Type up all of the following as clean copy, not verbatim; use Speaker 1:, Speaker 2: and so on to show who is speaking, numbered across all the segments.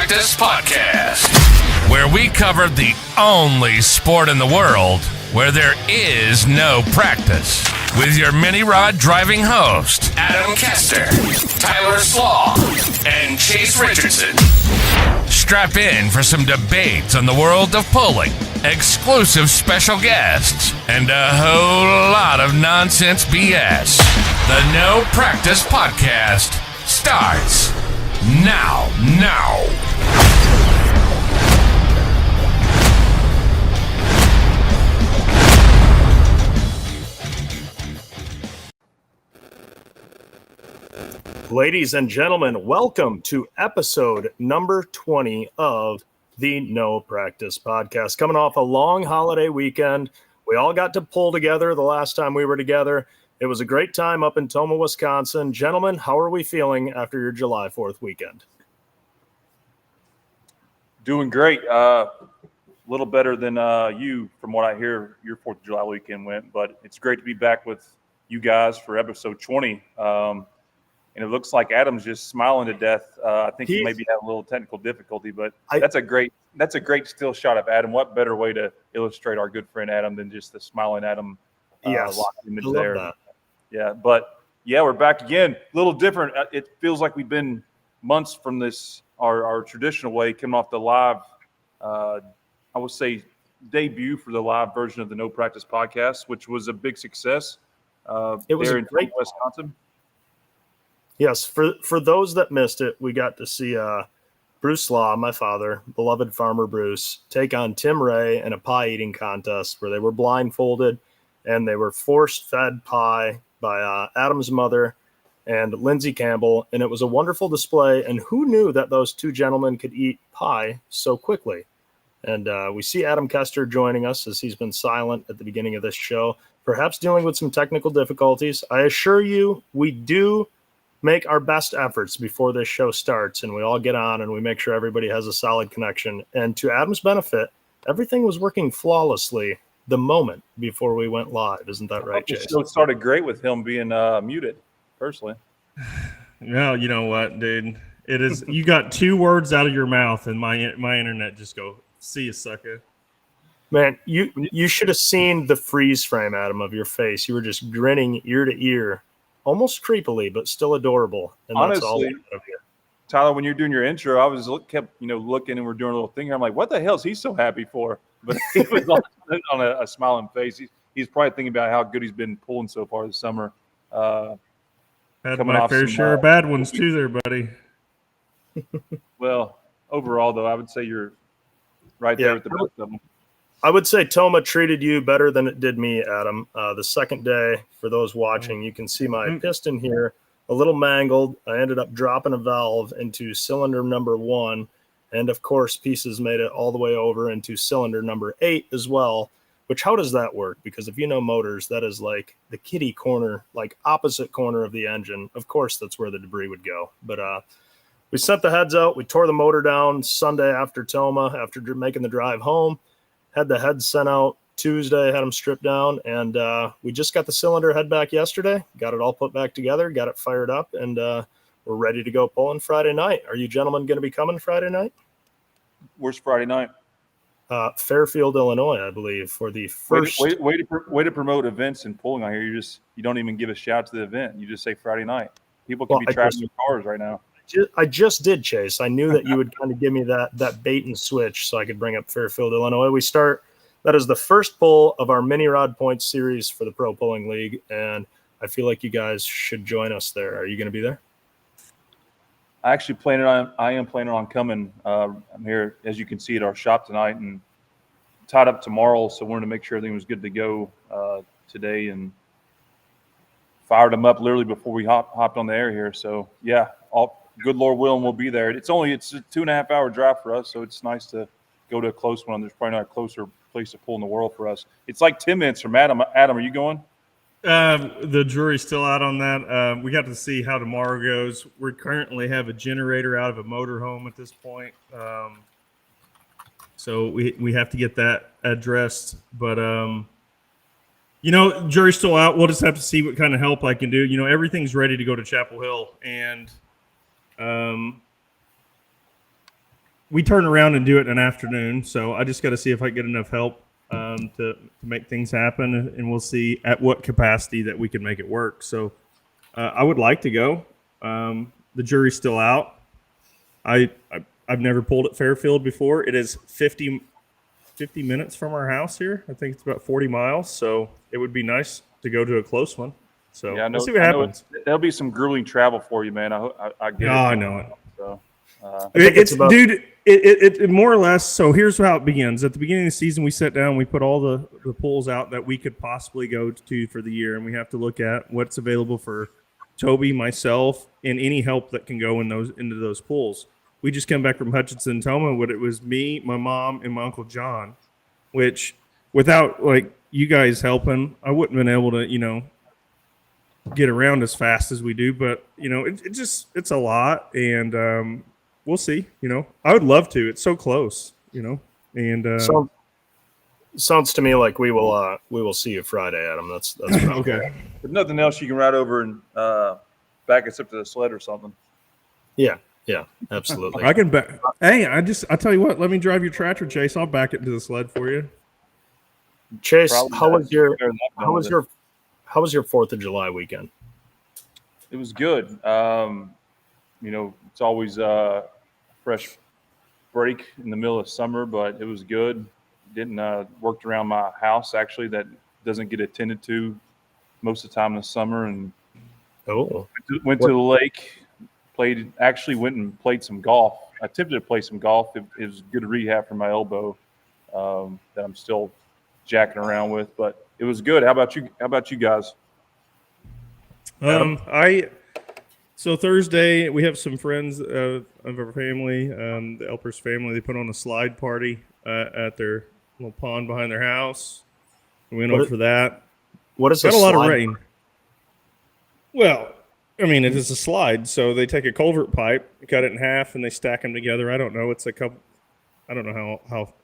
Speaker 1: Practice Podcast, where we cover the only sport in the world where there is no practice. With your mini rod driving host, Adam Kester, Tyler Slaw, and Chase Richardson. Strap in for some debates on the world of pulling, exclusive special guests, and a whole lot of nonsense BS. The No Practice Podcast starts now.
Speaker 2: Ladies and gentlemen, welcome to episode number 20 of the No Practice Podcast. Coming off a long holiday weekend, we all got to pull together the last time we were together. It was a great time up in Tomah, Wisconsin. Gentlemen, how are we feeling after your July 4th weekend?
Speaker 3: Doing great. A little better than you, from what I hear, your 4th of July weekend went. But it's great to be back with you guys for episode 20. And it looks like Adam's just smiling to death. I think he maybe had a little technical difficulty, but that's a great still shot of Adam. What better way to illustrate our good friend Adam than just the smiling Adam locked image there? That. Yeah, but yeah, we're back again. A little different. It feels like we've been months from this our traditional way, coming off the live. I would say debut for the live version of the No Practice Podcast, which was a big success.
Speaker 2: It was
Speaker 3: there
Speaker 2: in great
Speaker 3: Wisconsin.
Speaker 2: Yes, for those that missed it, we got to see Bruce Law, my father, beloved Farmer Bruce, take on Tim Ray in a pie eating contest where they were blindfolded and they were force-fed pie by Adam's mother and Lindsay Campbell, and it was a wonderful display. And who knew that those two gentlemen could eat pie so quickly? And we see Adam Kester joining us as he's been silent at the beginning of this show, perhaps dealing with some technical difficulties. I assure you, we do make our best efforts before this show starts, and we all get on and we make sure everybody has a solid connection. And to Adam's benefit, everything was working flawlessly the moment before we went live. Isn't that right, Jesse?
Speaker 3: So it started great with him being muted, personally.
Speaker 4: Well, you know what, dude? It is. You got 2 words out of your mouth, and my internet just go, see you, sucker.
Speaker 2: Man, you should have seen the freeze frame, Adam, of your face. You were just grinning ear to ear. Almost creepily, but still adorable. And
Speaker 3: honestly,
Speaker 2: that's all we have here.
Speaker 3: Tyler, when you're doing your intro, I was kept looking, and we're doing a little thing here. I'm like, what the hell is he so happy for? But he was on a smiling face. He's probably thinking about how good he's been pulling so far this summer.
Speaker 4: Had my fair share of bad ones too there, buddy.
Speaker 3: Well, overall, though, I would say you're right there with the best of them.
Speaker 2: I would say Tomah treated you better than it did me, Adam. The second day, for those watching, you can see my piston here, a little mangled. I ended up dropping a valve into cylinder number 1. And, of course, pieces made it all the way over into cylinder number 8 as well, which how does that work? Because if you know motors, that is like the kitty corner, like opposite corner of the engine. Of course, that's where the debris would go. But we sent the heads out. We tore the motor down Sunday after Tomah, after making the drive home. Had the head sent out Tuesday, had them stripped down, and we just got the cylinder head back yesterday, got it all put back together, got it fired up, and we're ready to go pulling Friday night. Are you gentlemen going to be coming Friday night?
Speaker 3: Where's Friday night?
Speaker 2: Fairfield, Illinois, I believe, for the first.
Speaker 3: Way to promote events and pulling out here. You don't even give a shout to the event. You just say Friday night. People can be trapped in cars right now.
Speaker 2: I just did, Chase. I knew that you would kind of give me that bait and switch so I could bring up Fairfield, Illinois. That is the first pull of our mini rod points series for the Pro Pulling League, and I feel like you guys should join us there. Are you going to be there?
Speaker 3: I am planning on coming. I'm here, as you can see, at our shop tonight and tied up tomorrow, so wanted to make sure everything was good to go today and fired them up literally before we hopped on the air here. So, yeah, good Lord willing, we'll be there. It's a 2.5 hour drive for us, so it's nice to go to a close one. There's probably not a closer place to pull in the world for us. It's like 10 minutes from Adam. Adam, are you going?
Speaker 4: The jury's still out on that. We got to see how tomorrow goes. We currently have a generator out of a motorhome at this point. So we have to get that addressed. But, jury's still out. We'll just have to see what kind of help I can do. Everything's ready to go to Chapel Hill. And we turn around and do it in an afternoon. So I just got to see if I get enough help to make things happen, and we'll see at what capacity that we can make it work. So I would like to go. The jury's still out. I've never pulled at Fairfield before. It is 50 minutes from our house here. I think it's about 40 miles. So it would be nice to go to a close one. So
Speaker 3: Yeah,
Speaker 4: we'll see what happens.
Speaker 3: There'll be some grueling travel for you, man. I get it.
Speaker 4: I know it.
Speaker 3: So,
Speaker 4: It more or less. So here's how it begins. At the beginning of the season, we sat down, we put all the pools out that we could possibly go to for the year, and we have to look at what's available for Toby, myself, and any help that can go into those pools. We just come back from Hutchinson, Toma. It was me, my mom, and my Uncle John. Which, without like you guys helping, I wouldn't have been able to, get around as fast as we do. But it's a lot, and we'll see. I would love to. It's so close. And
Speaker 2: sounds to me like we will see you Friday, Adam. That's
Speaker 4: okay.
Speaker 3: If nothing else, you can ride over and back us up to the sled or something.
Speaker 2: Yeah, absolutely.
Speaker 4: I can back. Hey, I tell you what. Let me drive your tractor, Chase. I'll back it to the sled for you.
Speaker 2: Chase,
Speaker 3: Probably
Speaker 2: how was your
Speaker 3: better than that going with it.
Speaker 2: 4th of July weekend?
Speaker 3: It was good. It's always a fresh break in the middle of summer, but it was good. Didn't worked around my house actually that doesn't get attended to most of the time in the summer, and went to the lake. Went and played some golf. I attempted to play some golf. It was good rehab for my elbow that I'm still jacking around with, but it was good. How about you? How about you guys?
Speaker 4: So Thursday we have some friends of our family, the Elpers family. They put on a slide party at their little pond behind their house. We went over for that.
Speaker 2: What is
Speaker 4: got
Speaker 2: a
Speaker 4: lot of
Speaker 2: slide?
Speaker 4: rain? Well, I mean, it is a slide. So they take a culvert pipe, cut it in half, and they stack them together. I don't know. It's a couple. I don't know how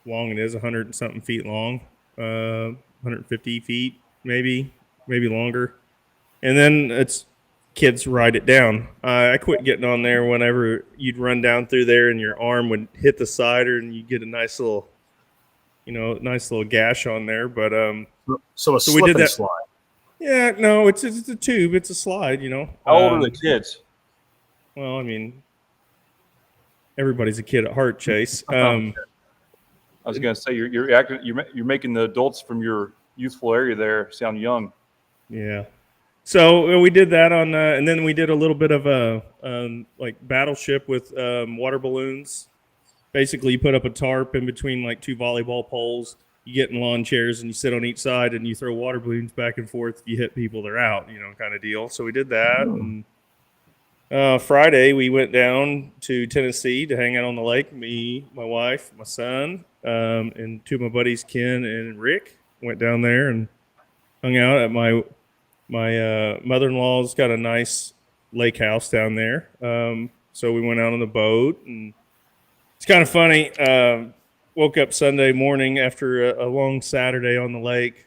Speaker 4: long it is. 100 and something feet long. 150 feet, maybe longer. And then it's kids ride it down. I quit getting on there whenever you'd run down through there and your arm would hit the cider and you get a nice little gash on there. But
Speaker 2: so
Speaker 4: we
Speaker 2: slip
Speaker 4: did
Speaker 2: and
Speaker 4: that.
Speaker 2: slide.
Speaker 4: Yeah, no, it's a tube. It's a slide,
Speaker 3: How old are the kids?
Speaker 4: Well, I mean, everybody's a kid at heart, Chase.
Speaker 3: I was going to say you're making the adults from your youthful area there sound young.
Speaker 4: Yeah. So we did that on, and then we did a little bit of a like battleship with water balloons. Basically, you put up a tarp in between like two volleyball poles. You get in lawn chairs and you sit on each side and you throw water balloons back and forth. If you hit people, they're out, kind of deal. So we did that. And Friday, we went down to Tennessee to hang out on the lake. Me, my wife, my son, and two of my buddies, Ken and Rick, went down there and hung out at my mother-in-law's got a nice lake house down there. So we went out on the boat, and it's kind of funny. Woke up Sunday morning after a long Saturday on the lake.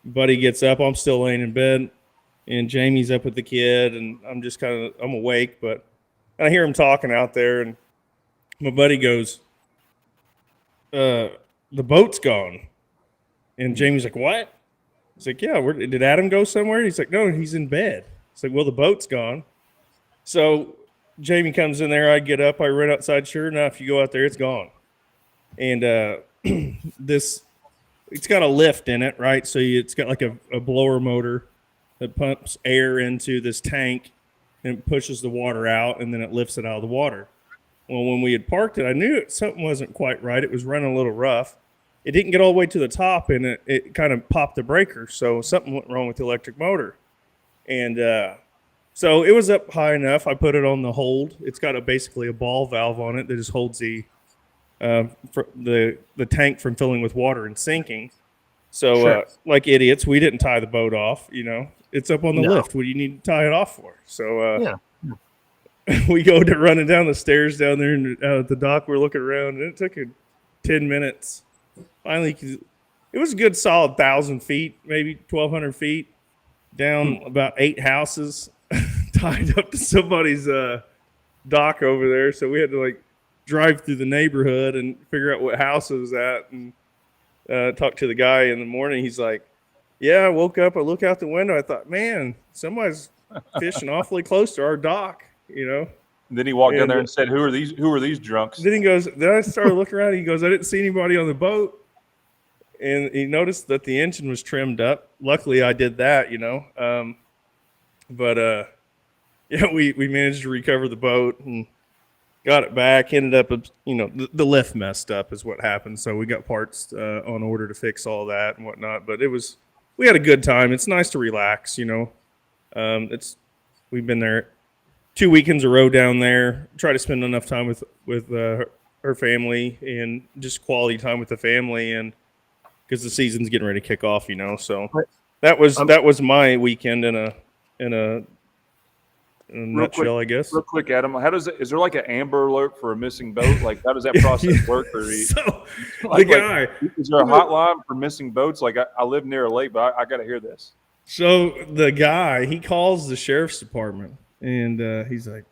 Speaker 4: Buddy gets up. I'm still laying in bed, and Jamie's up with the kid, and I'm awake, but I hear him talking out there, and my buddy goes, the boat's gone. And Jamie's like, what? He's like, yeah, did Adam go somewhere? He's like, no, he's in bed. It's like, well, the boat's gone. So Jamie comes in there. I get up. I run outside. Sure enough, you go out there, it's gone. And it's got a lift in it, right? So it's got like a blower motor that pumps air into this tank and pushes the water out, and then it lifts it out of the water. Well, when we had parked it, I knew something wasn't quite right. It was running a little rough. It didn't get all the way to the top, and it kind of popped the breaker. So something went wrong with the electric motor. And so it was up high enough. I put it on the hold. It's got basically a ball valve on it that just holds the tank from filling with water and sinking. So
Speaker 3: Sure.
Speaker 4: Like idiots, we didn't tie the boat off. It's up on the
Speaker 2: No.
Speaker 4: lift. What do you need to tie it off for? So
Speaker 2: Yeah.
Speaker 4: we go to running down the stairs down there and at the dock. We're looking around, and it took 10 minutes. Finally, it was a good solid 1,000 feet, maybe 1,200 feet, down about 8 houses, tied up to somebody's dock over there, so we had to like drive through the neighborhood and figure out what house it was at, and talk to the guy in the morning. He's like, "Yeah, I woke up. I look out the window. I thought, man, somebody's fishing awfully close to our dock."
Speaker 3: And then he walked down there and said, "Who are these drunks?"
Speaker 4: Then he goes. Then I started looking around. He goes, "I didn't see anybody on the boat." And he noticed that the engine was trimmed up. Luckily, I did that, But we managed to recover the boat and got it back. Ended up, the lift messed up is what happened. So we got parts on order to fix all that and whatnot. But we had a good time. It's nice to relax, we've been there 2 weekends a row down there. Try to spend enough time with her family and just quality time with the family, and because the season's getting ready to kick off, So that was my weekend in a nutshell, I guess.
Speaker 3: Real quick, Adam, is there like an Amber Alert for a missing boat? Like, how does that process work? Or is there a hotline for missing boats? Like, I live near a lake, but I got to hear this.
Speaker 4: So the guy, he calls the sheriff's department, and he's like,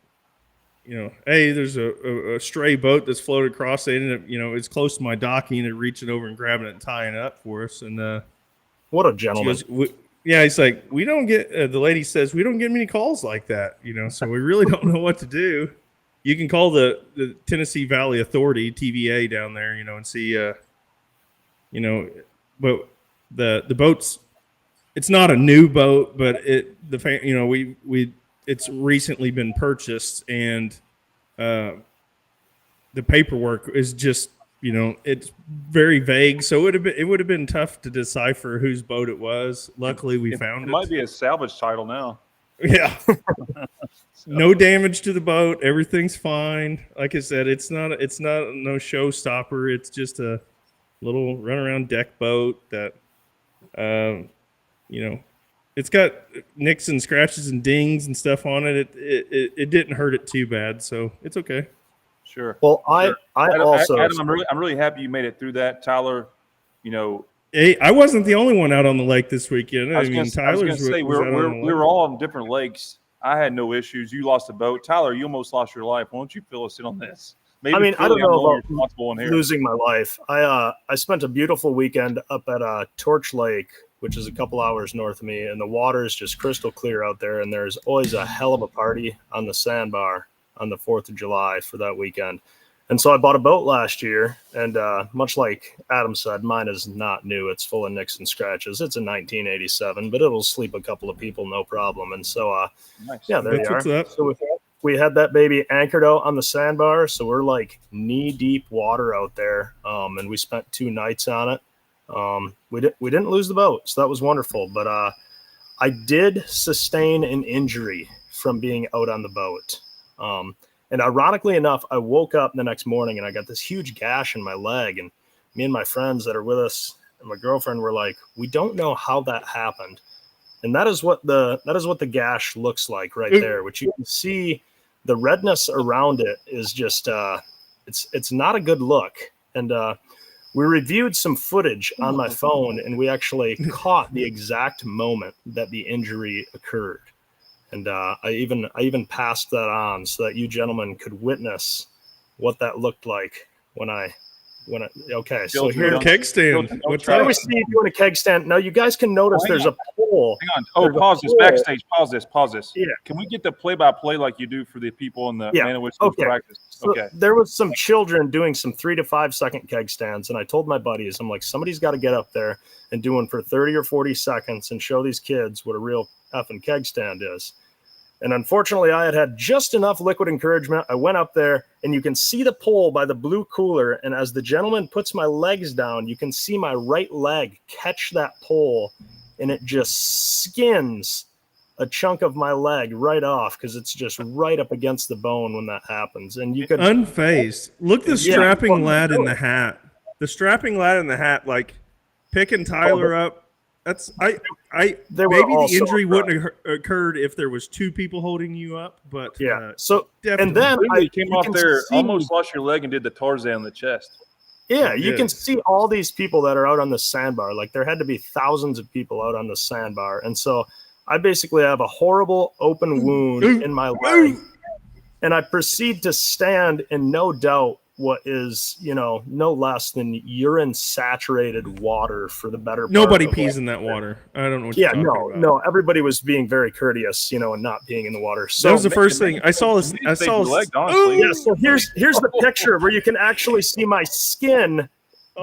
Speaker 4: hey, there's a stray boat that's floated across. They ended up, it's close to my docking, and reaching over and grabbing it and tying it up for us. And
Speaker 2: what a gentleman.
Speaker 4: He's like, we don't get, the lady says, we don't get many calls like that, so we really don't know what to do. You can call the Tennessee Valley Authority, TVA, down there, and see, but the boat's, it's not a new boat, but it's recently been purchased, and the paperwork is just, it's very vague. So it would have been tough to decipher whose boat it was. Luckily, we found it.
Speaker 3: It might be a salvage title now.
Speaker 4: Yeah. No damage to the boat. Everything's fine. Like I said, it's not no showstopper. It's just a little runaround deck boat that, it's got nicks and scratches and dings and stuff on it. It didn't hurt it too bad, so it's okay.
Speaker 3: Sure.
Speaker 2: Well,
Speaker 3: Adam,
Speaker 2: also,
Speaker 3: I'm really happy you made it through that, Tyler.
Speaker 4: Hey, I wasn't the only one out on the lake this weekend.
Speaker 3: Tyler's we were all on different lakes. I had no issues. You lost a boat, Tyler. You almost lost your life. Why don't you fill us in on this?
Speaker 2: I don't know about losing my life. I spent a beautiful weekend up at Torch Lake, which is a couple hours north of me, and the water is just crystal clear out there, and there's always a hell of a party on the sandbar on the 4th of July for that weekend. And so I bought a boat last year, and much like Adam said, mine is not new. It's full of nicks and scratches. It's a 1987, but it'll sleep a couple of people, no problem. And so,
Speaker 4: nice.
Speaker 2: Yeah, there you are. So we had that baby anchored out on the sandbar, so we're like knee-deep water out there, and we spent 2 nights on it. We didn't lose the boat, so that was wonderful. But I did sustain an injury from being out on the boat. And ironically enough, I woke up the next morning and I got this huge gash in my leg. And me and my friends that are with us and my girlfriend were like, we don't know how that happened. And that is what the gash looks like right there, which you can see the redness around it is just it's not a good look. And we reviewed some footage on my phone, and we actually caught the exact moment that the injury occurred. And I even passed that on so that you gentlemen could witness what that looked like when I okay. So here,
Speaker 4: keg stand.
Speaker 2: What's up? We see you doing a keg stand. Now you guys can notice there's a pole.
Speaker 3: Hang on. Oh, pause this backstage. Pause this. Yeah. Can we get the play-by-play like you do for the people in the practice?
Speaker 2: So there was some children doing some 3 to 5 second keg stands, and I told my buddies, I'm like, somebody's got to get up there and do one for 30 or 40 seconds and show these kids what a real effing keg stand is. And unfortunately, I had just enough liquid encouragement. I went up there, and you can see the pole by the blue cooler. And as the gentleman puts my legs down, you can see my right leg catch that pole, and it just skins a chunk of my leg right off because it's just right up against the bone when that happens. And you could
Speaker 4: unfazed. Look, the strapping lad in the hat. The strapping lad in the hat, like picking Tyler up. That's maybe the injury wouldn't have occurred if there was 2 people holding you up, but
Speaker 2: so
Speaker 4: definitely.
Speaker 2: And then
Speaker 3: I came off there, almost lost your leg and did the Tarzan in the chest.
Speaker 2: Yeah, you can see all these people that are out on the sandbar. Like there had to be thousands of people out on the sandbar, and so I basically have a horrible open wound in my leg. And I proceed to stand in no doubt what is, no less than urine saturated water for the better part.
Speaker 4: Nobody pees in that water. I don't know what you're talking about.
Speaker 2: No, everybody was being very courteous, and not peeing in the water. So
Speaker 4: that was the first thing I saw.
Speaker 3: Yeah,
Speaker 2: so here's the picture where you can actually see my skin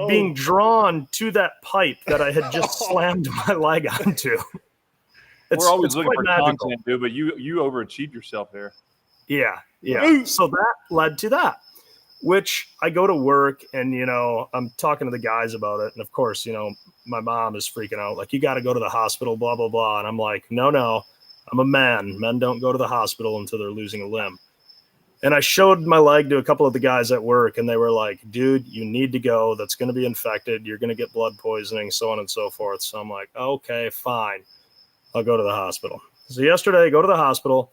Speaker 2: being drawn to that pipe that I had just slammed my leg onto.
Speaker 3: We're always looking for
Speaker 2: magical
Speaker 3: content, dude, but you overachieved yourself there.
Speaker 2: Yeah. So that led to that, which I go to work and, I'm talking to the guys about it. And of course, my mom is freaking out. Like, you got to go to the hospital, blah, blah, blah. And I'm like, no, I'm a man. Men don't go to the hospital until they're losing a limb. And I showed my leg to a couple of the guys at work and they were like, dude, you need to go. That's going to be infected. You're going to get blood poisoning, so on and so forth. So I'm like, okay, fine. I'll go to the hospital. So yesterday I go to the hospital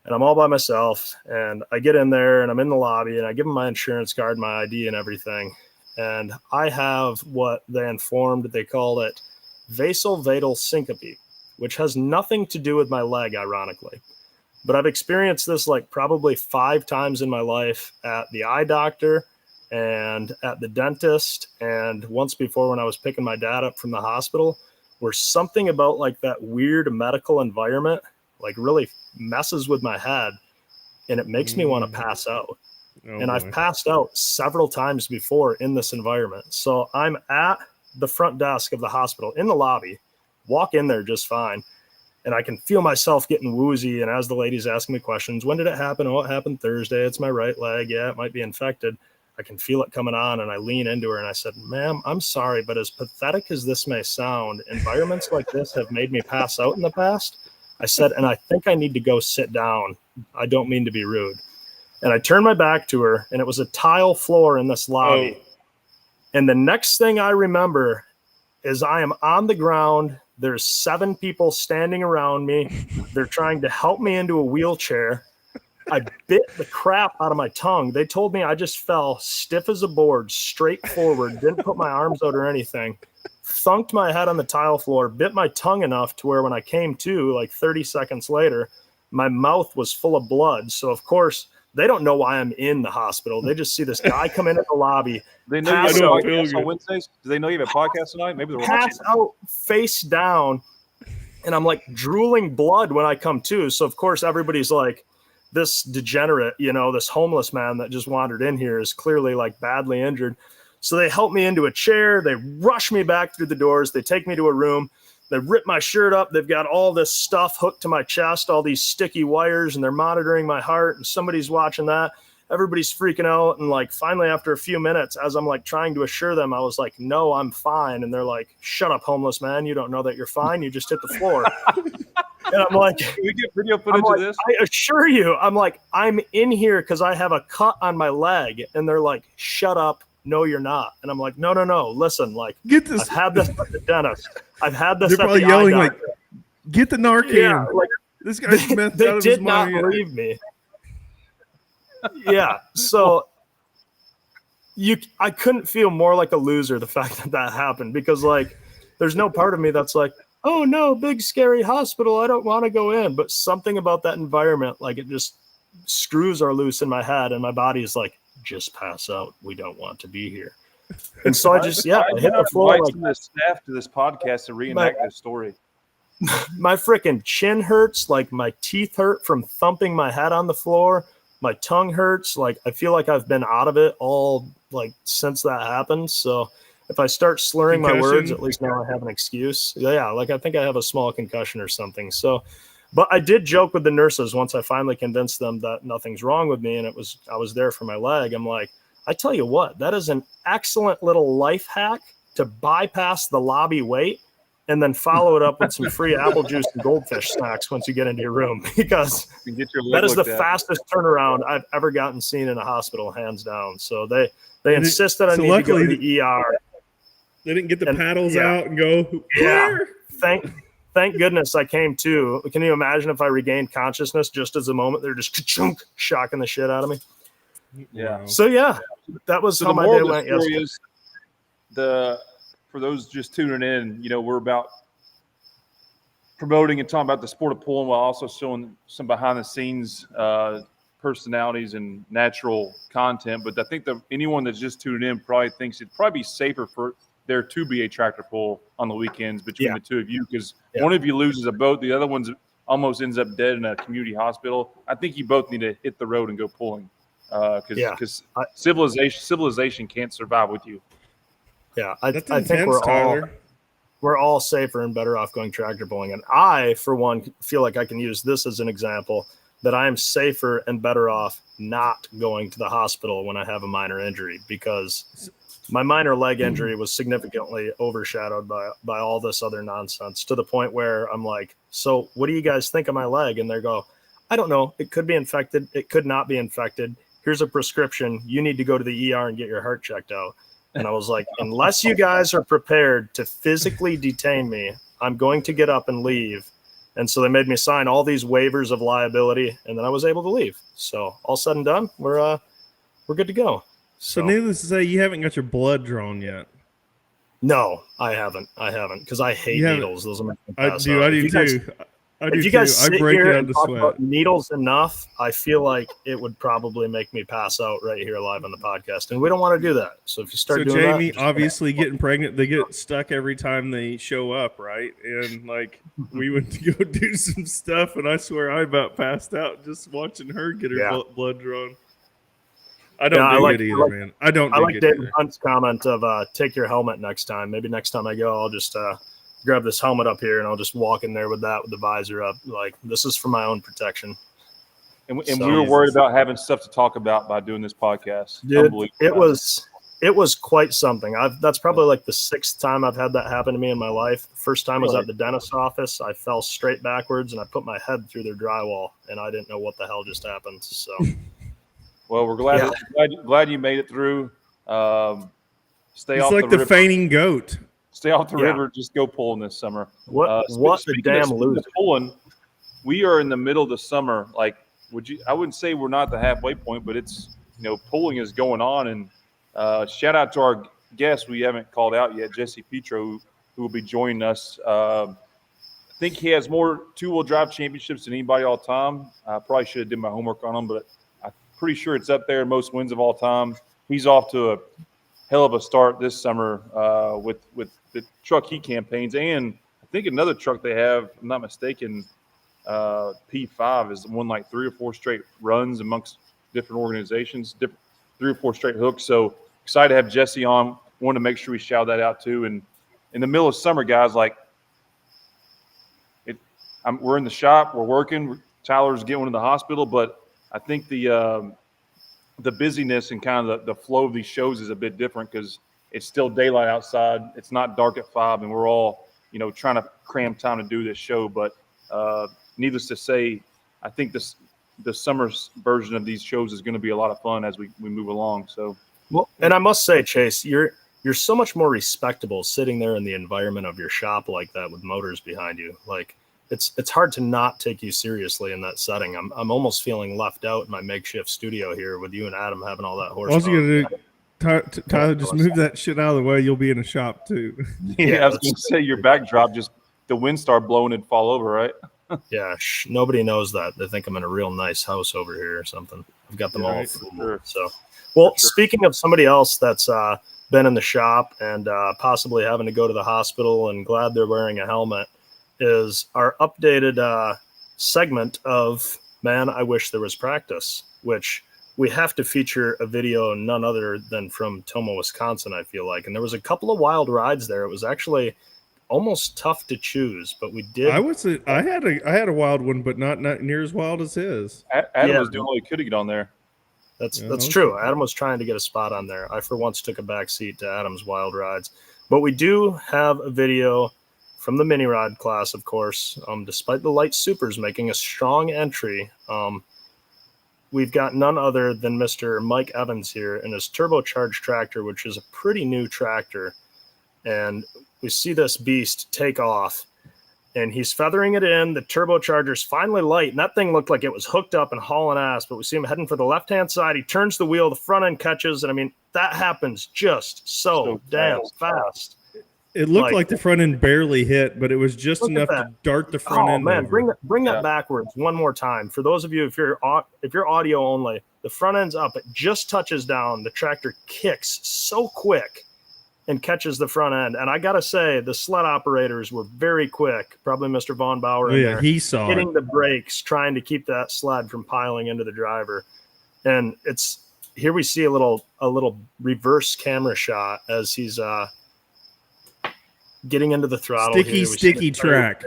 Speaker 2: and I'm all by myself and I get in there and I'm in the lobby and I give them my insurance card, my ID and everything. And I have what they call it vasovagal syncope, which has nothing to do with my leg, ironically. But I've experienced this like probably 5 times in my life at the eye doctor and at the dentist. And once before when I was picking my dad up from the hospital, where something about like that weird medical environment like really messes with my head and it makes me want to pass out. I've passed out several times before in this environment. So I'm at the front desk of the hospital in the lobby, walk in there just fine. And I can feel myself getting woozy. And as the lady's asking me questions, when did it happen? Oh, it happened Thursday. It's my right leg. Yeah, it might be infected. I can feel it coming on, and I lean into her and I said, ma'am, I'm sorry, but as pathetic as this may sound, environments like this have made me pass out in the past. I said, and I think I need to go sit down. I don't mean to be rude. And I turned my back to her, and it was a tile floor in this lobby. And the next thing I remember is I am on the ground. There's 7 people standing around me. They're trying to help me into a wheelchair. I bit the crap out of my tongue. They told me I just fell stiff as a board, straight forward, didn't put my arms out or anything, thunked my head on the tile floor, bit my tongue enough to where when I came to, like 30 seconds later, my mouth was full of blood. So, of course, they don't know why I'm in the hospital. They just see this guy come in at the lobby.
Speaker 3: They know you have a podcast on Wednesdays? Do they know you have a podcast tonight? Maybe they're
Speaker 2: pass out face down, and I'm like drooling blood when I come to. So, of course, everybody's like, this degenerate, this homeless man that just wandered in here is clearly like badly injured. So they help me into a chair. They rush me back through the doors. They take me to a room. They rip my shirt up. They've got all this stuff hooked to my chest, all these sticky wires, and they're monitoring my heart, and somebody's watching that. Everybody's freaking out. And like finally, after a few minutes, as I'm like trying to assure them, I was like, no, I'm fine. And they're like, shut up, homeless man. You don't know that you're fine. You just hit the floor. And I'm like,
Speaker 3: can we get video footage of this?
Speaker 2: I assure you, I'm like, I'm in here because I have a cut on my leg. And they're like, shut up. No, you're not. And I'm like, no. Listen, like,
Speaker 4: get this.
Speaker 2: I've had this at the dentist. I've had this.
Speaker 4: They're probably yelling like, get the Narcan.
Speaker 2: Yeah, like,
Speaker 4: this guy's messed
Speaker 2: they
Speaker 4: out of
Speaker 2: did
Speaker 4: his
Speaker 2: not
Speaker 4: mind.
Speaker 2: believe me. Yeah. So I couldn't feel more like a loser the fact that happened, because like there's no part of me that's like, oh no, big scary hospital, I don't want to go in. But something about that environment, like it just screws are loose in my head and my body is like, just pass out. We don't want to be here. And so I hit the floor.
Speaker 3: Like the staff to this podcast to reenact this story.
Speaker 2: My freaking chin hurts. Like my teeth hurt from thumping my head on the floor. My tongue hurts. Like I feel like I've been out of it all like since that happened. So if I start slurring my words, at least now I have an excuse. Yeah, like I think I have a small concussion or something. So, but I did joke with the nurses once I finally convinced them that nothing's wrong with me and I was there for my leg. I'm like, I tell you what, that is an excellent little life hack to bypass the lobby wait and then follow it up with some free apple juice and goldfish snacks once you get into your room, because that is the fastest turnaround I've ever gotten seen in a hospital, hands down. So they insisted I need to go to the ER.
Speaker 4: They didn't get the paddles out and go,
Speaker 2: yeah, thank goodness I came to. Can you imagine if I regained consciousness just as a moment they're just ka-chunk, shocking the shit out of me?
Speaker 3: Yeah.
Speaker 2: So yeah, that was how my day went yesterday.
Speaker 3: For those just tuning in, we're about promoting and talking about the sport of pulling while also showing some behind the scenes personalities and natural content, but I think that anyone that's just tuned in probably thinks it'd probably be safer for there to be a tractor pull on the weekends between the two of you, because one of you loses a boat, the other one's almost ends up dead in a community hospital. I think you both need to hit the road and go pulling, because civilization can't survive with you.
Speaker 2: Yeah, I think we're all safer and better off going tractor pulling. And I, for one, feel like I can use this as an example that I am safer and better off not going to the hospital when I have a minor injury, because my minor leg injury was significantly overshadowed by all this other nonsense, to the point where I'm like, so what do you guys think of my leg? And they go, I don't know. It could be infected. It could not be infected. Here's a prescription. You need to go to the ER and get your heart checked out. And I was like, unless you guys are prepared to physically detain me, I'm going to get up and leave. And so they made me sign all these waivers of liability, and then I was able to leave. So all said and done, we're good to go.
Speaker 4: So needless to say, you haven't got your blood drawn yet.
Speaker 2: No, I haven't, because I hate needles. Those are my
Speaker 4: I do too.
Speaker 2: If you guys sit here and talk about needles enough, I feel like it would probably make me pass out right here live on the podcast, and we don't want to do that. So if you start doing
Speaker 4: Jamie,
Speaker 2: that,
Speaker 4: obviously getting pregnant, they get stuck every time they show up, right? And like we went to go do some stuff, and I swear I about passed out just watching her get her blood drawn. I don't dig it either, man. I don't. I like
Speaker 2: David Hunt's comment of take your helmet next time. Maybe next time I go, I'll just grab this helmet up here and I'll just walk in there with the visor up. Like, this is for my own protection.
Speaker 3: And we were worried about having stuff to talk about by doing this podcast.
Speaker 2: Dude, it was quite something. That's probably like the 6th time I've had that happen to me in my life. The first time was at the dentist's office. I fell straight backwards and I put my head through their drywall, and I didn't know what the hell just happened. So,
Speaker 3: well, we're glad you made it through. Stay
Speaker 4: it's
Speaker 3: off
Speaker 4: like
Speaker 3: the
Speaker 4: river. Fainting goat.
Speaker 3: Stay off the river. Just go pulling this summer.
Speaker 2: What the damn loser.
Speaker 3: Pulling, we are in the middle of the summer. Like, I wouldn't say we're not at the halfway point, but it's, pulling is going on. And shout out to our guest we haven't called out yet, Jesse Petro, who will be joining us. I think he has more two-wheel drive championships than anybody all time. I probably should have did my homework on him, but I'm pretty sure it's up there, most wins of all time. He's off to a hell of a start this summer with the truck he campaigns, and I think another truck they have, if I'm not mistaken, P5 is won like 3 or 4 straight runs amongst different organizations, 3 or 4 straight hooks. So excited to have Jesse on. Wanted to make sure we shout that out too. And in the middle of summer, guys, like we're in the shop, we're working. Tyler's getting to the hospital, but I think the busyness and kind of the flow of these shows is a bit different because it's still daylight outside. It's not dark at 5, and we're all, trying to cram time to do this show. But needless to say, I think the summer version of these shows is going to be a lot of fun as we move along. So,
Speaker 2: well, and I must say, Chase, you're so much more respectable sitting there in the environment of your shop like that with motors behind you. Like, it's hard to not take you seriously in that setting. I'm almost feeling left out in my makeshift studio here with you and Adam having all that horsepower.
Speaker 4: All you gotta do, Tyler, just move that shit out of the way. You'll be in a shop too.
Speaker 3: Yeah, I was gonna say your backdrop, just the wind start blowing and fall over, right?
Speaker 2: Yeah, nobody knows that. They think I'm in a real nice house over here or something. I've got them all. Sure. So, well, speaking of somebody else that's been in the shop and possibly having to go to the hospital and glad they're wearing a helmet, is our updated segment of Man, I Wish There Was Practice, which we have to feature a video none other than from Tomah, Wisconsin, I feel like. And there was a couple of wild rides there. It was actually almost tough to choose, but we did.
Speaker 4: I had a wild one, but not near as wild as his.
Speaker 3: Adam was doing all he could to get on there.
Speaker 2: That's true. Adam was trying to get a spot on there. I, for once, took a back seat to Adam's wild rides. But we do have a video from the mini rod class, of course. Despite the light supers making a strong entry, we've got none other than Mr. Mike Evans here in his turbocharged tractor, which is a pretty new tractor. And we see this beast take off, and he's feathering it in. The turbocharger's finally light, and that thing looked like it was hooked up and hauling ass, but we see him heading for the left-hand side. He turns the wheel, the front end catches, and I mean, that happens just so damn fast.
Speaker 4: It looked like the front end barely hit, but it was just enough to dart the front end
Speaker 2: man,
Speaker 4: over.
Speaker 2: bring that backwards one more time. For those of you, if you're audio only, the front end's up. It just touches down. The tractor kicks so quick and catches the front end. And I got to say, the sled operators were very quick. Probably Mr. Von Bauer in there.
Speaker 4: He saw
Speaker 2: hitting the brakes, trying to keep that sled from piling into the driver. And here we see a little reverse camera shot as he's getting into the throttle.
Speaker 4: Sticky track.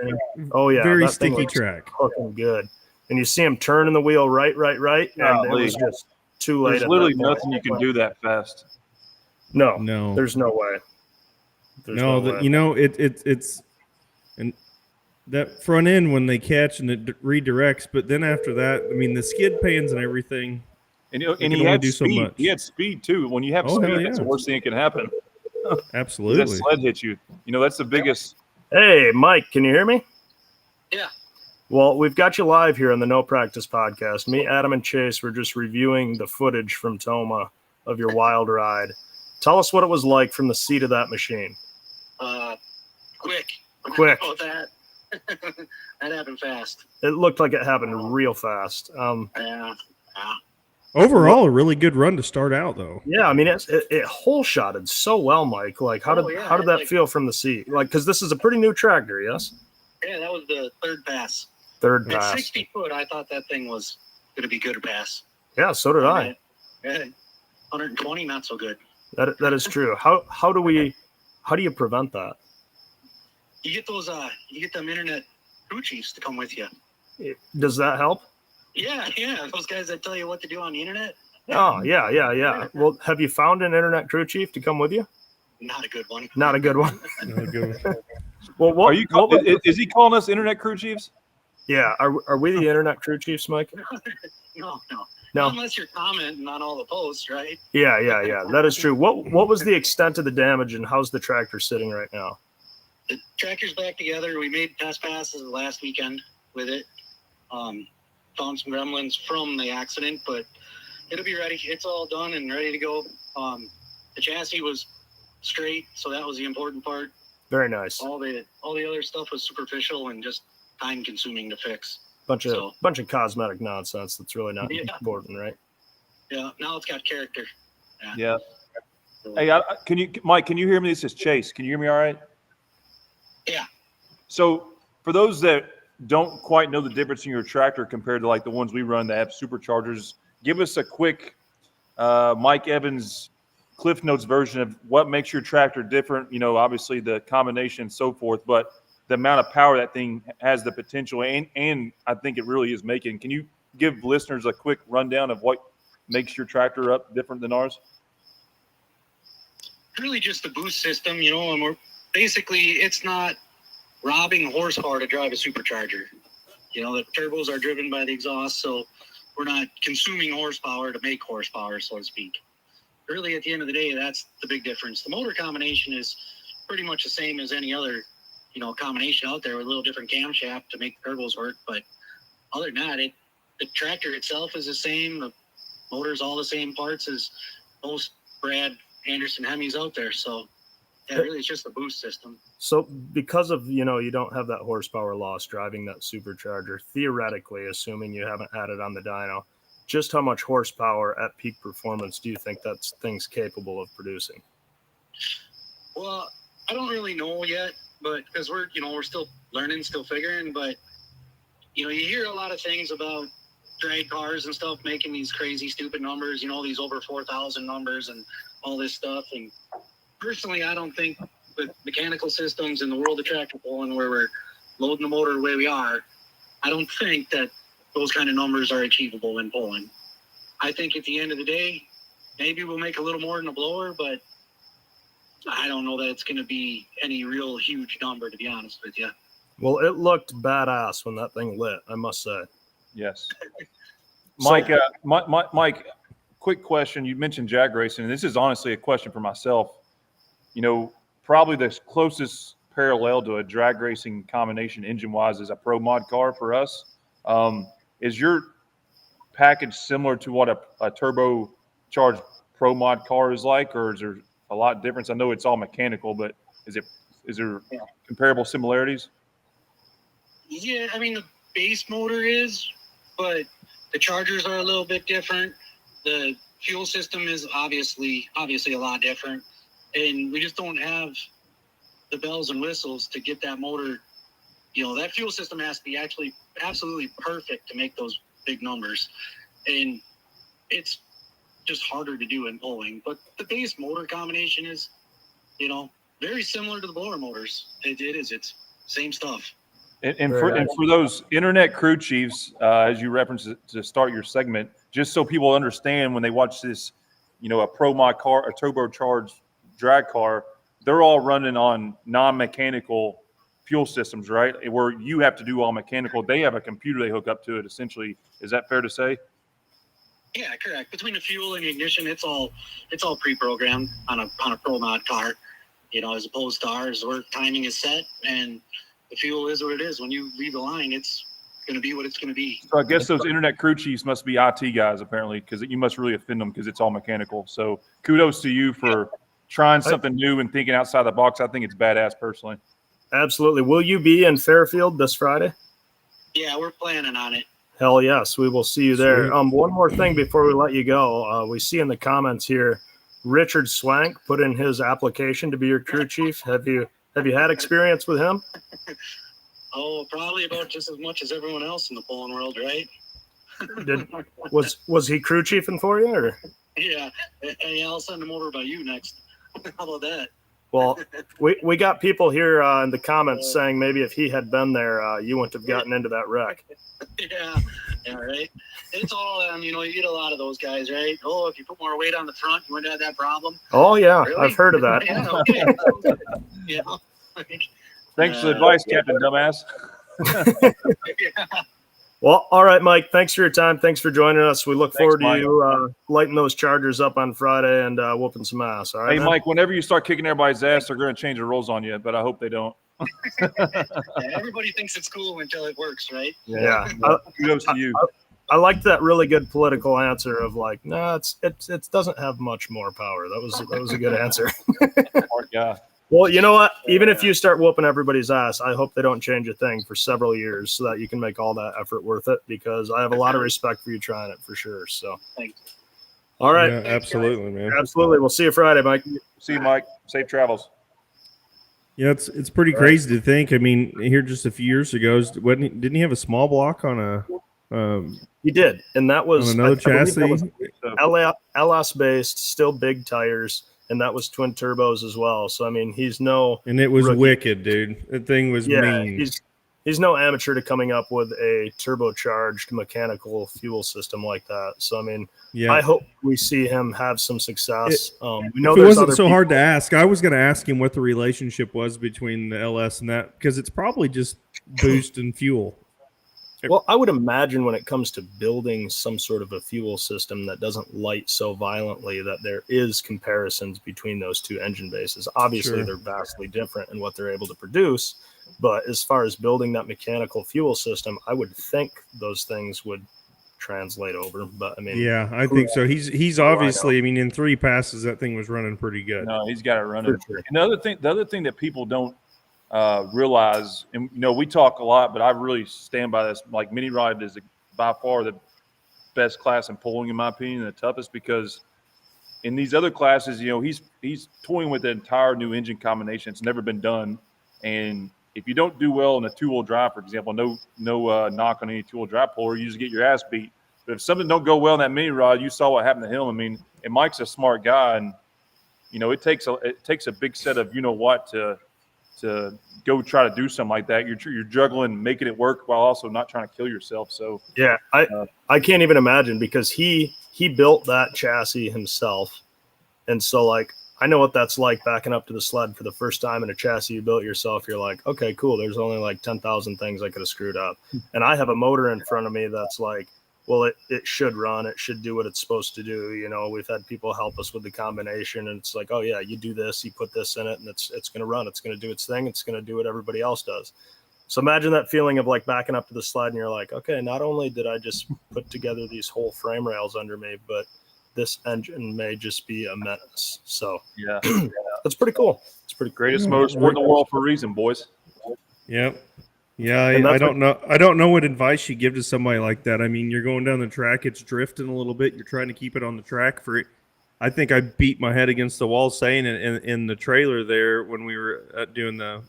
Speaker 2: Oh yeah,
Speaker 4: very sticky track.
Speaker 2: Looking good. And you see him turning the wheel right, and it was just too late.
Speaker 3: There's literally nothing you can do that fast.
Speaker 2: No, there's no way.
Speaker 4: It's and that front end when they catch and it redirects, but then after that, I mean, the skid pans and everything.
Speaker 3: And he had speed. So much. He had speed too. When you have speed, that's the worst thing that can happen.
Speaker 4: Absolutely.
Speaker 3: That sled hits you. That's the biggest.
Speaker 2: Hey, Mike, can you hear me?
Speaker 5: Yeah.
Speaker 2: Well, we've got you live here on the No Practice podcast. Me, Adam, and Chase were just reviewing the footage from Toma of your wild ride. Tell us what it was like from the seat of that machine.
Speaker 5: Quick.
Speaker 2: Oh,
Speaker 5: that happened fast.
Speaker 2: It looked like it happened real fast.
Speaker 5: Yeah.
Speaker 4: Overall, a really good run to start out, though.
Speaker 2: Yeah, I mean, it hole shotted so well, Mike. Like, how did that feel from the seat? Like, because this is a pretty new tractor, yes?
Speaker 5: Yeah, that was the third pass.
Speaker 2: At
Speaker 5: 60 foot, I thought that thing was going to be good to pass.
Speaker 2: Yeah, so did I.
Speaker 5: Yeah, 120, not so good.
Speaker 2: That is true. How do you prevent that?
Speaker 5: You get those you get them internet crew chiefs to come with you.
Speaker 2: Does that help?
Speaker 5: Yeah, those guys that tell you what to do on the internet.
Speaker 2: Oh, yeah. Well, have you found an internet crew chief to come with you?
Speaker 5: Not a good one.
Speaker 2: Not a good one.
Speaker 4: Not a good one.
Speaker 2: Well,
Speaker 3: is he calling us internet crew chiefs?
Speaker 2: Yeah. Are we the internet crew chiefs, Mike?
Speaker 5: No. Unless you're commenting on all the posts, right?
Speaker 2: Yeah. That is true. What was the extent of the damage, and how's the tractor sitting right now?
Speaker 5: The tractor's back together. We made test passes last weekend with it. Found some gremlins from the accident, but it'll be ready. It's all done and ready to go. The chassis was straight, so that was the important part.
Speaker 2: Very nice.
Speaker 5: All the other stuff was superficial and just time consuming to fix.
Speaker 2: Bunch of cosmetic nonsense that's really not important, right?
Speaker 5: Yeah. Now it's got character.
Speaker 3: Yeah. Hey, Mike? Can you hear me? This is Chase. Can you hear me all right?
Speaker 5: Yeah.
Speaker 3: So for those that don't quite know the difference in your tractor compared to like the ones we run that have superchargers, give us a quick Mike Evans Cliff Notes version of what makes your tractor different. Obviously the combination and so forth, but the amount of power that thing has the potential and I think it really is making. Can you give listeners a quick rundown of what makes your tractor up different than ours?
Speaker 5: Really just the boost system, and we're basically, it's not robbing horsepower to drive a supercharger. The turbos are driven by the exhaust, so we're not consuming horsepower to make horsepower, so to speak. Really, at the end of the day, that's the big difference. The motor combination is pretty much the same as any other, combination out there with a little different camshaft to make the turbos work. But other than that, the tractor itself is the same. The motor's all the same parts as most Brad Anderson Hemis out there. So yeah, really, it's just the boost system.
Speaker 2: So because of, you don't have that horsepower loss driving that supercharger, theoretically, assuming you haven't had it on the dyno, just how much horsepower at peak performance do you think that thing's capable of producing?
Speaker 5: Well, I don't really know yet, but because we're still learning, still figuring, but you hear a lot of things about drag cars and stuff making these crazy, stupid numbers, these over 4,000 numbers and all this stuff. And personally, I don't think with mechanical systems in the world of tractor pulling where we're loading the motor the way we are, I don't think that those kind of numbers are achievable in pulling. I think at the end of the day, maybe we'll make a little more than a blower, but I don't know that it's going to be any real huge number, to be honest with you.
Speaker 2: Well, it looked badass when that thing lit, I must say.
Speaker 3: Yes. Mike, Mike, quick question. You mentioned jag racing, and this is honestly a question for myself. Probably the closest parallel to a drag racing combination engine-wise is a Pro Mod car for us. Is your package similar to what a turbocharged Pro Mod car is like, or is there a lot of difference? I know it's all mechanical, but is it Is there comparable similarities?
Speaker 5: Yeah, I mean the base motor is, but the chargers are a little bit different. The fuel system is obviously a lot different, and we just don't have the bells and whistles to get that motor. That fuel system has to be actually absolutely perfect to make those big numbers, and it's just harder to do in pulling. But the base motor combination is, very similar to the blower motors. It is. It's same stuff.
Speaker 3: And for those internet crew chiefs, as you referenced to start your segment, just so people understand when they watch this, a pro mod car, a turbocharged drag car, they're all running on non-mechanical fuel systems, right? Where you have to do all mechanical. They have a computer they hook up to it, essentially. Is that fair to say?
Speaker 5: Yeah, correct. Between the fuel and the ignition, it's all pre-programmed on a pro mod car. As opposed to ours, where timing is set and the fuel is what it is. When you leave the line, it's going to be what it's going to be.
Speaker 3: So I guess those internet crew chiefs must be IT guys, apparently, because you must really offend them because it's all mechanical. So kudos to you for trying something new and thinking outside the box. I think it's badass, personally.
Speaker 2: Absolutely. Will you be in Fairfield this Friday?
Speaker 5: Yeah, we're planning on it.
Speaker 2: Hell yes, we will see you there. One more thing before we let you go. We see in the comments here, Richard Swank put in his application to be your crew chief. Have you had experience with him?
Speaker 5: Oh, probably about just as much as everyone else in the pulling world, right?
Speaker 2: Was he crew chiefing for you, or?
Speaker 5: Yeah. Hey, I'll send him over by you next. How about that?
Speaker 2: Well, we got people here in the comments saying maybe if he had been there, you wouldn't have gotten into that wreck.
Speaker 5: Yeah, right. It's all, you get a lot of those guys, right? Oh, if you put more weight on the front, you wouldn't have that problem.
Speaker 2: Oh, yeah,
Speaker 5: Really?
Speaker 2: I've heard of that.
Speaker 5: Yeah, okay.
Speaker 3: Thanks for the advice, Captain Dumbass.
Speaker 5: Yeah.
Speaker 2: Well, all right, Mike, thanks for your time. Thanks for joining us. We look forward to
Speaker 3: Mike.
Speaker 2: you lighting those Chargers up on Friday and whooping some ass. All right,
Speaker 3: Hey,
Speaker 2: man?
Speaker 3: Mike, whenever you start kicking everybody's ass, they're going to change the rules on you, but I hope they don't.
Speaker 5: Everybody thinks it's cool until it works, right?
Speaker 2: Yeah.
Speaker 3: Kudos to you.
Speaker 2: I liked that really good political answer of like, no, it doesn't have much more power. That was a good answer.
Speaker 3: Smart guy.
Speaker 2: Well, you know what? Even if you start whooping everybody's ass, I hope they don't change a thing for several years so that you can make all that effort worth it, because I have a lot of respect for you trying it for sure. So,
Speaker 5: Thanks.
Speaker 2: all right.
Speaker 4: Yeah, absolutely, man.
Speaker 2: Absolutely. We'll see you Friday, Mike.
Speaker 3: See you, Mike. Safe travels.
Speaker 4: Yeah, it's pretty crazy to think. I mean, here just a few years ago, didn't he have a small block on a
Speaker 2: He did, and that was
Speaker 4: on another chassis?
Speaker 2: LS based, still big tires, and that was twin turbos as well. So I mean, he's no
Speaker 4: And it was
Speaker 2: rookie.
Speaker 4: wicked, dude. That thing was mean.
Speaker 2: He's no amateur to coming up with a turbocharged mechanical fuel system like that. So I mean,
Speaker 4: Yeah.
Speaker 2: I hope we see him have some success. We know
Speaker 4: If it
Speaker 2: there's
Speaker 4: wasn't
Speaker 2: other
Speaker 4: so
Speaker 2: people-
Speaker 4: hard to ask, I was going to ask him what the relationship was between the LS and that, because it's probably just boost and fuel.
Speaker 2: Well, I would imagine when it comes to building some sort of a fuel system that doesn't light so violently, that there is comparisons between those two engine bases. Obviously,
Speaker 4: Sure.
Speaker 2: they're vastly different in what they're able to produce. But as far as building that mechanical fuel system, I would think those things would translate over. But I mean,
Speaker 4: Yeah, I think so. He's obviously, I mean, in 3 passes, that thing was running pretty good.
Speaker 3: No, he's got it running.
Speaker 2: For sure.
Speaker 3: And the other thing that people don't realize, and we talk a lot, but I really stand by this. Like, mini rod is by far the best class in pulling, in my opinion, and the toughest, because in these other classes, he's toying with an entire new engine combination. It's never been done, and if you don't do well in a 2-wheel drive, for example, no knock on any 2-wheel drive puller, you just get your ass beat. But if something don't go well in that mini rod, you saw what happened to him. I mean, and Mike's a smart guy, and it takes a big set of to go try to do something like that. You're juggling, making it work while also not trying to kill yourself. So
Speaker 2: yeah, I can't even imagine, because he built that chassis himself, and so like, I know what that's like backing up to the sled for the first time in a chassis you built yourself. You're like, okay, cool. There's only like 10,000 things I could have screwed up. And I have a motor in front of me that's like, well, it should run. It should do what it's supposed to do. We've had people help us with the combination, and it's like, oh yeah, you do this, you put this in it, and it's going to run. It's going to do its thing. It's going to do what everybody else does. So imagine that feeling of like backing up to the sled and you're like, okay, not only did I just put together these whole frame rails under me, but this engine may just be a menace. So
Speaker 3: yeah,
Speaker 2: that's pretty cool. It's pretty
Speaker 3: Greatest motorsport in the world for a reason, boys.
Speaker 4: Yep. Yeah,
Speaker 2: And
Speaker 4: I
Speaker 2: that's
Speaker 4: don't know. I don't know what advice you give to somebody like that. I mean, you're going down the track, it's drifting a little bit. You're trying to keep it on the track for. I think I beat my head against the wall saying it in the trailer there when we were doing the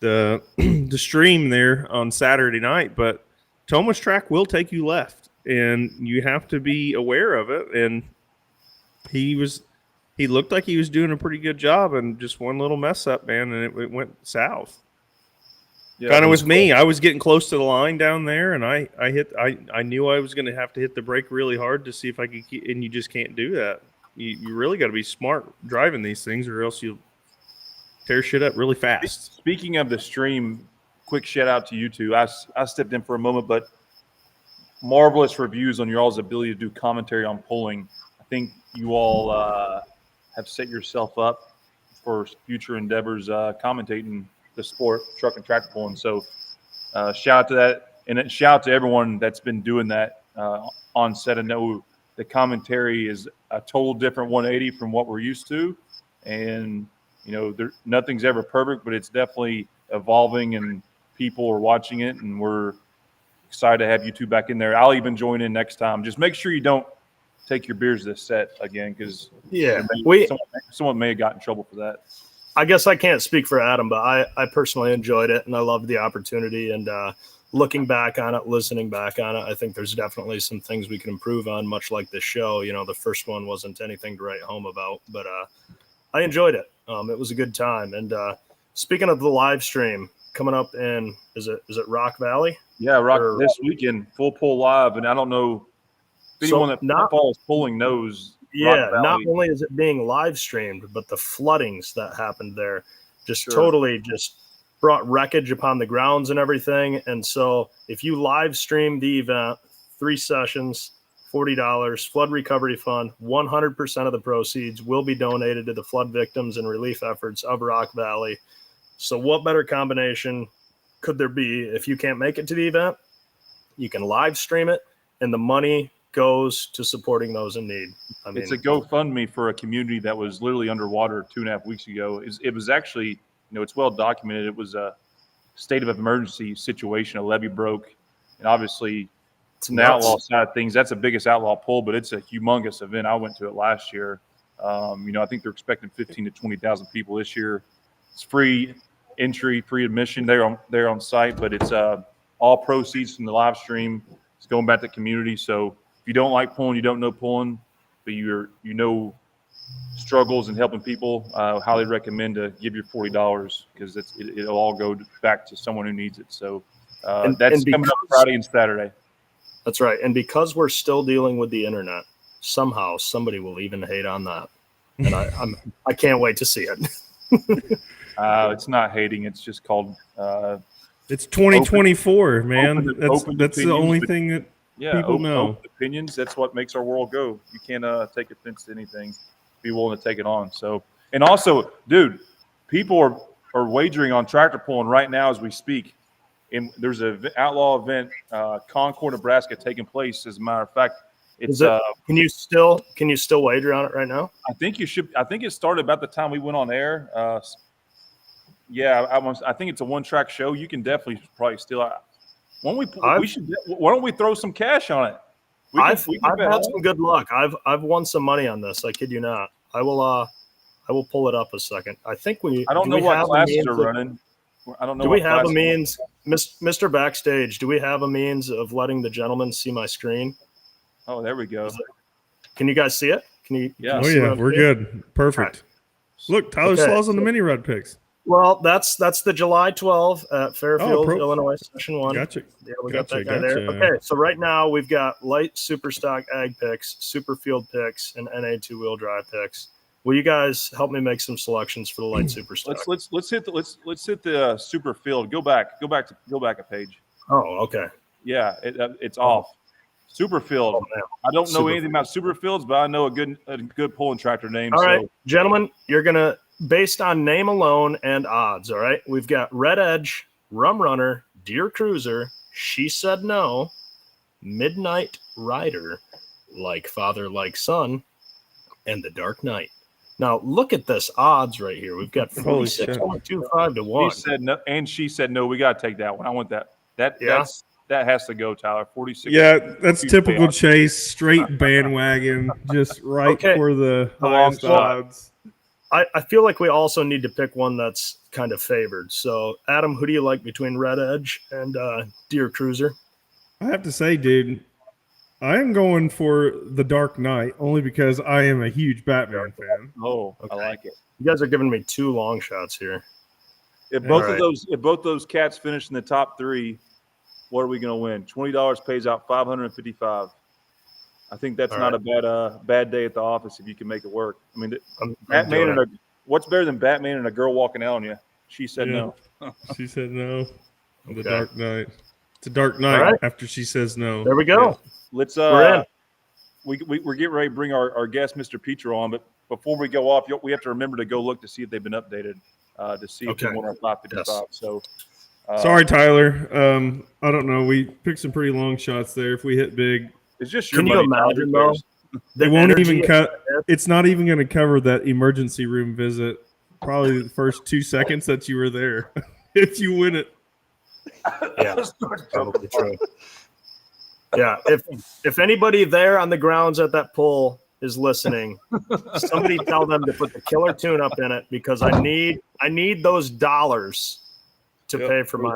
Speaker 4: the stream there on Saturday night. But Toma's track will take you left, and you have to be aware of it. And he looked like he was doing a pretty good job, and just one little mess up, man, and it went south.
Speaker 3: Yeah,
Speaker 4: Kind of with me. I was getting close to the line down there, and I knew I was going to have to hit the brake really hard to see if I could keep, and you just can't do that. You really got to be smart driving these things, or else you'll tear shit up really fast.
Speaker 3: Speaking of the stream, quick shout out to you two. I stepped in for a moment, but marvelous reviews on your all's ability to do commentary on pulling. I think you all have set yourself up for future endeavors commentating the sport, truck and tractor pulling. So shout out to that, and shout out to everyone that's been doing that on set. I know the commentary is a total different 180 from what we're used to, and nothing's ever perfect, but it's definitely evolving, and people are watching it, and we're excited to have you two back in there. I'll even join in next time. Just make sure you don't take your beers to the set again, because someone may have gotten in trouble for that.
Speaker 2: I guess I can't speak for Adam, but I personally enjoyed it, and I loved the opportunity. And looking back on it, listening back on it, I think there's definitely some things we can improve on, much like this show. The first one wasn't anything to write home about, but I enjoyed it. It was a good time. And speaking of the live stream coming up in, is it Rock Valley?
Speaker 3: Yeah, this weekend, full pull live. And I don't know if anyone that follows pulling knows.
Speaker 2: Yeah, not only is it being live streamed, but the floodings that happened there just totally just brought wreckage upon the grounds and everything. And so if you live stream the event, 3 sessions, $40, flood recovery fund, 100% of the proceeds will be donated to the flood victims and relief efforts of Rock Valley. So what better combination could there be? If you can't make it to the event, you can live stream it, and the money goes to supporting those in need. I mean,
Speaker 3: it's a GoFundMe for a community that was literally underwater 2.5 weeks ago. It was actually, it's well documented. It was a state of emergency situation. A levee broke, and obviously it's an outlaw side of things. That's the biggest outlaw pull, but it's a humongous event. I went to it last year. I think they're expecting 15 to 20,000 people this year. It's free entry, free admission. They're on site, but it's all proceeds from the live stream. It's going back to the community. So if you don't like pulling, you don't know pulling, but struggles and helping people, I highly recommend to give your $40, because it'll all go back to someone who needs it. So that's coming up Friday and Saturday.
Speaker 2: That's right. And because we're still dealing with the internet, somehow somebody will even hate on that. And I can't wait to see it.
Speaker 3: It's not hating. It's just called
Speaker 4: it's 2024, man. That's the only thing that people know.
Speaker 3: Open opinions. That's what makes our world go. You can't take offense to anything. Be willing to take it on. So, and also, dude, people are wagering on tractor pulling right now as we speak. And there's an outlaw event, Concord, Nebraska, taking place. As a matter of fact, it's.
Speaker 2: Can you still wager on it right now?
Speaker 3: I think you should. I think it started about the time we went on air. I think it's a one-track show. You can definitely probably still. Why don't we throw some cash on it?
Speaker 2: I've had some good luck. I've won some money on this. I kid you not. I will pull it up a second. I think
Speaker 3: I don't know what classes are running. I don't know.
Speaker 2: Do we have a means, Mr. Backstage? Do we have a means of letting the gentleman see my screen?
Speaker 3: Oh, there we go.
Speaker 2: Can you guys see it? Can you?
Speaker 3: Yeah.
Speaker 4: Oh yeah, we're good. Perfect. Right. Look, Tyler Slaw's on the mini rod picks.
Speaker 2: Well, that's the July 12 at Fairfield, Illinois, Session 1.
Speaker 4: Gotcha.
Speaker 2: Yeah, we got that guy there. Okay, so right now we've got light super stock ag picks, super field picks, and NA 2-wheel drive picks. Will you guys help me make some selections for the light super stock?
Speaker 3: Let's hit the super field. Go back a page.
Speaker 2: Oh, okay.
Speaker 3: Yeah, it's off. Super field. Oh, I don't know anything about super fields, but I know a good pulling tractor name.
Speaker 2: All right, gentlemen, you're gonna, based on name alone and odds. All right, we've got Red Edge, Rum Runner, Deer Cruiser, She Said No, Midnight Rider, Like Father, Like Son, and The Dark Knight. Now look at this odds right here. We've got
Speaker 4: Holy shit.
Speaker 2: 46.25 to 1.
Speaker 3: She said no, and she said no. We got to take that one. I want that. That
Speaker 2: Yeah.
Speaker 3: that has to go, Tyler. 46.
Speaker 4: Yeah, that's
Speaker 3: Huge
Speaker 4: typical
Speaker 3: payout.
Speaker 4: Chase, straight bandwagon, just right
Speaker 2: Okay.
Speaker 4: for the
Speaker 3: Long
Speaker 4: highest
Speaker 3: shot.
Speaker 4: odds.
Speaker 2: I feel like we also need to pick one that's kind of favored. So, Adam, who do you like between Red Edge and Deer Cruiser?
Speaker 4: I have to say, dude, I am going for the Dark Knight only because I am a huge Batman fan.
Speaker 3: Oh,
Speaker 2: Okay.
Speaker 3: I like it.
Speaker 2: You guys are giving me 2 long shots here.
Speaker 3: If both
Speaker 2: All
Speaker 3: of
Speaker 2: right.
Speaker 3: those cats finish in the top 3, what are we going to win? $20 pays out $555. I think that's
Speaker 2: All
Speaker 3: not a bad day at the office if you can make it work. I mean,
Speaker 2: I'm
Speaker 3: Batman
Speaker 2: doing
Speaker 3: and what's better than Batman and a girl walking out on you? She said
Speaker 4: Yeah.
Speaker 3: no.
Speaker 4: She said no. The
Speaker 2: Okay.
Speaker 4: Dark Knight. It's a Dark Knight
Speaker 2: All right.
Speaker 4: after she says no.
Speaker 2: There we go.
Speaker 3: Let's
Speaker 2: We're in.
Speaker 3: we're getting ready to bring our guest Mr. Petro on, but before we go off, we have to remember to go look to see if they've been updated to see if
Speaker 2: Okay.
Speaker 3: they want our 555.
Speaker 2: Yes.
Speaker 3: So
Speaker 4: Sorry, Tyler. I don't know. We picked some pretty long shots there. If we hit big,
Speaker 3: it's just your
Speaker 2: Can you
Speaker 3: money, Tyler.
Speaker 2: imagine,
Speaker 3: Who
Speaker 2: though?
Speaker 3: cares?
Speaker 2: The
Speaker 4: it won't
Speaker 2: energy
Speaker 4: even
Speaker 2: of
Speaker 4: cut.
Speaker 2: that-
Speaker 4: It's not even going to cover that emergency room visit. Probably the first 2 seconds that you were there. If you win it,
Speaker 2: Yeah, probably true. Yeah, if anybody there on the grounds at that poll is listening, somebody tell them to put the killer tune-up in it because I need those dollars to
Speaker 4: Yep.
Speaker 2: pay for
Speaker 3: There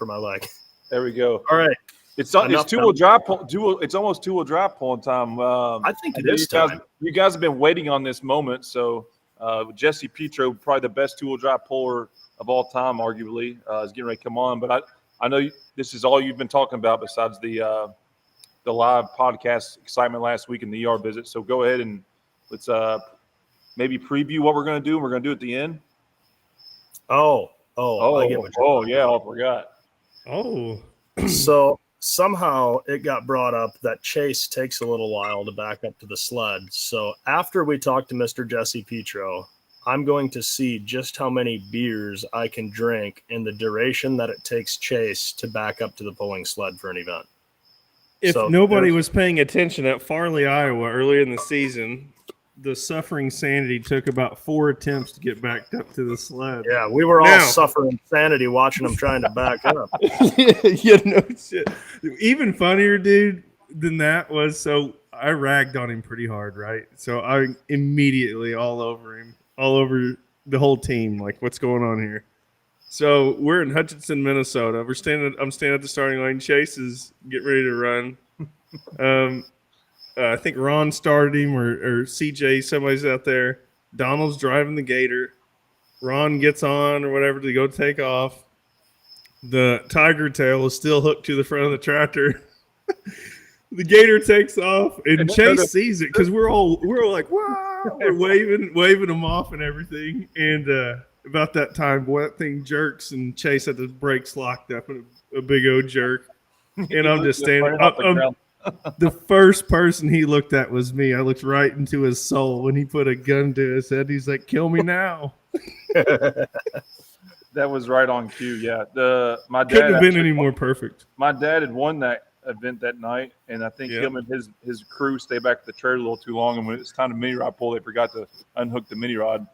Speaker 3: we
Speaker 2: my leg.
Speaker 3: There we go.
Speaker 2: All right,
Speaker 3: It's
Speaker 2: Enough
Speaker 3: two-wheel drive. It's almost two-wheel drive pulling time.
Speaker 2: I think
Speaker 3: I
Speaker 2: it
Speaker 3: know
Speaker 2: is
Speaker 3: you guys,
Speaker 2: time.
Speaker 3: you guys have been waiting on this moment. So Jesse Petro, probably the best two-wheel drive puller of all time, arguably, is getting ready to come on. But I know this is all you've been talking about besides the live podcast excitement last week and the ER visit. So go ahead and let's maybe preview what we're going to do. We're going to do at the end.
Speaker 2: I get what you're
Speaker 3: Yeah, I forgot.
Speaker 4: oh,
Speaker 2: So somehow it got brought up that Chase takes a little while to back up to the sled. So after we talk to Mr. Jesse Petro, I'm going to see just how many beers I can drink in the duration that it takes Chase to back up to the pulling sled for an event.
Speaker 4: if
Speaker 2: So
Speaker 4: nobody
Speaker 2: there's-
Speaker 4: was paying attention at Farley, Iowa, earlier in the season, the Suffering Sanity took about 4 attempts to get backed up to the sled.
Speaker 2: Yeah, we were all
Speaker 4: Now-
Speaker 2: suffering insanity watching him trying to back up.
Speaker 4: Yeah, no shit. Even funnier, dude, than that was, so I ragged on him pretty hard, right? So I immediately all over him, all over the whole team, like, what's going on here? So we're in Hutchinson, Minnesota. I'm standing at the starting line. Chase is getting ready to run. I think Ron started him or CJ, somebody's out there. Donald's driving the Gator. Ron gets on or whatever to go take off. The tiger tail is still hooked to the front of the tractor. The Gator takes off, and Chase sees it because we're all like, wow, we're waving them off and everything. And about that time, boy, that thing jerks, and Chase had the brakes locked up in a big old jerk. And I'm just standing.
Speaker 3: Right off the ground.
Speaker 4: The first person he looked at was me. I looked right into his soul when he put a gun to his head. He's like, "Kill me now."
Speaker 3: That was right on cue. Yeah, my dad
Speaker 4: Couldn't have been
Speaker 3: actually-
Speaker 4: any more perfect.
Speaker 3: My dad had won that event that night, and I think
Speaker 4: Yeah.
Speaker 3: him and his crew stayed back at the trailer a little too long. And when it's time to mini rod pull, they forgot to unhook the mini rod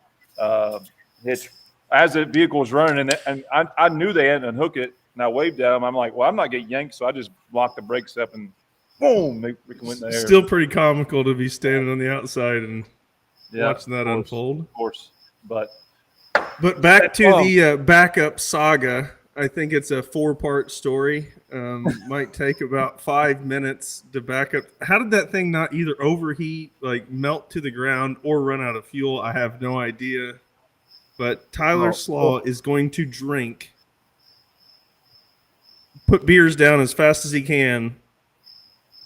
Speaker 3: hitch as the vehicle was running, and I knew they hadn't unhooked it, and I waved at them. I'm like, well, I'm not getting yanked, so I just blocked the brakes up, and boom, they freaking went in the air.
Speaker 4: Still pretty comical to be standing on the outside and
Speaker 3: Yeah,
Speaker 4: watching that
Speaker 3: of course,
Speaker 4: unfold.
Speaker 3: Of course, but
Speaker 4: But back to the backup saga. I think it's a 4-part story. Might take about 5 minutes to back up. How did that thing not either overheat, like melt to the ground, or run out of fuel? I have no idea. But Tyler Slaw is going to put beers down as fast as he can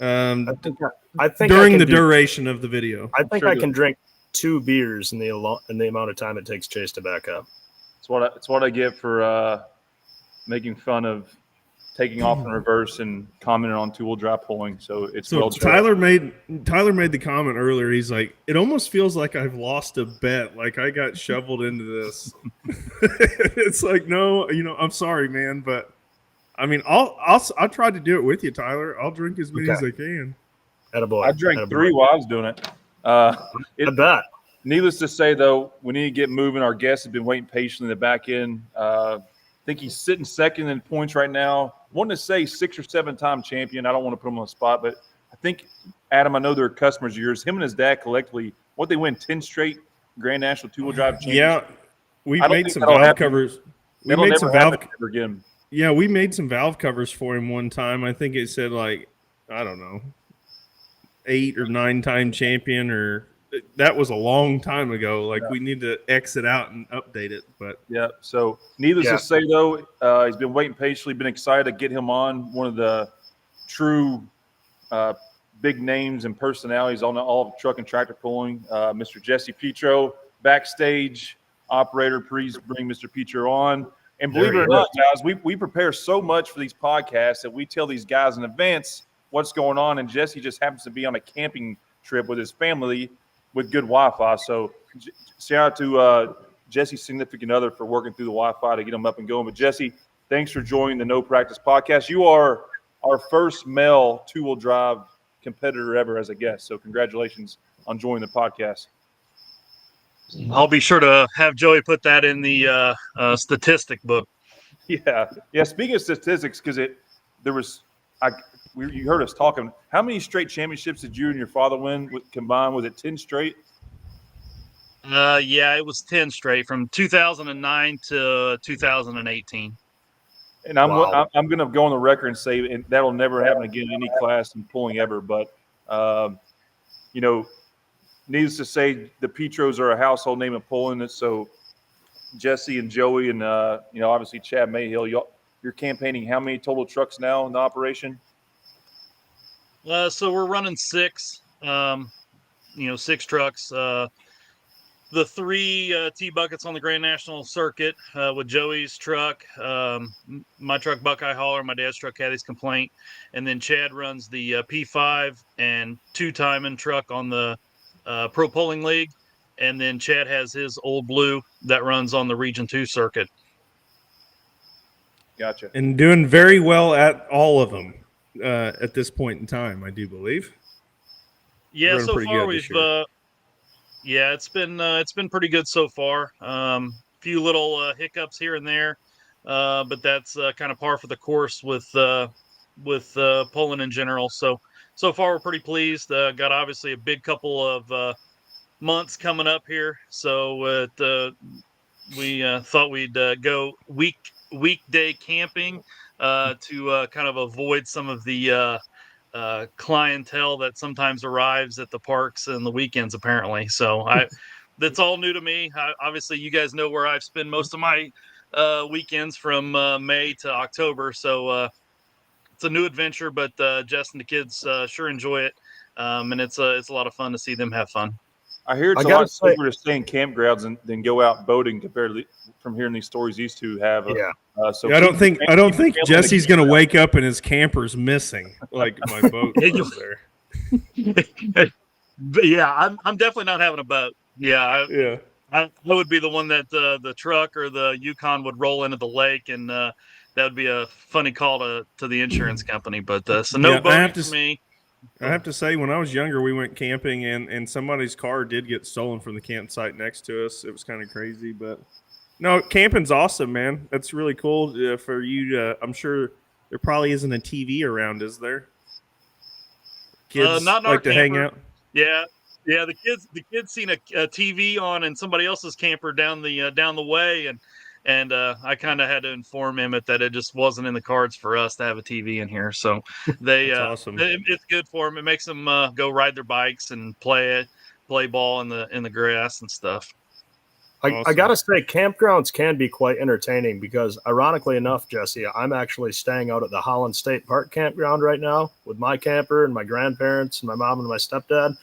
Speaker 2: I think I
Speaker 4: during
Speaker 2: can
Speaker 4: the
Speaker 2: do-
Speaker 4: duration of the video.
Speaker 2: I think
Speaker 3: Sure
Speaker 2: I
Speaker 3: do.
Speaker 2: can drink 2 beers in the amount of time it takes Chase to back up.
Speaker 3: it's what I get for making fun of taking off in reverse and commenting on two-wheel drive pulling. So it's
Speaker 4: So
Speaker 3: well
Speaker 4: Tyler made the comment earlier. He's like, it almost feels like I've lost a bet. Like I got shoveled into this. It's like, no, I'm sorry, man, but I mean, I'll try to do it with you, Tyler. I'll drink as many as I can.
Speaker 2: Attaboy.
Speaker 3: I drank
Speaker 2: Attaboy.
Speaker 3: 3 while I was doing it.
Speaker 2: I bet.
Speaker 3: Needless to say, though, we need to get moving. Our guest has been waiting patiently in the back end. I think he's sitting second in points right now. Wanted to say 6 or 7 time champion. I don't want to put him on the spot, but I think, Adam, I know they're customers of yours. Him and his dad collectively, what they win 10 straight Grand National two-wheel drive championships.
Speaker 4: Yeah, we've made some valve covers. We made some valve
Speaker 3: again.
Speaker 4: Yeah, we made some valve covers for him one time. I think it said like, I don't know, 8 or 9 time champion, or that was a long time ago. Like we need to exit out and update it. But
Speaker 3: yeah, so needless to say though, he's been waiting patiently. Been excited to get him on. One of the true big names and personalities on all of truck and tractor pulling, Mr. Jesse Petro, backstage operator. Please bring Mr. Petro on. And believe it or not, guys, we prepare so much for these podcasts that we tell these guys in advance what's going on. And Jesse just happens to be on a camping trip with his family with good Wi-Fi. So shout out to Jesse's significant other for working through the Wi-Fi to get him up and going. But Jesse, thanks for joining the No Practice Podcast. You are our first male two-wheel drive competitor ever as a guest. So congratulations on joining the podcast.
Speaker 6: I'll be sure to have Joey put that in the statistic book.
Speaker 3: Yeah. Speaking of statistics, because you heard us talking. How many straight championships did you and your father win combined? Was it 10 straight?
Speaker 6: Yeah, it was 10 straight from 2009 to 2018.
Speaker 3: And I'm going to go on the record and say and that'll never happen again in any class in pulling ever. But needless to say, the Petros are a household name in pulling. So Jesse and Joey and obviously Chad Mayhill, you're campaigning how many total trucks now in the operation?
Speaker 6: So we're running 6, 6 trucks. The 3 T-buckets on the Grand National circuit with Joey's truck, my truck Buckeye Hauler, my dad's truck Caddy's Komplaint, and then Chad runs the P5 and 2-timing truck on the Pro Polling League, and then Chad has his Old Blue that runs on the Region 2 circuit.
Speaker 3: Gotcha.
Speaker 4: And doing very well at all of them at this point in time, I do believe.
Speaker 6: Yeah, so far we've it's been pretty good so far. Few little hiccups here and there, but that's kind of par for the course with pulling in general. So far we're pretty pleased. Got obviously a big couple of months coming up here, so we thought we'd go weekday camping to kind of avoid some of the clientele that sometimes arrives at the parks and the weekends, apparently. So that's all new to me. Obviously, you guys know where I've spent most of my weekends from May to October. So it's a new adventure, but Jess and the kids sure enjoy it. And it's a lot of fun to see them have fun.
Speaker 3: I hear it's a lot safer to stay in campgrounds than go out boating compared to from hearing these stories these two have. So
Speaker 4: I don't think Jesse's going to wake up and his camper's missing like my boat was there.
Speaker 6: Yeah, I'm definitely not having a boat. I would be the one that the truck or the Yukon would roll into the lake, and that would be a funny call to the insurance company. But so no boating for me.
Speaker 4: I have to say, when I was younger, we went camping, and somebody's car did get stolen from the campsite next to us. It was kind of crazy, but no, camping's awesome, man. That's really cool for you. I'm sure there probably isn't a TV around, is there? Kids
Speaker 6: not
Speaker 4: like to hang out.
Speaker 6: Yeah. The kids seen a TV on in somebody else's camper down the way, and I kind of had to inform him that it just wasn't in the cards for us to have a TV in here. So they
Speaker 4: awesome.
Speaker 6: It's good for them. It makes them go ride their bikes and play ball in the grass and stuff.
Speaker 2: Awesome. I gotta say, campgrounds can be quite entertaining because, ironically enough, Jesse, I'm actually staying out at the Holland State Park campground right now with my camper and my grandparents and my mom and my stepdad.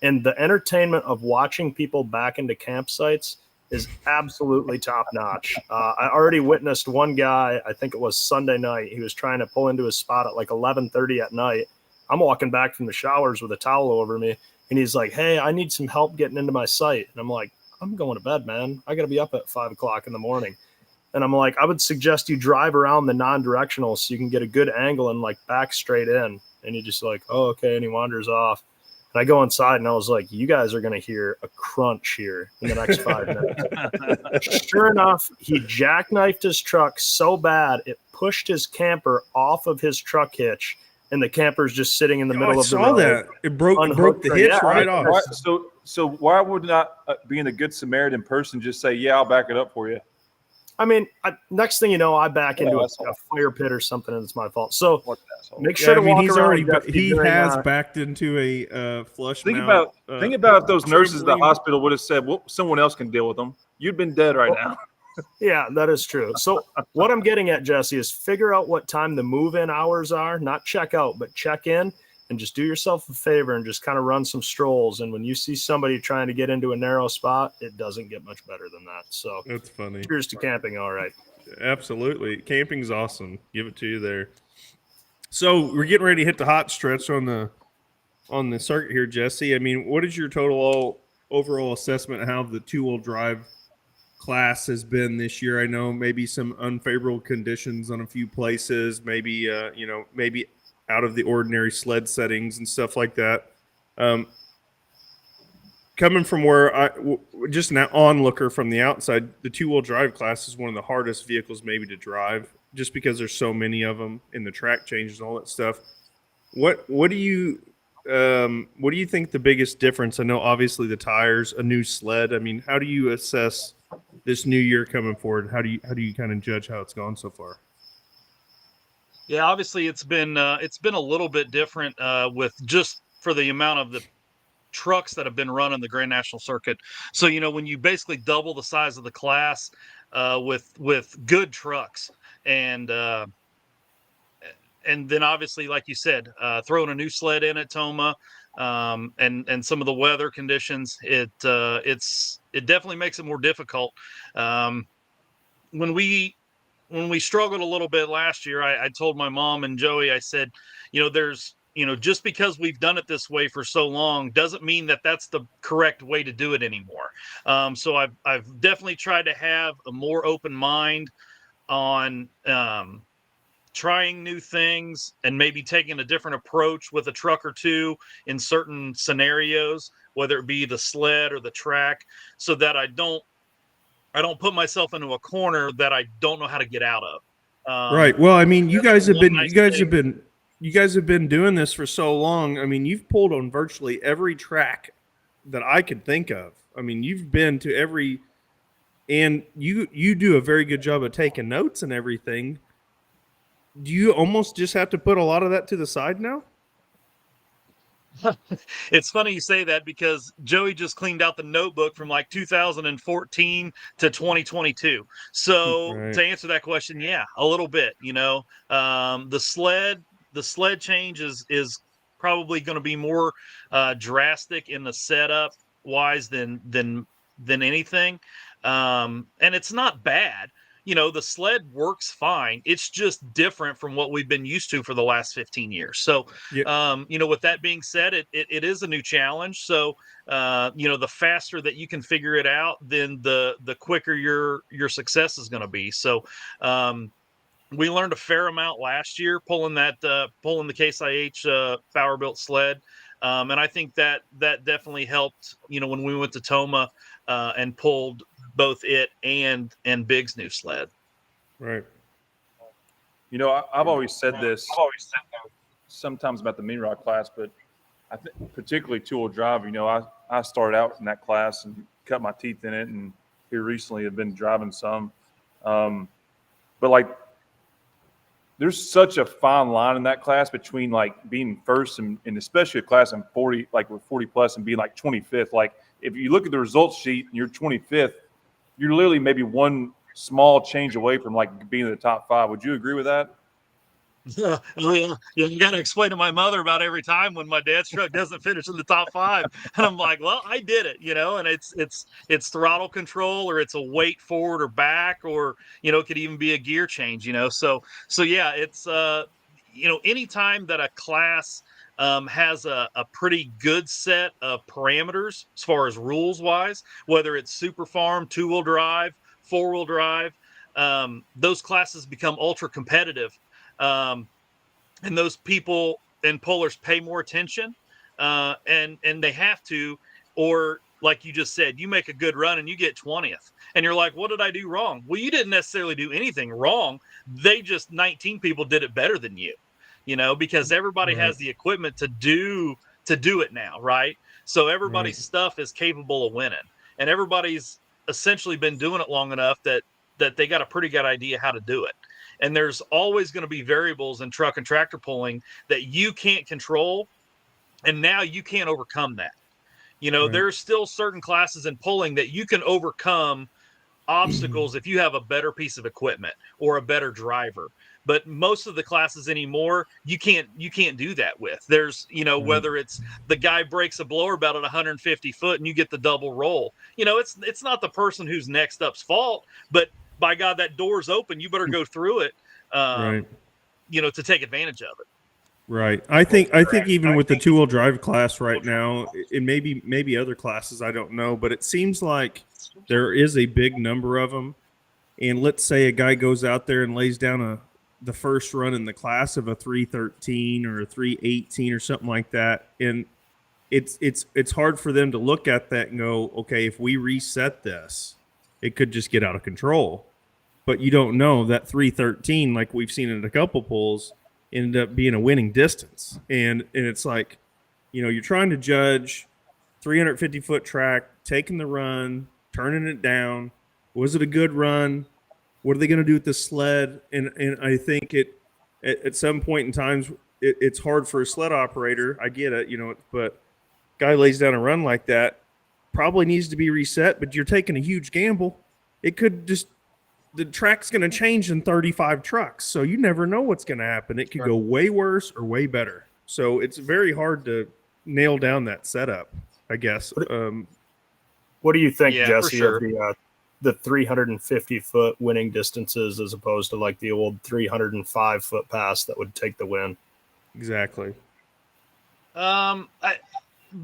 Speaker 2: And the entertainment of watching people back into campsites is absolutely top notch. I already witnessed one guy, I think it was Sunday night. He was trying to pull into his spot at like 11:30 at night. I'm walking back from the showers with a towel over me, and he's like, "Hey, I need some help getting into my site." And I'm like, "I'm going to bed, man. I got to be up at 5 o'clock in the morning." And I'm like, "I would suggest you drive around the non-directional so you can get a good angle and like back straight in." And he just like, "Oh, okay." And he wanders off. And I go inside and I was like, you guys are going to hear a crunch here in the next 5 minutes. Sure enough, he jackknifed his truck so bad it pushed his camper off of his truck hitch, and the camper's just sitting in the middle of the road.
Speaker 4: I saw that. It broke the hitch right off.
Speaker 3: So why would not being a good Samaritan person just say, yeah, I'll back it up for you?
Speaker 2: I mean, next thing you know, I back into a fire pit or something, and it's my fault. So make sure to walk around.
Speaker 4: He has backed into a flush
Speaker 3: think
Speaker 4: mount.
Speaker 3: Think about if those nurses at the hospital would have said, well, someone else can deal with them. You'd been dead right now.
Speaker 2: Yeah, that is true. So what I'm getting at, Jesse, is figure out what time the move-in hours are, not check out, but check in, and just do yourself a favor and just kind of run some strolls. And when you see somebody trying to get into a narrow spot, it doesn't get much better than that. So
Speaker 4: that's funny.
Speaker 2: Cheers to camping. All right.
Speaker 4: Absolutely. Camping's awesome. Give it to you there. So we're getting ready to hit the hot stretch on the circuit here, Jesse. I mean, what is your total overall assessment of how the two-wheel drive class has been this year? I know maybe some unfavorable conditions on a few places, maybe maybe out of the ordinary sled settings and stuff like that. Coming from where just an onlooker from the outside, the two-wheel drive class is one of the hardest vehicles maybe to drive, just because there's so many of them in the track changes and all that stuff. What do you think the biggest difference? I know obviously the tires, a new sled. I mean, how do you assess this new year coming forward? How do you kind of judge how it's gone so far?
Speaker 6: Yeah, obviously it's been a little bit different with just for the amount of the trucks that have been run on the Grand National Circuit. So, when you basically double the size of the class with good trucks, and then obviously, like you said, throwing a new sled in at Toma, and some of the weather conditions, it definitely makes it more difficult. When we struggled a little bit last year, I told my mom and Joey, I said, just because we've done it this way for so long doesn't mean that that's the correct way to do it anymore. So I've definitely tried to have a more open mind on trying new things and maybe taking a different approach with a truck or two in certain scenarios, whether it be the sled or the track, so that I don't put myself into a corner that I don't know how to get out of.
Speaker 4: Right. Well, I mean, you guys have been doing this for so long. I mean, you've pulled on virtually every track that I could think of. I mean, you've been to every, and you do a very good job of taking notes and everything. Do you almost just have to put a lot of that to the side now?
Speaker 6: It's funny you say that, because Joey just cleaned out the notebook from like 2014 to 2022. So
Speaker 4: right.
Speaker 6: To answer that question, yeah, a little bit. The sled change is probably going to be more drastic in the setup wise than anything, and it's not bad. The sled works fine. It's just different from what we've been used to for the last 15 years. So, with that being said, it is a new challenge. So, the faster that you can figure it out, then the quicker your success is going to be. So, we learned a fair amount last year pulling the Case IH Bower-built sled. And I think that definitely helped, when we went to Toma and pulled both it and Big's new sled.
Speaker 4: Right.
Speaker 3: I've always said this sometimes about the mini rod class, but I think particularly two-wheel drive, I started out in that class and cut my teeth in it, and here recently have been driving some. But like, there's such a fine line in that class between like being first and especially a class in 40, like with 40 plus, and being like 25th. Like, if you look at the results sheet and you're 25th, you're literally maybe one small change away from like being in the top 5. Would you agree with that?
Speaker 6: Yeah, you got to explain to my mother about every time when my dad's truck doesn't finish in the top 5, and I'm like, well, I did it, and it's throttle control, or it's a weight forward or back, or it could even be a gear change, So yeah, it's anytime that a class has a pretty good set of parameters as far as rules wise, whether it's super farm, 2-wheel drive, 4-wheel drive, those classes become ultra competitive. And those people and pullers pay more attention and they have to, or like you just said, you make a good run and you get 20th, and you're like, what did I do wrong? Well, you didn't necessarily do anything wrong. They just 19 people did it better than you, because everybody has the equipment to do it now, right? So everybody's stuff is capable of winning, and everybody's essentially been doing it long enough that they got a pretty good idea how to do it. And there's always going to be variables in truck and tractor pulling that you can't control, and now you can't overcome that. There's still certain classes in pulling that you can overcome obstacles if you have a better piece of equipment or a better driver. But most of the classes anymore, you can't do that with. There's, whether it's the guy breaks a blower belt at 150 foot and you get the double roll, it's not the person who's next up's fault, but by God, that door's open. You better go through it, to take advantage of it.
Speaker 4: Right. I think even with the 2-wheel drive class right now, and maybe other classes, I don't know, but it seems like there is a big number of them. And let's say a guy goes out there and lays down the first run in the class of a 313 or a 318 or something like that, and it's hard for them to look at that and go, okay, if we reset this, it could just get out of control. But you don't know that 313, like we've seen in a couple pulls, ended up being a winning distance. And it's like, you're trying to judge 350-foot track, taking the run, turning it down. Was it a good run? What are they going to do with the sled? And I think at some point in times, it's hard for a sled operator. I get it, but guy lays down a run like that, probably needs to be reset, but you're taking a huge gamble. It could the track's going to change in 35 trucks, so you never know what's going to happen. It could go way worse or way better. So it's very hard to nail down that setup, I guess.
Speaker 2: What do you think, Jesse,
Speaker 6: sure.
Speaker 2: of the 350-foot winning distances as opposed to like the old 305-foot pass that would take the win?
Speaker 4: Exactly.
Speaker 6: The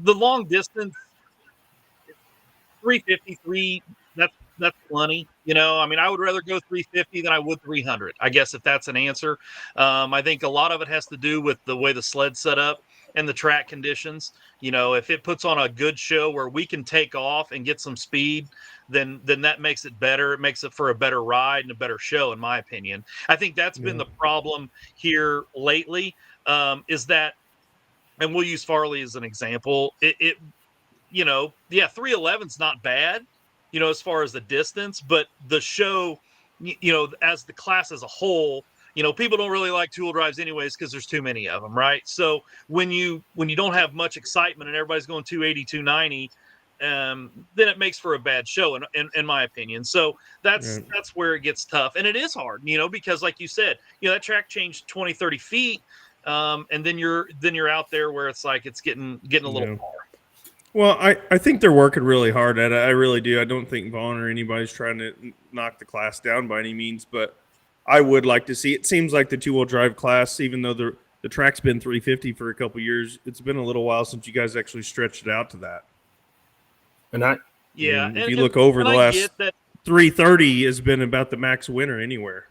Speaker 6: long distance, 353, that's plenty. I would rather go 350 than I would 300, I guess, if that's an answer. I think a lot of it has to do with the way the sled's set up and the track conditions. If it puts on a good show where we can take off and get some speed, then that makes it better. It makes it for a better ride and a better show, in my opinion. I think that's been the problem here lately, is that, and we'll use Farley as an example. 311's not bad, as far as the distance, but the show, as the class as a whole, people don't really like 2-wheel drives anyways because there's too many of them, right? So when you don't have much excitement and everybody's going 280, 290, then it makes for a bad show, in my opinion. So that's where it gets tough, and it is hard, because like you said, that track changed 20, 30 feet, and then you're out there where it's like it's getting a little far.
Speaker 4: Well, I think they're working really hard at it. I really do. I don't think Vaughn or anybody's trying to knock the class down by any means, but I would like to see. It seems like the 2-wheel drive class, even though the track's been 350 for a couple years, it's been a little while since you guys actually stretched it out to that.
Speaker 2: And
Speaker 4: if you look over the last 330 has been about the max winner anywhere.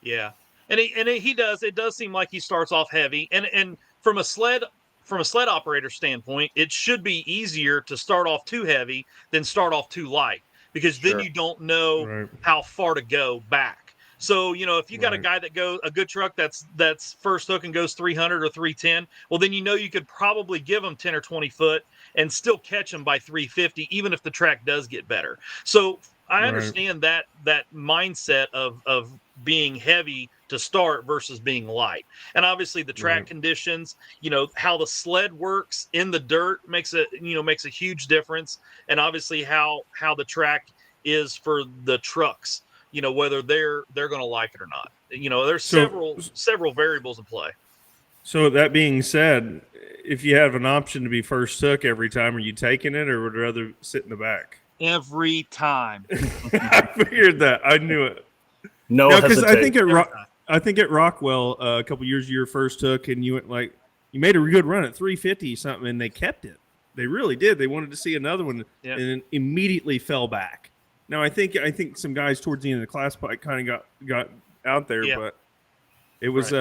Speaker 6: Yeah, and he does. It does seem like he starts off heavy, and from a sled operator standpoint, it should be easier to start off too heavy than start off too light, because then you don't know how far to go back. So, if you got a guy that goes a good truck that's first hook and goes 300 or 310, well, then you could probably give him 10 or 20 foot and still catch him by 350, even if the track does get better. So I understand that mindset of being heavy to start versus being light. And obviously the track conditions, how the sled works in the dirt makes a huge difference. And obviously how the track is for the trucks, whether they're going to like it or not. There's several variables in play.
Speaker 4: So that being said, if you have an option to be first hook every time, are you taking it, or would you rather sit in the back?
Speaker 6: Every time.
Speaker 4: I figured that. I knew it.
Speaker 2: No,
Speaker 4: because I think at Rockwell a couple years you were first hook, and you went you made a good run at 350 something, and they kept it. They really did. They wanted to see another one, and then immediately fell back. Now I think some guys towards the end of the class kind of got out there, but it was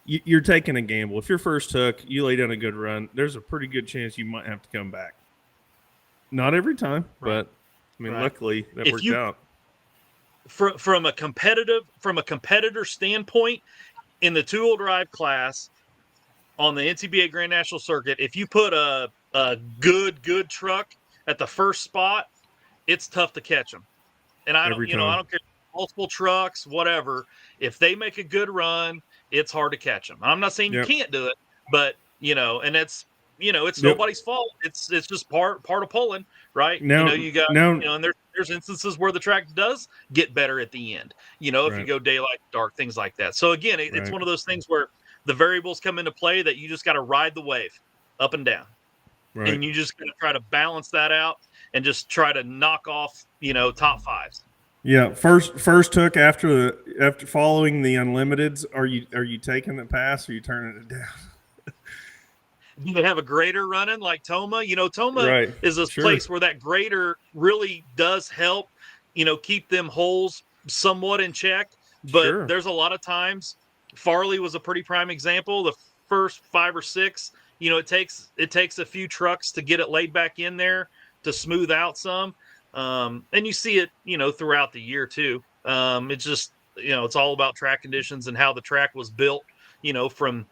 Speaker 4: you're taking a gamble. If your first hook, you lay down a good run, there's a pretty good chance you might have to come back. Not every time, but I mean, luckily that worked out.
Speaker 6: From a competitor standpoint, in the two-wheel drive class on the NCBA Grand National Circuit, if you put a good truck at the first spot, it's tough to catch them. And I don't care, multiple trucks, whatever. If they make a good run, it's hard to catch them. I'm not saying you can't do it, but and it's nobody's fault. It's just part of pulling, right?
Speaker 4: Now,
Speaker 6: and there's instances where the track does get better at the end. If you go daylight, dark, things like that. So again, it's one of those things where the variables come into play that you just got to ride the wave up and down, and you just got to try to balance that out and just try to knock off top fives.
Speaker 4: Yeah, first hook after following the unlimiteds, are you taking the pass or are you turning it down?
Speaker 6: Do they have a grader running like Toma? Toma is a place where that grader really does help, keep them holes somewhat in check. But there's a lot of times, Farley was a pretty prime example. The first 5 or 6, it takes a few trucks to get it laid back in there to smooth out some. And you see it, throughout the year too. It's just, it's all about track conditions and how the track was built, from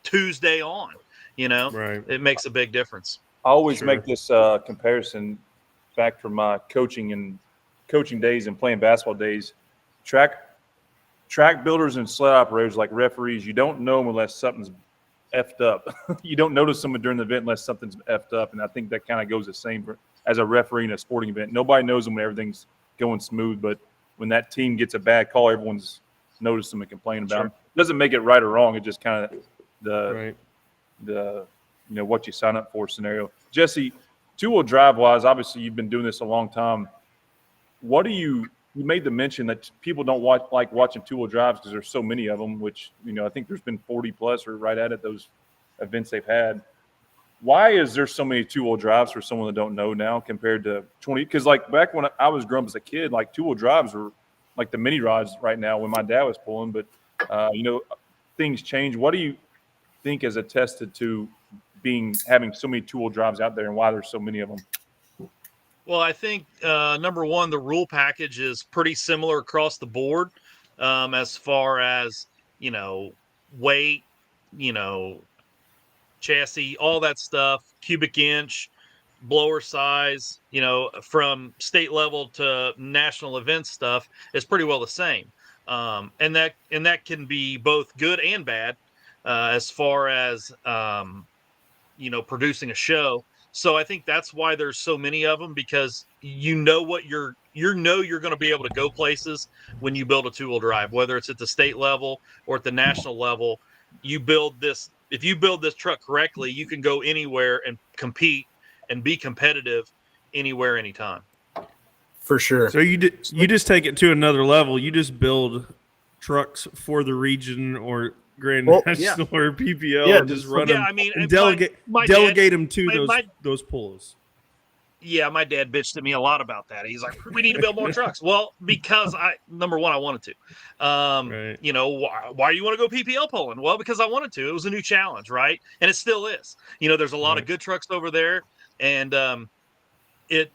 Speaker 6: Tuesday on. It makes a big difference.
Speaker 3: I always make this comparison back from my coaching days and playing basketball days. Track builders and sled operators, like referees, you don't know them unless something's effed up. You don't notice someone during the event unless something's effed up, and I think that kind of goes the same as a referee in a sporting event. Nobody knows them when everything's going smooth, but when that team gets a bad call, everyone's noticed them and complaining about them. It doesn't make it right or wrong. It just kind of the what you sign up for scenario. Jesse, two-wheel drive wise, obviously you've been doing this a long time. What do you made the mention that people don't like watching two-wheel drives because there's so many of them, which I think there's been 40 plus or right at those events they've had. Why is there so many two-wheel drives for someone that don't know now compared to 20? Because like back when I was growing up as a kid, like two-wheel drives were like the mini rods right now when my dad was pulling, but things change. What do you think is attested to having so many two-wheel drives out there and why there's so many of them?
Speaker 6: Well, I think number one, the rule package is pretty similar across the board, as far as weight, chassis, all that stuff, cubic inch, blower size, from state level to national event stuff is pretty well the same, and that can be both good and bad, as far as producing a show. So I think that's why there's so many of them, because what you're going to be able to go places when you build a two-wheel drive, whether it's at the state level or at the national level. If you build this truck correctly, you can go anywhere and compete and be competitive anywhere, anytime.
Speaker 2: For sure.
Speaker 4: So you just take it to another level. You just build trucks for the region or Grand National or PPL, and just run them. And delegate them to those pulls.
Speaker 6: Yeah, my dad bitched at me a lot about that. He's like, "We need to build more trucks." Well, because number one, I wanted to. Why do you want to go PPL pulling? Well, because I wanted to. It was a new challenge, right? And it still is. There's a lot of good trucks over there, and it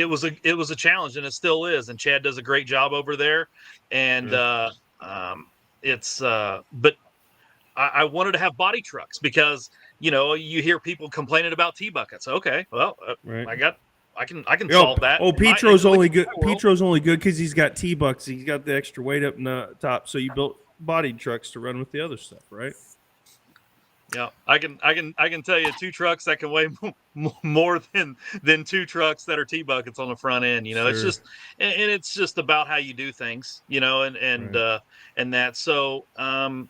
Speaker 6: was a challenge, and it still is. And Chad does a great job over there, and but I wanted to have body trucks because you hear people complaining about T-buckets. Okay, well, I can solve that.
Speaker 4: Oh, Petro's only good. Petro's only good because he's got T-bucks. He's got the extra weight up in the top. So you built body trucks to run with the other stuff, right?
Speaker 6: Yeah, I can tell you 2 trucks that can weigh more than 2 trucks that are T-buckets on the front end. It's just about how you do things, and that. So, I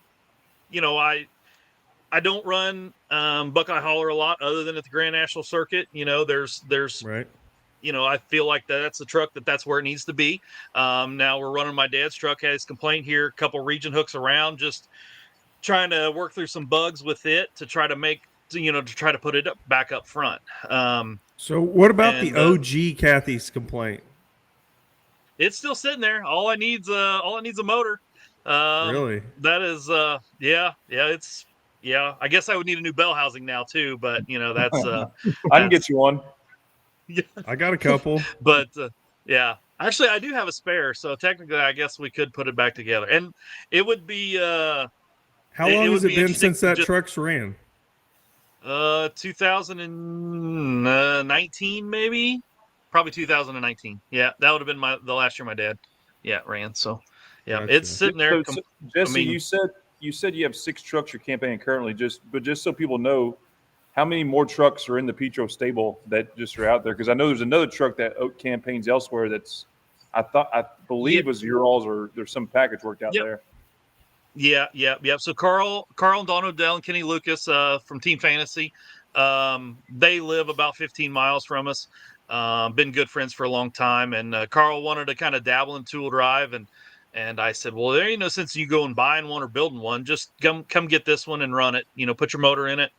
Speaker 6: don't run Buckeye Hauler a lot other than at the Grand National Circuit. There's I feel like that's the truck that's where it needs to be. Now we're running my dad's truck, has Komplaint here, a couple region hooks around, just trying to work through some bugs with it to try to put it back up front.
Speaker 4: So what about the OG Kathy's Komplaint?
Speaker 6: It's still sitting there. All I need's a motor.
Speaker 4: Really?
Speaker 6: That is, it's, I guess I would need a new bell housing now too, but that's,
Speaker 3: I can get you one.
Speaker 4: I got a couple.
Speaker 6: But yeah, actually, I do have a spare, so technically, I guess we could put it back together, and it would be.
Speaker 4: How long has it been
Speaker 6: interesting
Speaker 4: since that truck's ran?
Speaker 6: 2019, maybe, probably 2019. Yeah, that would have been the last year my dad, ran. So, yeah,
Speaker 4: Gotcha.
Speaker 6: it's sitting there.
Speaker 3: So, Jesse, you said you have 6 trucks you're campaigning currently. Just so people know, how many more trucks are in the Petro stable that just are out there? Because I know there's another truck that campaigns elsewhere. That's I believe was your all's, or there's some package worked out there.
Speaker 6: Yeah. So Carl and Don O'Dell and Kenny Lucas from Team Fantasy, they live about 15 miles from us. Been good friends for a long time, and Carl wanted to kind of dabble in two-wheel drive, and I said, well, there ain't no sense you going buying one or building one. Just come get this one and run it. Put your motor in it.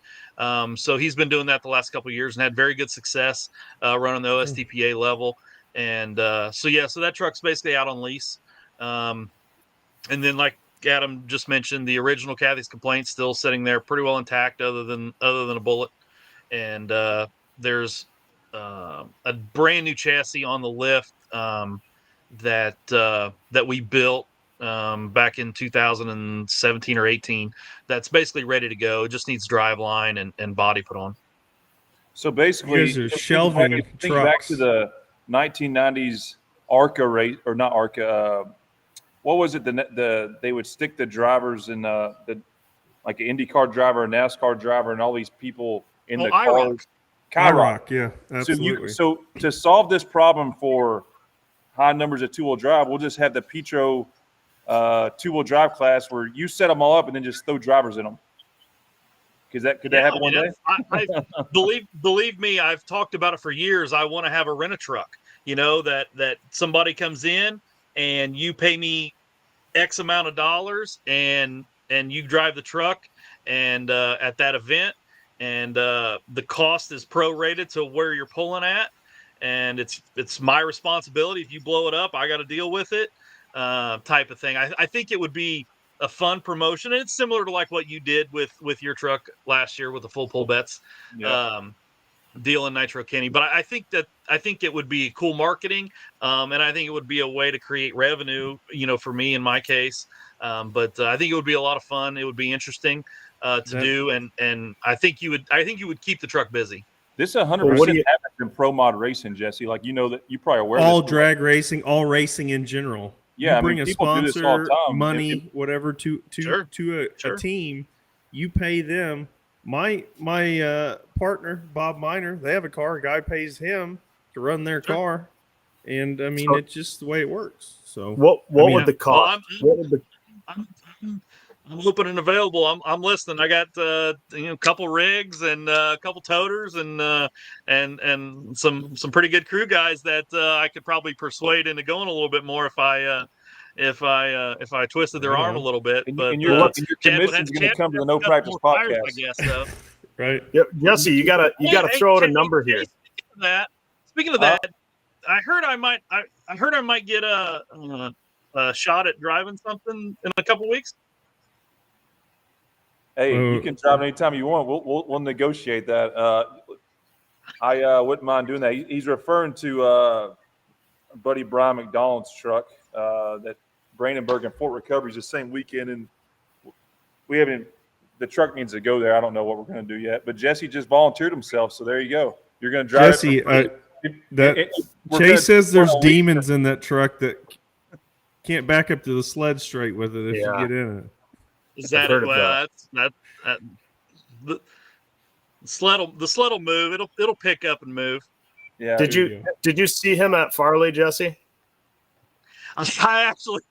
Speaker 6: So he's been doing that the last couple of years and had very good success running the OSTPA level. And so that truck's basically out on lease. And then, like Adam just mentioned, the original Kathy's Komplaint still sitting there pretty well intact, other than a bullet. And there's a brand new chassis on the lift that we built back in 2017 or 18. That's basically ready to go. It just needs driveline and body put on.
Speaker 3: So basically,
Speaker 4: you guys are shelving
Speaker 3: think
Speaker 4: trucks.
Speaker 3: Back to the 1990s ARCA race, or not ARCA. What was it? They would stick the drivers in the like an IndyCar driver, a NASCAR driver, and all these people in the cars.
Speaker 4: IROC, yeah, absolutely.
Speaker 3: So to solve this problem for high numbers of two-wheel drive, we'll just have the Petro two-wheel drive class where you set them all up and then just throw drivers in them. Could that happen one day?
Speaker 6: I believe me, I've talked about it for years. I want to have a rent-a-truck. That somebody comes in and you pay me X amount of dollars and you drive the truck and at that event, and the cost is prorated to where you're pulling at, and it's my responsibility. If you blow it up, I got to deal with it, type of thing. I think it would be a fun promotion, and it's similar to like what you did with your truck last year with the full pull bets deal in Nitro Kenny. But I think it would be cool marketing, and I think it would be a way to create revenue, for me in my case. But I think it would be a lot of fun. It would be interesting to do, and I think you would keep the truck busy.
Speaker 3: This 100% happens in pro mod racing, Jesse. Like that you probably aware
Speaker 4: all
Speaker 3: of this
Speaker 4: drag racing, all racing in general.
Speaker 3: Yeah,
Speaker 4: you bring a sponsor, money, whatever to
Speaker 6: Sure.
Speaker 4: a team. You pay them. My partner Bob Miner, they have a car. A guy pays him to run their car, and I mean it's just the way it works. So
Speaker 2: what would the cost?
Speaker 6: I'm open and available. I'm listening. I got a couple rigs and a couple toters and some pretty good crew guys that I could probably persuade into going a little bit more if I twisted their arm a little bit.
Speaker 3: And your commission's going to come to the No Practice podcast,
Speaker 6: I guess. So.
Speaker 4: Right.
Speaker 2: Yep. Jesse, you gotta throw out a number here.
Speaker 6: Speaking of that, I heard I might get a shot at driving something in a couple weeks.
Speaker 3: Hey, you can drive anytime you want. We'll negotiate that. I wouldn't mind doing that. He's referring to buddy Brian McDonald's truck that Brandenburg and Fort Recovery is the same weekend, and we haven't. The truck needs to go there. I don't know what we're going to do yet, but Jesse just volunteered himself, so there you go. You're going to drive
Speaker 4: Jesse.
Speaker 3: it.
Speaker 4: Chase says there's demons in that truck that can't back up to the sled straight with it if you get in it.
Speaker 6: Is that it? Well, the sled will move. It'll pick up and move.
Speaker 3: Yeah.
Speaker 2: Did you see him at Farley, Jesse?
Speaker 6: I actually,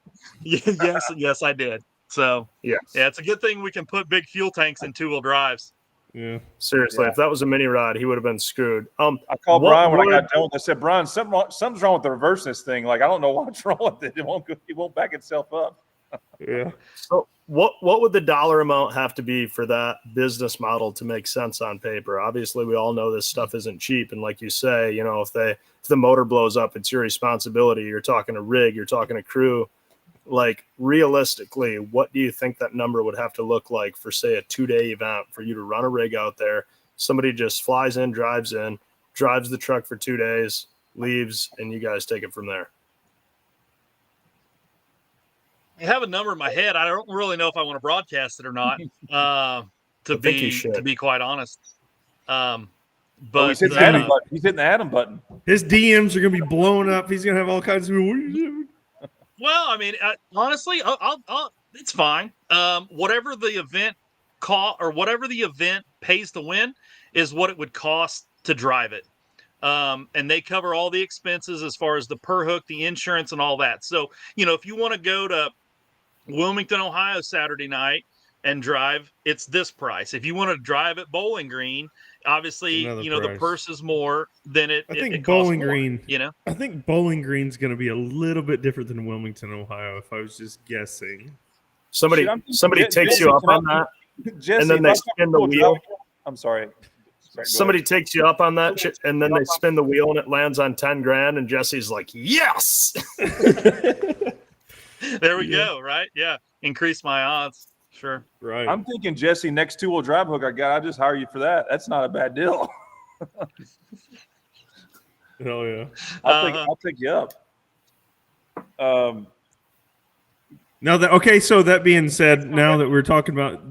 Speaker 6: yes, I did. So yeah, it's a good thing we can put big fuel tanks in two-wheel drives.
Speaker 4: Yeah,
Speaker 2: seriously, if that was a mini rod, he would have been screwed.
Speaker 3: I called Brian when I got done. I said, Brian, something's wrong with the reverse of this thing. Like I don't know what's wrong with it. It won't back itself up.
Speaker 4: Yeah.
Speaker 2: So what would the dollar amount have to be for that business model to make sense on paper? Obviously, we all know this stuff isn't cheap, and like you say, if the motor blows up, it's your responsibility. You're talking a rig, you're talking a crew. like realistically, what do you think that number would have to look like for, say, a 2-day event for you to run a rig out there? Somebody just flies in, drives the truck for 2 days, leaves, and you guys take it from there.
Speaker 6: I have a number in my head. I don't really know if I want to broadcast it or not. To be quite honest. But
Speaker 3: he's hitting the Adam button. He's hitting the Adam button.
Speaker 4: His DMs are going to be blowing up. He's going to have all kinds of. What are you doing?
Speaker 6: Well, I mean, honestly, I'll it's fine. Whatever the event whatever the event pays to win is what it would cost to drive it. And they cover all the expenses as far as the per hook, the insurance, and all that. So, if you want to go to Wilmington, Ohio Saturday night and drive, it's this price. If you want to drive at Bowling Green, obviously, the purse is more than it. I think
Speaker 4: Bowling Green. I think Bowling Green's going to be a little bit different than Wilmington, Ohio. If I was just guessing,
Speaker 2: somebody takes you up on that, Jesse, and then they spin the wheel.
Speaker 3: I'm sorry.
Speaker 2: Somebody takes you up on that shit, and then they spin the wheel and it lands on 10 grand, and Jesse's like, yes.
Speaker 6: There we go. Right? Yeah, increase my odds. Sure.
Speaker 4: Right.
Speaker 3: I'm thinking, Jesse, next 2-wheel drive hook I got, I'll just hire you for that. That's not a bad deal.
Speaker 4: Hell yeah.
Speaker 3: I'll take you up.
Speaker 4: So that being said, now that we're talking about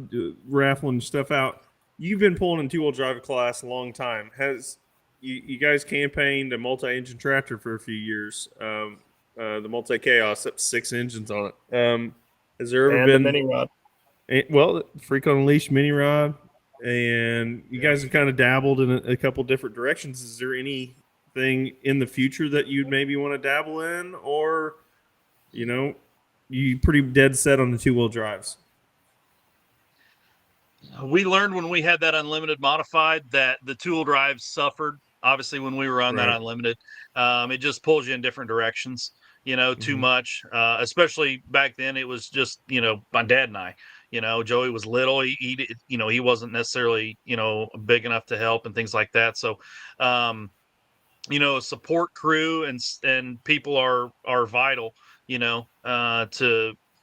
Speaker 4: raffling stuff out, you've been pulling in 2-wheel drive class a long time. Has you guys campaigned a multi-engine tractor for a few years? The multi-chaos, up 6 engines on it. Has there ever been
Speaker 2: a mini rod?
Speaker 4: Well, Freak on a Leash mini rod, and you guys have kind of dabbled in a couple different directions. Is there anything in the future that you'd maybe want to dabble in, or you pretty dead set on the 2-wheel drives?
Speaker 6: We learned when we had that unlimited modified that the 2-wheel drives suffered. Obviously, when we were on that unlimited, it just pulls you in different directions. Too much. Especially back then, it was just my dad and I. Joey was little. He wasn't necessarily big enough to help and things like that. So, a support crew and people are vital. To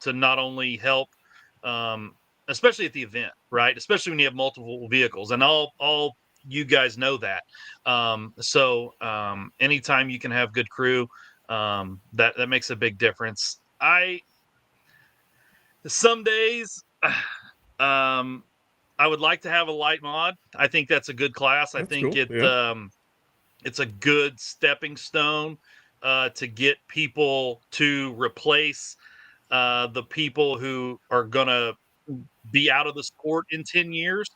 Speaker 6: not only help, especially at the event, right? Especially when you have multiple vehicles, and all you guys know that. So anytime you can have good crew, that makes a big difference. Some days, I would like to have a light mod. I think that's a good class. I think cool. It's a good stepping stone to get people to replace the people who are gonna be out of the sport in 10 years,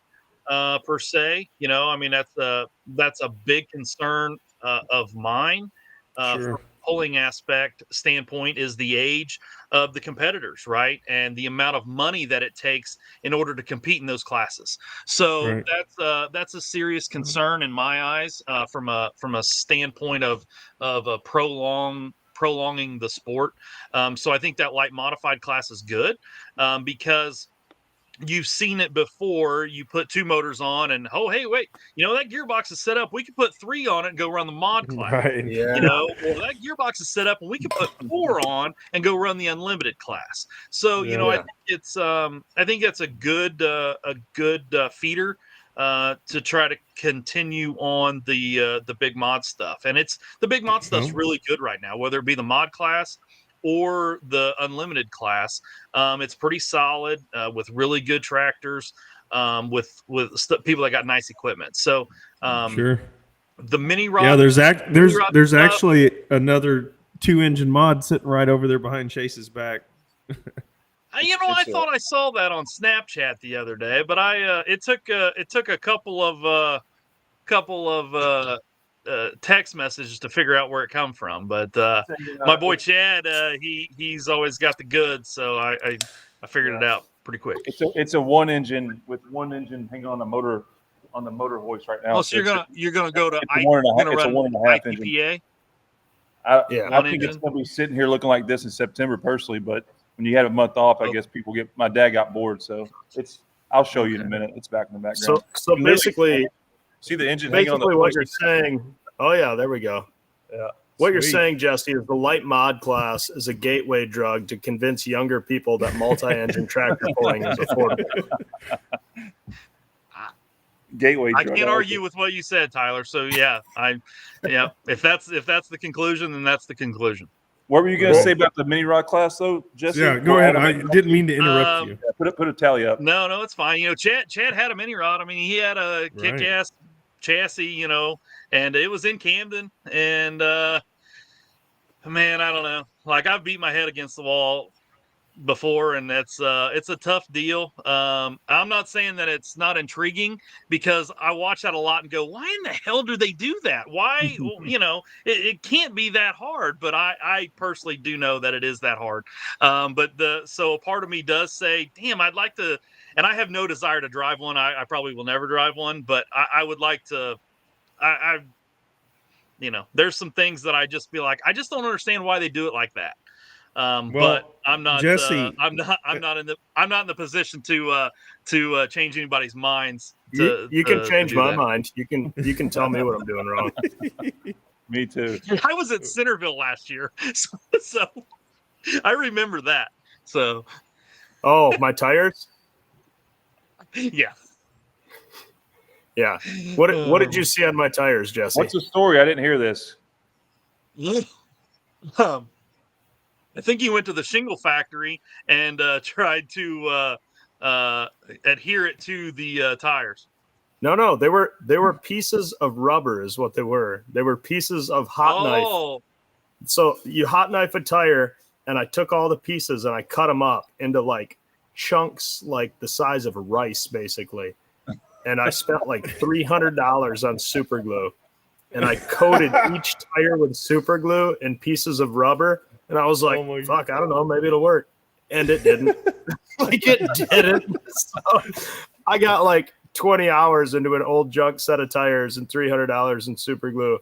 Speaker 6: per se. That's a big concern of mine. From a polling aspect standpoint is the age of the competitors, right? And the amount of money that it takes in order to compete in those classes. So that's a serious concern in my eyes, from a standpoint of prolonging the sport. So I think that light modified class is good, because you've seen it before. You put 2 motors on and, oh, hey, wait, that gearbox is set up. We could put 3 on it and go run the mod class.
Speaker 4: Right.
Speaker 2: Yeah.
Speaker 6: Well, that gearbox is set up and we could put 4 on and go run the unlimited class. So, I think that's a good feeder to try to continue on the big mod stuff. And the big mod stuff's really good right now, whether it be the mod class or the unlimited class. It's pretty solid, with really good tractors, with people that got nice equipment. So the mini rod.
Speaker 4: Yeah, there's actually another 2-engine mod sitting right over there behind Chase's back.
Speaker 6: I thought I saw that on Snapchat the other day, but it took a couple of text messages to figure out where it come from. But my boy Chad, he's always got the goods, so I figured it out pretty quick.
Speaker 3: It's a 1-engine with 1 engine hanging on the motor hoist right now.
Speaker 6: Oh, so you're gonna go to
Speaker 3: it's a 1.5 engine.
Speaker 6: IPPA?
Speaker 3: I think it's gonna be sitting here looking like this in September personally, but when you had a month off, I guess my dad got bored, so I'll show you in a minute. It's back in the background.
Speaker 2: So basically,
Speaker 3: see the engine
Speaker 2: basically
Speaker 3: hanging on the
Speaker 2: what you're saying. Oh yeah, there we go.
Speaker 3: Yeah.
Speaker 2: What you're saying, Jesse, is the light mod class is a gateway drug to convince younger people that multi-engine tractor pulling is affordable.
Speaker 3: Gateway
Speaker 6: I
Speaker 3: drug.
Speaker 6: can't argue with what you said, Tyler. So yeah, if that's the conclusion, then that's the conclusion.
Speaker 3: What were you going to say about the mini rod class, though, Jesse?
Speaker 4: Yeah, go ahead. I didn't mean to interrupt you.
Speaker 3: Yeah, put a tally up.
Speaker 6: No, it's fine. Chad had a mini rod. I mean, he had a kick-ass chassis, and it was in Camden. And man, I don't know. Like, I've beat my head against the wall before, and it's a tough deal. I'm not saying that it's not intriguing, because I watch that a lot and go, why in the hell do they do that? Why? It can't be that hard, but I personally do know that it is that hard. So a part of me does say, damn, I'd like to, and I have no desire to drive one. I probably will never drive one, but I would like to. There's some things that I just feel like I just don't understand why they do it like that. But I'm not,
Speaker 4: Jesse.
Speaker 6: I'm not in the position to change anybody's minds.
Speaker 2: You can change my mind. You can tell me what I'm doing wrong.
Speaker 3: Me too.
Speaker 6: I was at Centerville last year, so I remember that. So,
Speaker 2: my tires.
Speaker 6: Yeah.
Speaker 2: Yeah. What did you see on my tires, Jesse?
Speaker 3: What's the story? I didn't hear this.
Speaker 6: I think he went to the shingle factory and tried to adhere it to the tires.
Speaker 2: No, they were pieces of rubber, is what they were. They were pieces of hot knife. So you hot knife a tire, and I took all the pieces and I cut them up into like chunks, like the size of rice, basically. And I spent like $300 on super glue, and I coated each tire with super glue and pieces of rubber. And I was like, fuck, I don't know, maybe it'll work. And it didn't. It didn't. So I got like 20 hours into an old junk set of tires and $300 in super glue.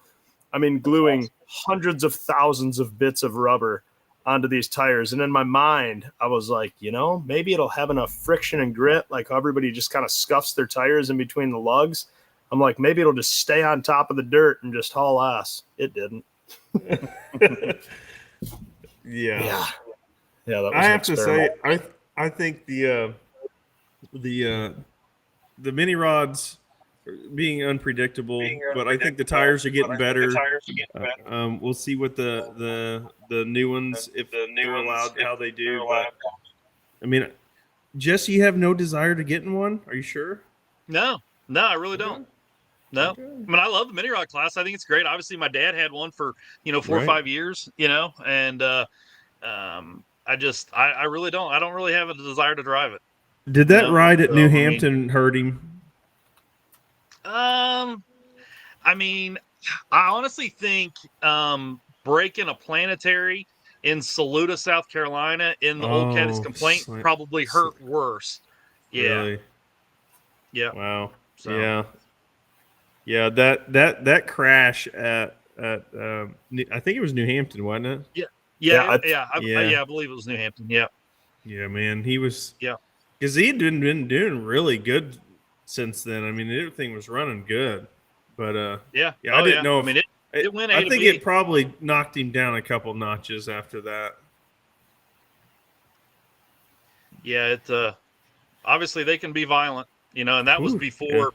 Speaker 2: I mean, gluing hundreds of thousands of bits of rubber onto these tires. And in my mind, I was like, maybe it'll have enough friction and grit, like everybody just kind of scuffs their tires in between the lugs. I'm like, maybe it'll just stay on top of the dirt and just haul ass. It didn't.
Speaker 4: Yeah.
Speaker 2: That was
Speaker 4: I have to say, I think the mini rods being unpredictable, but I think the tires are getting better. We'll see what the new ones, if they're allowed, how they do. But I mean, Jesse, you have no desire to get in one? Are you sure?
Speaker 6: No, I really don't. No, okay. I mean, I love the mini rod class. I think it's great. Obviously, my dad had one for 4 or 5 years. And I really don't. I don't really have a desire to drive it.
Speaker 4: Did that ride at New Hampton hurt him?
Speaker 6: I mean, I honestly think breaking a planetary in Saluda, South Carolina, in the old Caddy's Komplaint probably hurt worse. Yeah.
Speaker 4: Really?
Speaker 6: Yeah.
Speaker 4: Wow. So. Yeah. That crash at I think it was New Hampton, wasn't it?
Speaker 6: Yeah. I believe it was New Hampton. Yeah.
Speaker 4: Yeah, man. He was.
Speaker 6: Yeah.
Speaker 4: Because he had been doing really good since then. I mean, everything was running good, but I didn't know. If,
Speaker 6: I mean, it went.
Speaker 4: I think it probably knocked him down a couple notches after that.
Speaker 6: Yeah, it obviously they can be violent, and that was before,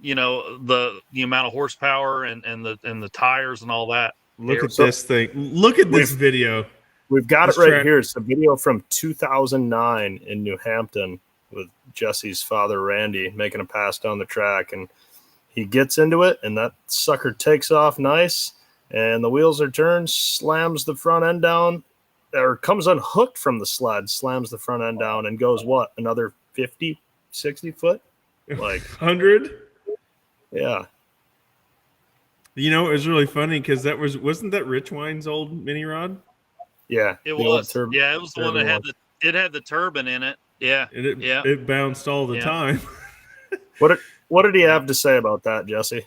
Speaker 6: the amount of horsepower and the tires and all that.
Speaker 4: Look at this thing. Look at this video.
Speaker 2: We've got it right here. It's a video from 2009 in New Hampton with Jesse's father, Randy, making a pass down the track. And he gets into it, and that sucker takes off nice. And the wheels are turned, slams the front end down, or comes unhooked from the sled, slams the front end down, and goes, another 50, 60 foot? Like
Speaker 4: 100?
Speaker 2: Yeah.
Speaker 4: It was really funny because wasn't that Rich Wine's old mini rod?
Speaker 2: Yeah,
Speaker 6: it was. It was the one that had the turbine in it. Yeah,
Speaker 4: it bounced all the time.
Speaker 2: What did he have to say about that, Jesse?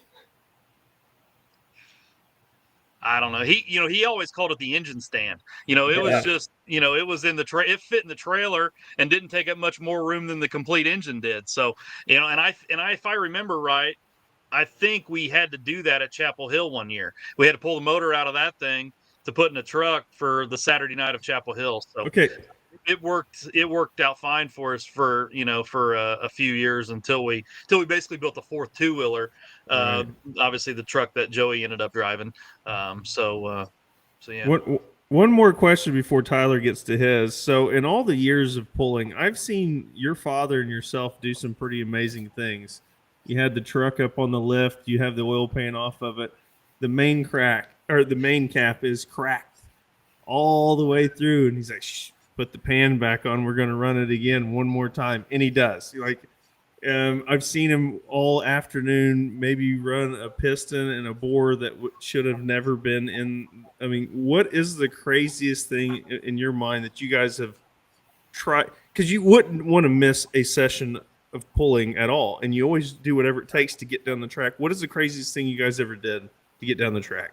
Speaker 6: I don't know. He always called it the engine stand. It was just it was in the it fit in the trailer and didn't take up much more room than the complete engine did. So and if I remember right, I think we had to do that at Chapel Hill one year. We had to pull the motor out of that thing to put in a truck for the Saturday night of Chapel Hill. So
Speaker 4: Okay.
Speaker 6: it worked out fine for us for a few years until we basically built the fourth two-wheeler.
Speaker 4: Right.
Speaker 6: Obviously the truck that Joey ended up driving. So yeah.
Speaker 4: One more question before Tyler gets to his. So in all the years of pulling, I've seen your father and yourself do some pretty amazing things. You had the truck up on the lift. You have the oil pan off of it. The main cap is cracked all the way through. And he's like, shh, put the pan back on. We're going to run it again one more time. And he does. I've seen him all afternoon maybe run a piston and a bore that should have never been in. I mean, what is the craziest thing in your mind that you guys have tried? Because you wouldn't want to miss a session of pulling at all, and you always do whatever it takes to get down the track. What is the craziest thing you guys ever did to get down the track?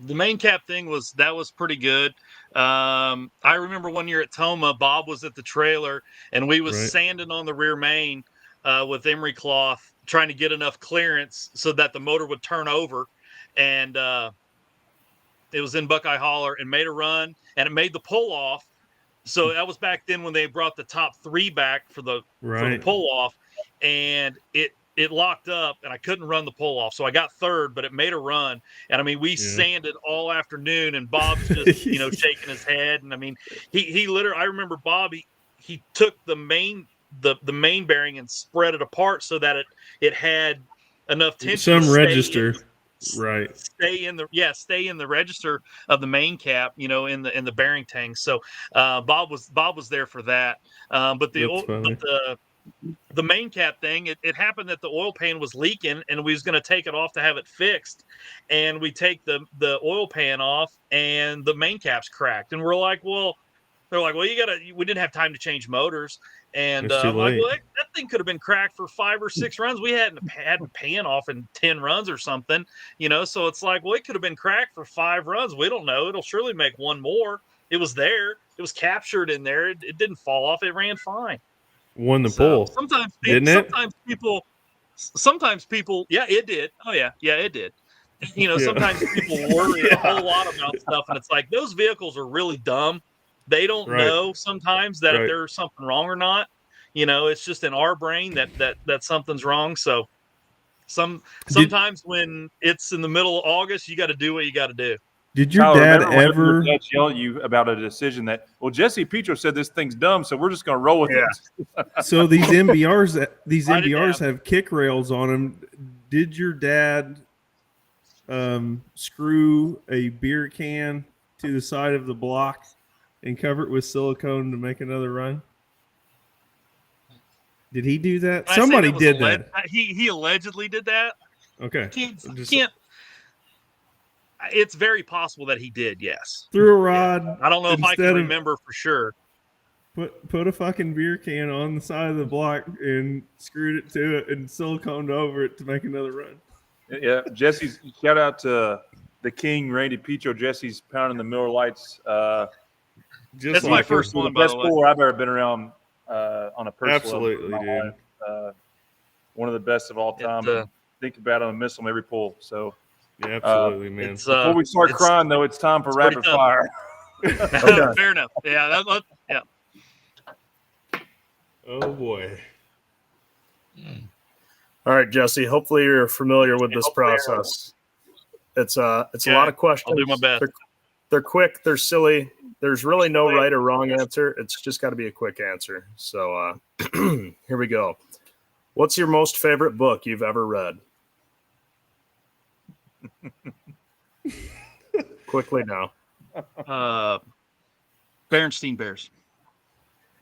Speaker 6: The main cap thing was pretty good. I remember one year at Toma, Bob was at the trailer and we was sanding on the rear main with emery cloth, trying to get enough clearance so that the motor would turn over. And it was in Buckeye Holler and made a run, and it made the pull-off. So that was back then when they brought the top three back for the pull-off, and it locked up and I couldn't run the pull off. So I got third, but it made a run. And I mean, we sanded all afternoon, and Bob's just, shaking his head. And I mean, he literally, I remember Bob, he took the main bearing and spread it apart so that it had enough tension.
Speaker 4: Some register.
Speaker 6: Stay in the register of the main cap, in the bearing tank. So Bob was there for that. But the main cap thing, it happened that the oil pan was leaking and we was going to take it off to have it fixed, and we take the oil pan off and the main cap's cracked, and they're like, well, we didn't have time to change motors, and I'm like, well, that thing could have been cracked for 5 or 6 runs. We hadn't had the pan off in 10 runs or something, so it's like, well, it could have been cracked for 5 runs. We don't know. It'll surely make one more. It was there. It was captured in there. It didn't fall off. It ran fine.
Speaker 4: Won the pull.
Speaker 6: Sometimes people, yeah, it did. Oh yeah, it did. Sometimes people worry a whole lot about stuff, and it's like, those vehicles are really dumb. They don't know sometimes that if there's something wrong or not. It's just in our brain that something's wrong. So sometimes when it's in the middle of August, you got to do what you got to do.
Speaker 4: Did your dad ever
Speaker 3: yell at you about a decision that, well, Jesse Petro said this thing's dumb, so we're just going to roll with it?
Speaker 4: So these MBRs have kick rails on them. Did your dad screw a beer can to the side of the block and cover it with silicone to make another run? Did he do that? Somebody did that.
Speaker 6: He allegedly did that.
Speaker 4: Okay.
Speaker 6: Can't. It's very possible that he did, yes.
Speaker 4: Threw a rod.
Speaker 6: Yeah. I don't know if I can remember for sure.
Speaker 4: Put a fucking beer can on the side of the block and screwed it to it and siliconed over it to make another run.
Speaker 3: Yeah, Jesse's shout out to the King, Randy Petro. Jesse's pounding the Miller Lights.
Speaker 6: That's my first one.
Speaker 3: The best puller I've ever been around on a personal
Speaker 4: Absolutely,
Speaker 3: level. Dude. One of the best of all time. Think about it and miss them every pull. So.
Speaker 4: Yeah, absolutely, man.
Speaker 3: Before we start crying, though, it's time for rapid fire.
Speaker 6: Fair enough. Yeah. Yeah.
Speaker 4: Oh boy.
Speaker 2: All right, Jesse. Hopefully, you're familiar with this process. It's a lot of questions.
Speaker 6: I'll do my best.
Speaker 2: They're quick. They're silly. There's really no right or wrong answer. It's just got to be a quick answer. So here we go. What's your most favorite book you've ever read? Quickly now.
Speaker 6: Berenstein Bears.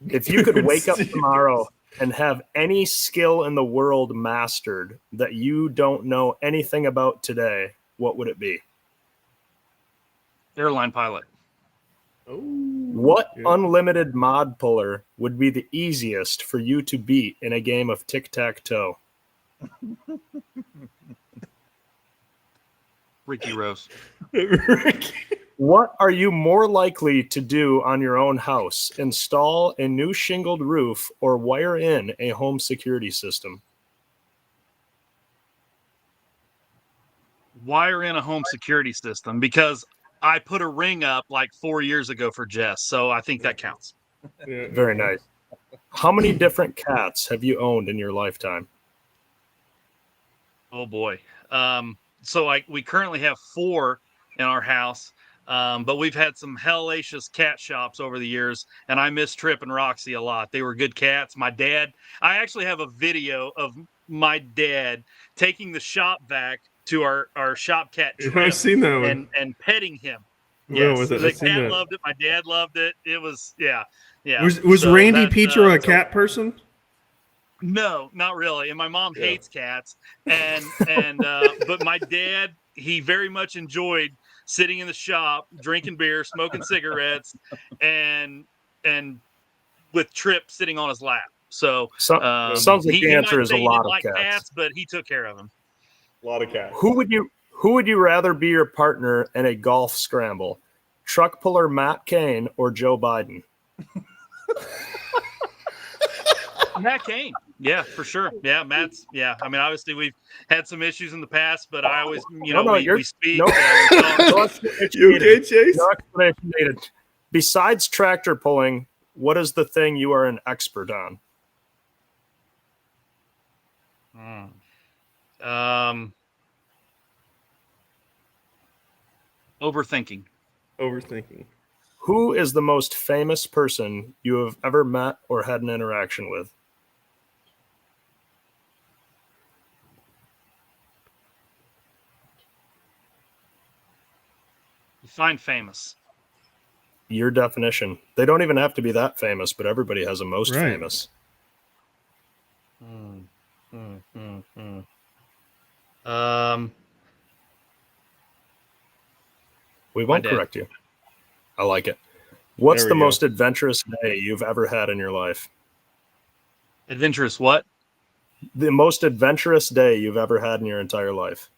Speaker 2: If you could wake up tomorrow and have any skill in the world mastered that you don't know anything about today, what would it be?
Speaker 6: Airline pilot.
Speaker 2: What unlimited mod puller would be the easiest for you to beat in a game of tic-tac-toe?
Speaker 6: Ricky Rose.
Speaker 2: What are you more likely to do on your own house? Install a new shingled roof or wire in a home security system?
Speaker 6: wire in a home security system because I put a ring up like 4 years ago for Jess. So I think that counts.
Speaker 2: Very nice. How many different cats have you owned in your lifetime?
Speaker 6: Oh boy. We currently have 4 in our house. But we've had some hellacious cat shops over the years, and I miss Trip and Roxy a lot. They were good cats. I actually have a video of my dad taking the shop back to our shop cat Trip.
Speaker 4: I've seen that one.
Speaker 6: And petting him.
Speaker 4: Yes,
Speaker 6: the cat loved it. My dad loved it. It was, yeah.
Speaker 4: Was Randy Petro a cat person?
Speaker 6: No, not really. And my mom hates cats. And but my dad, he very much enjoyed sitting in the shop, drinking beer, smoking cigarettes, and with Trip sitting on his lap. So
Speaker 2: sounds like the answer is a lot of cats,
Speaker 6: but he took care of him.
Speaker 4: A lot of cats.
Speaker 2: Who would you rather be your partner in a golf scramble? Truck puller Matt Cain or Joe Biden?
Speaker 6: Matt Cain. Yeah, for sure. Yeah, Matt's. Yeah, I mean, obviously we've had some issues in the past, but I always, we speak.
Speaker 2: No
Speaker 4: you okay, Chase?
Speaker 2: No explanation needed. Besides tractor pulling, what is the thing you are an expert on?
Speaker 6: Overthinking.
Speaker 2: Who is the most famous person you have ever met or had an interaction with?
Speaker 6: Define famous.
Speaker 2: Your definition. They don't even have to be that famous, but everybody has a most famous. We won't correct you. I like it. What's the most adventurous day you've ever had in your life?
Speaker 6: Adventurous what?
Speaker 2: The most adventurous day you've ever had in your entire life.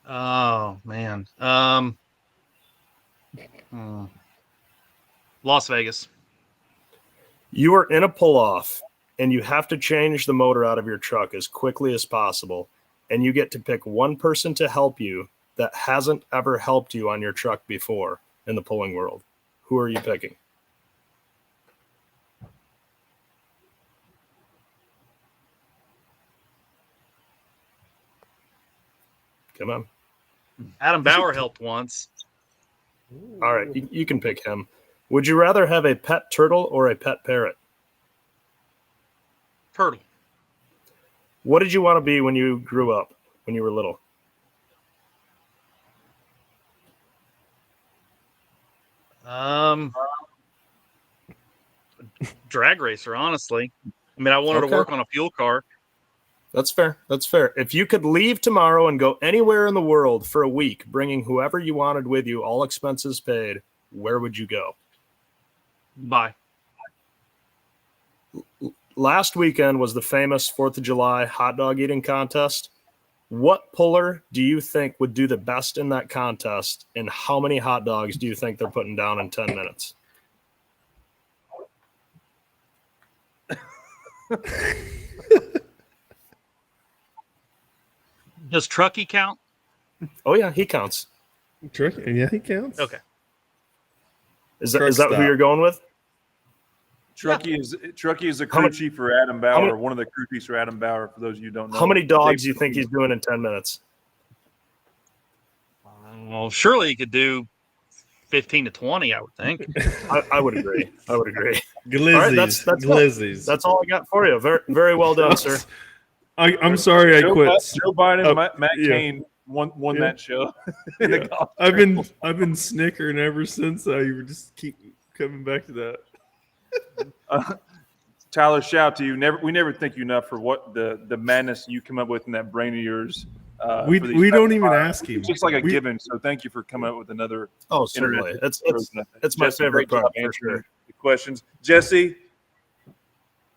Speaker 6: Oh, man. Las Vegas.
Speaker 2: You are in a pull-off, and you have to change the motor out of your truck as quickly as possible, and you get to pick one person to help you that hasn't ever helped you on your truck before in the pulling world. Who are you picking? Come on.
Speaker 6: Adam Bauer helped once.
Speaker 2: All right, you can pick him. Would you rather have a pet turtle or a pet parrot?
Speaker 6: Turtle.
Speaker 2: What did you want to be when you grew up, when you were little?
Speaker 6: Drag racer, honestly. I mean, I wanted to work on a fuel car.
Speaker 2: That's fair. If you could leave tomorrow and go anywhere in the world for a week, bringing whoever you wanted with you, all expenses paid, where would you go?
Speaker 6: Bye.
Speaker 2: Last weekend was the famous 4th of July hot dog eating contest. What puller do you think would do the best in that contest, and how many hot dogs do you think they're putting down in 10 minutes?
Speaker 6: Does Truckee count?
Speaker 2: Oh, yeah, he counts.
Speaker 4: Truckee, yeah, he counts.
Speaker 6: Okay.
Speaker 2: Is that who you're going with?
Speaker 3: Truckee is a crew chief for Adam Bauer, one of the crew chiefs for Adam Bauer, for those of you who don't know.
Speaker 2: How many dogs do you think he's doing in 10 minutes?
Speaker 6: Well, surely he could do 15 to 20, I would think.
Speaker 2: I would agree.
Speaker 4: Glizzies.
Speaker 2: All right, that's that's all I got for you. Very, very well done, sir.
Speaker 4: I'm sorry I quit.
Speaker 3: Joe Biden, Matt Cain won that show.
Speaker 4: I've been snickering ever since. You just keep coming back to that.
Speaker 3: Tyler, shout out to you. We never thank you enough for what the madness you come up with in that brain of yours.
Speaker 4: We don't even ask him.
Speaker 3: It's just like a given. So thank you for coming up with another.
Speaker 2: Oh, certainly. It's my favorite part for sure.
Speaker 3: The questions, Jesse.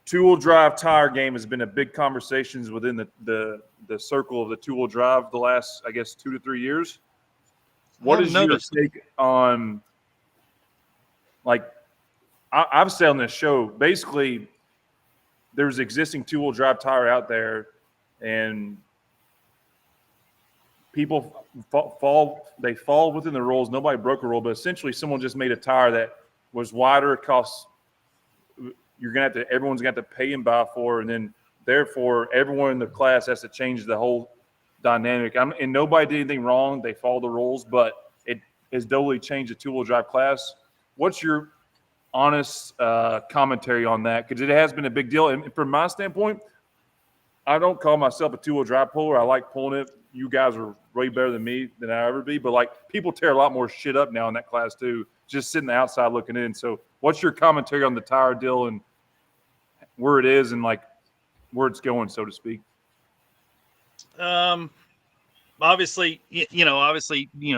Speaker 3: Two-wheel drive tire game has been a big conversations within the circle of the two-wheel drive the last, I guess, 2 to 3 years. What is your take on, like, I've said on this show, basically there's existing two-wheel drive tire out there, and people fall within the rules. Nobody broke a rule, but essentially someone just made a tire that was wider. It costs everyone's gonna have to pay and buy for, and then therefore everyone in the class has to change the whole dynamic. And nobody did anything wrong. They followed the rules, but it has totally changed the two-wheel drive class. What's your honest commentary on that? Because it has been a big deal. And from my standpoint, I don't call myself a two-wheel drive puller. I like pulling it. You guys are way better than me than I ever be. But, like, people tear a lot more shit up now in that class too, just sitting outside looking in. So what's your commentary on the tire deal and where it is and, like, where it's going, so to speak?
Speaker 6: Obviously,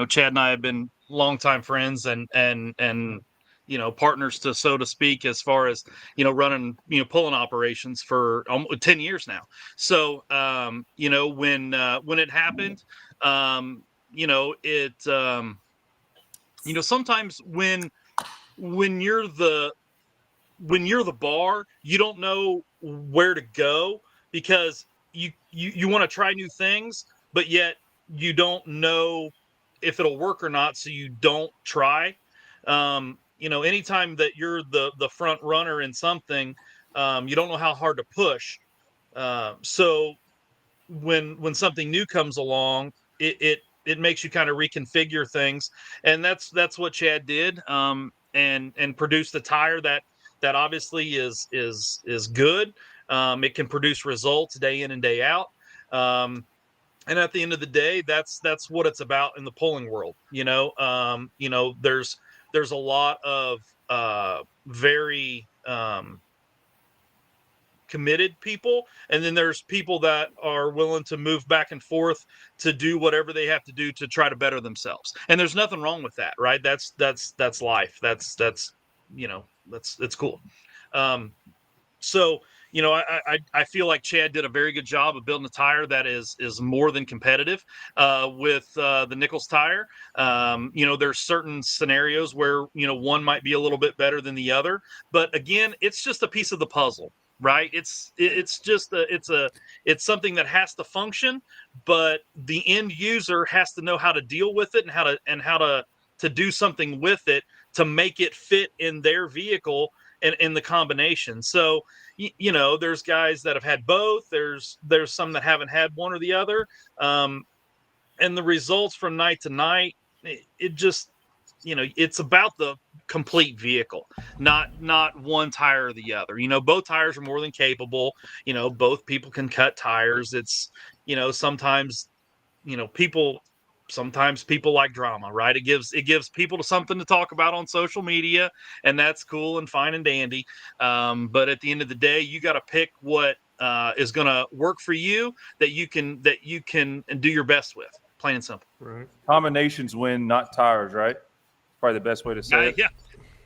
Speaker 6: Chad and I have been longtime friends and partners so to speak, as far as, running, pulling operations for 10 years now. So, when it happened, sometimes when you're the bar, you don't know where to go because you want to try new things, but yet you don't know if it'll work or not. So you don't try. Anytime that you're the front runner in something, you don't know how hard to push. So when something new comes along, it makes you kind of reconfigure things. And that's what Chad did. And produced a tire that obviously is good. It can produce results day in and day out. And at the end of the day, that's what it's about in the pulling world. There's a lot of very committed people, and then there's people that are willing to move back and forth to do whatever they have to do to try to better themselves. And there's nothing wrong with that, right? That's life. That's cool. So, I feel like Chad did a very good job of building a tire that is more than competitive with the Nichols tire. There's certain scenarios where, one might be a little bit better than the other. But again, it's just a piece of the puzzle, right? It's something that has to function, but the end user has to know how to deal with it and how to do something with it to make it fit in their vehicle and in the combination. So, there's guys that have had both. There's some that haven't had one or the other. And the results from night to night, it just, it's about the complete vehicle, not one tire or the other. Both tires are more than capable. Both people can cut tires. It's, sometimes people like drama, right? It gives people something to talk about on social media, and that's cool and fine and dandy. But at the end of the day, you got to pick what is going to work for you that you can do your best with. Plain and simple.
Speaker 3: Right. Combinations win, not tires, right? Probably the best way to say it.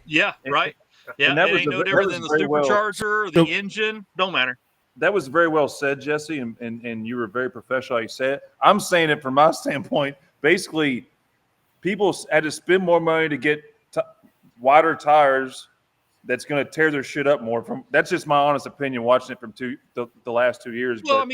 Speaker 6: Yeah, right. Yeah, and it ain't no different than the supercharger or the engine. Don't matter.
Speaker 3: That was very well said, Jesse, and you were very professional how you said it. I'm saying it from my standpoint. Basically, people had to spend more money to get wider tires that's going to tear their shit up more. That's just my honest opinion watching it from the last 2 years.
Speaker 6: Well,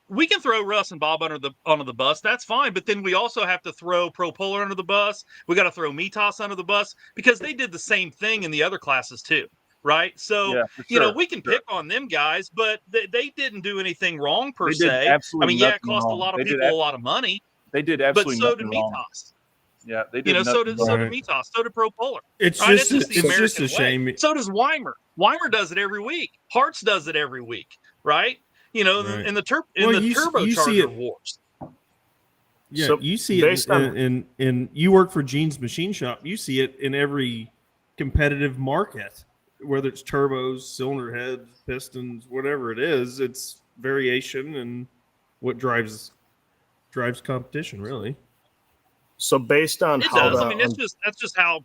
Speaker 6: we can throw Russ and Bob under the bus. That's fine, but then we also have to throw Pro Polar under the bus. We got to throw Mitas under the bus because they did the same thing in the other classes too. Right. So, yeah, we can pick on them guys, but they didn't do anything wrong per se. It cost a lot of people a lot of money.
Speaker 3: They did absolutely
Speaker 6: but so did
Speaker 3: wrong.
Speaker 6: Mitas.
Speaker 3: Yeah, they did.
Speaker 6: So did Mitas. So did Pro Polar.
Speaker 4: It's
Speaker 6: right?
Speaker 4: just
Speaker 6: the American
Speaker 4: just a shame.
Speaker 6: Way. So does Weimer. Weimer does it every week. Hartz does it every week. Right. In the turbocharger wars.
Speaker 4: Yeah, so you see it in you work for Gene's Machine Shop. You see it in every competitive market. Whether it's turbos, cylinder heads, pistons, whatever it is, it's variation and what drives competition, really.
Speaker 2: So based on
Speaker 6: that's just how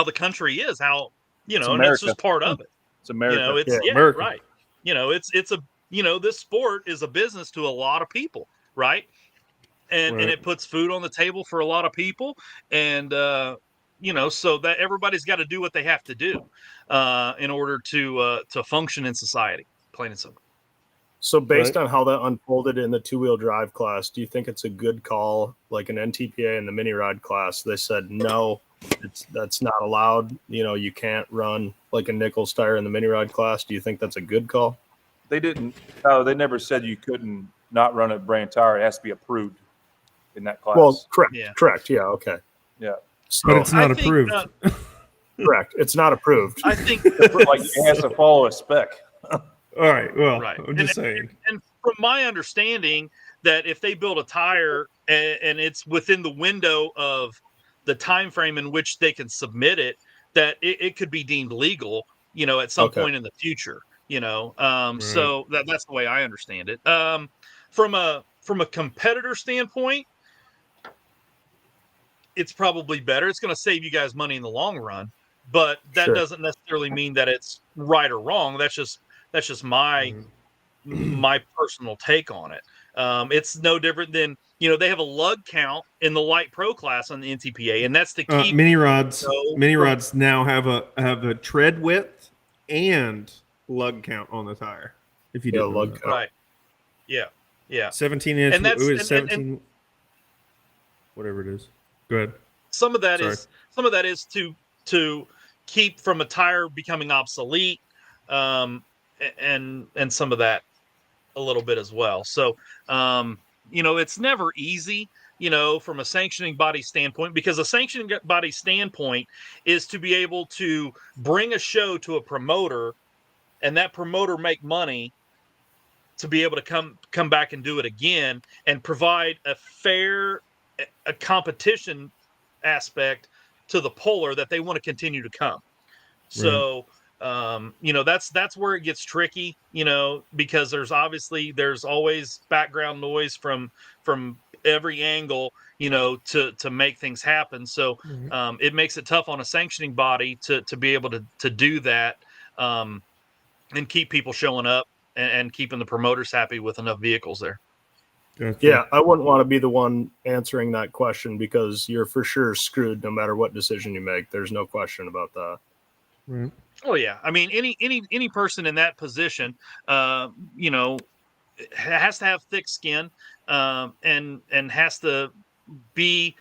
Speaker 6: the country is, how and that's just part of it.
Speaker 3: It's America.
Speaker 6: America. Right. This sport is a business to a lot of people, right? And it puts food on the table for a lot of people, and so that everybody's got to do what they have to do in order to function in society. Plain and simple.
Speaker 2: So based on how that unfolded in the two-wheel drive class, do you think it's a good call, like an NTPA in the mini rod class? They said, no, that's not allowed. You can't run like a Nichols tire in the mini rod class. Do you think that's a good call?
Speaker 3: They didn't. No, they never said you couldn't not run a brand tire. It has to be approved in that class.
Speaker 2: Well, correct. Yeah, okay.
Speaker 3: Yeah.
Speaker 2: So,
Speaker 4: but it's not approved.
Speaker 2: Correct. It's not approved.
Speaker 6: I think
Speaker 3: like it has to follow a spec.
Speaker 4: All right. Well,
Speaker 6: right.
Speaker 4: I'm just saying.
Speaker 6: And from my understanding, that if they build a tire and it's within the window of the time frame in which they can submit it, that it could be deemed legal, at some point in the future. So that's the way I understand it. From a competitor standpoint, it's probably better. It's going to save you guys money in the long run, but that doesn't necessarily mean that it's right or wrong. That's just my personal take on it. It's no different than, they have a lug count in the light pro class on the NTPA, and that's to keep
Speaker 4: mini rods. Mini rods now have a tread width and lug count on the tire. If you do
Speaker 2: lug count.
Speaker 6: Right. Yeah.
Speaker 4: 17 inch.
Speaker 6: And that's
Speaker 4: 17. Whatever it is. Go ahead.
Speaker 6: Some of that is to keep from a tire becoming obsolete, and some of that a little bit as well. So, it's never easy, from a sanctioning body standpoint, because a sanctioning body standpoint is to be able to bring a show to a promoter and that promoter make money to be able to come back and do it again and provide a fair competition aspect to the puller that they want to continue to come. So, that's where it gets tricky, because there's always background noise from every angle, to make things happen. So, it makes it tough on a sanctioning body to be able to do that, and keep people showing up and keeping the promoters happy with enough vehicles there.
Speaker 2: Yeah, I wouldn't want to be the one answering that question, because you're for sure screwed no matter what decision you make. There's no question about that.
Speaker 4: Right.
Speaker 6: Oh yeah, I mean any person in that position, has to have thick skin, and has to be,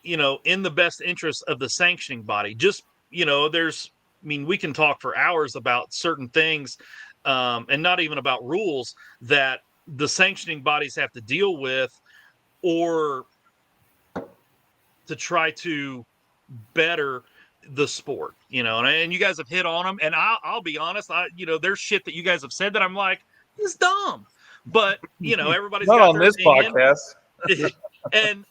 Speaker 6: in the best interest of the sanctioning body. Just we can talk for hours about certain things, and not even about rules that the sanctioning bodies have to deal with, or to try to better the sport, and you guys have hit on them. And I'll be honest, there's shit that you guys have said that I'm like, it's dumb, but everybody's
Speaker 3: not
Speaker 6: got
Speaker 3: on
Speaker 6: their
Speaker 3: this
Speaker 6: opinion.
Speaker 3: podcast.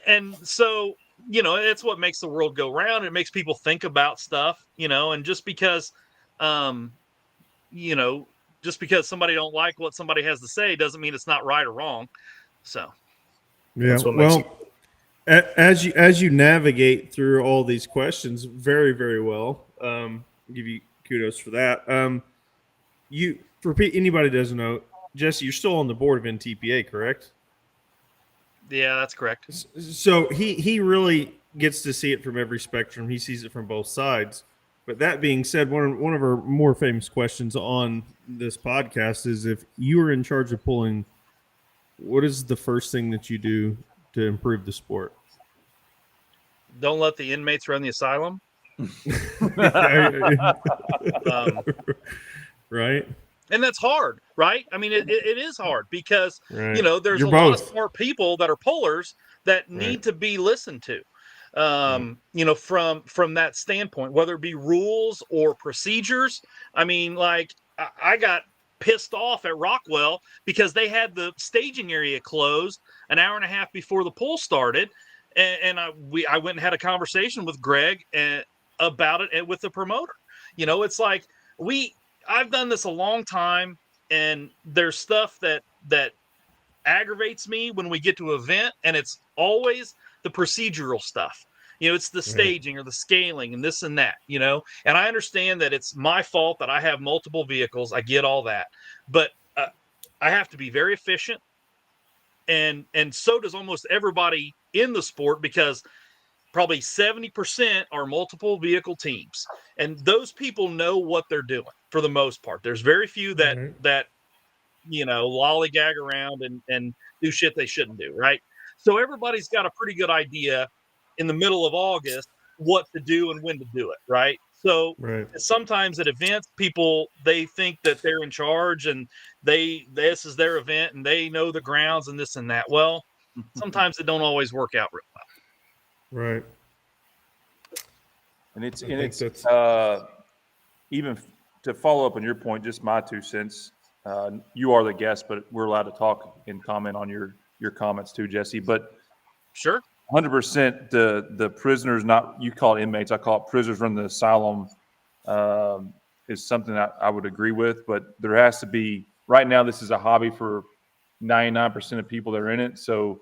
Speaker 6: and so it's what makes the world go round. It makes people think about stuff, and just because somebody don't like what somebody has to say doesn't mean it's not right or wrong. So
Speaker 4: yeah, well, as you navigate through all these questions very, very well, give you kudos for that. For anybody who doesn't know, Jesse, you're still on the board of NTPA, correct?
Speaker 6: Yeah, that's correct.
Speaker 4: So he really gets to see it from every spectrum. He sees it from both sides. But that being said, one of our more famous questions on this podcast is, if you were in charge of pulling, what is the first thing that you do to improve the sport?
Speaker 6: Don't let the inmates run the asylum.
Speaker 4: Right.
Speaker 6: And that's hard, right? I mean, it is hard because,
Speaker 4: right.
Speaker 6: There's
Speaker 4: You're
Speaker 6: a
Speaker 4: both.
Speaker 6: lot of smart people that are pullers that need to be listened to. From that standpoint, whether it be rules or procedures. I mean, like I got pissed off at Rockwell because they had the staging area closed an hour and a half before the pull started. And I went and had a conversation with Greg about it and with the promoter. It's like I've done this a long time, and there's stuff that aggravates me when we get to an event, and it's always the procedural stuff. It's the staging or the scaling and this and that, and I understand that it's my fault that I have multiple vehicles. I get all that, but I have to be very efficient. And so does almost everybody in the sport, because probably 70% are multiple vehicle teams. And those people know what they're doing for the most part. There's very few that lollygag around and do shit they shouldn't do, right? So everybody's got a pretty good idea in the middle of August what to do and when to do it, right? So sometimes at events, people, they think that they're in charge and this is their event and they know the grounds and this and that. Well, sometimes it don't always work out real well.
Speaker 4: Right.
Speaker 3: And it's even to follow up on your point, just my 2 cents. You are the guest, but we're allowed to talk and comment on your comments too, Jesse. But
Speaker 6: sure,
Speaker 3: 100%. The prisoners, not you call it inmates, I call it prisoners from the asylum, is something I would agree with. But there has to be, right now, this is a hobby for 99% of people that are in it. So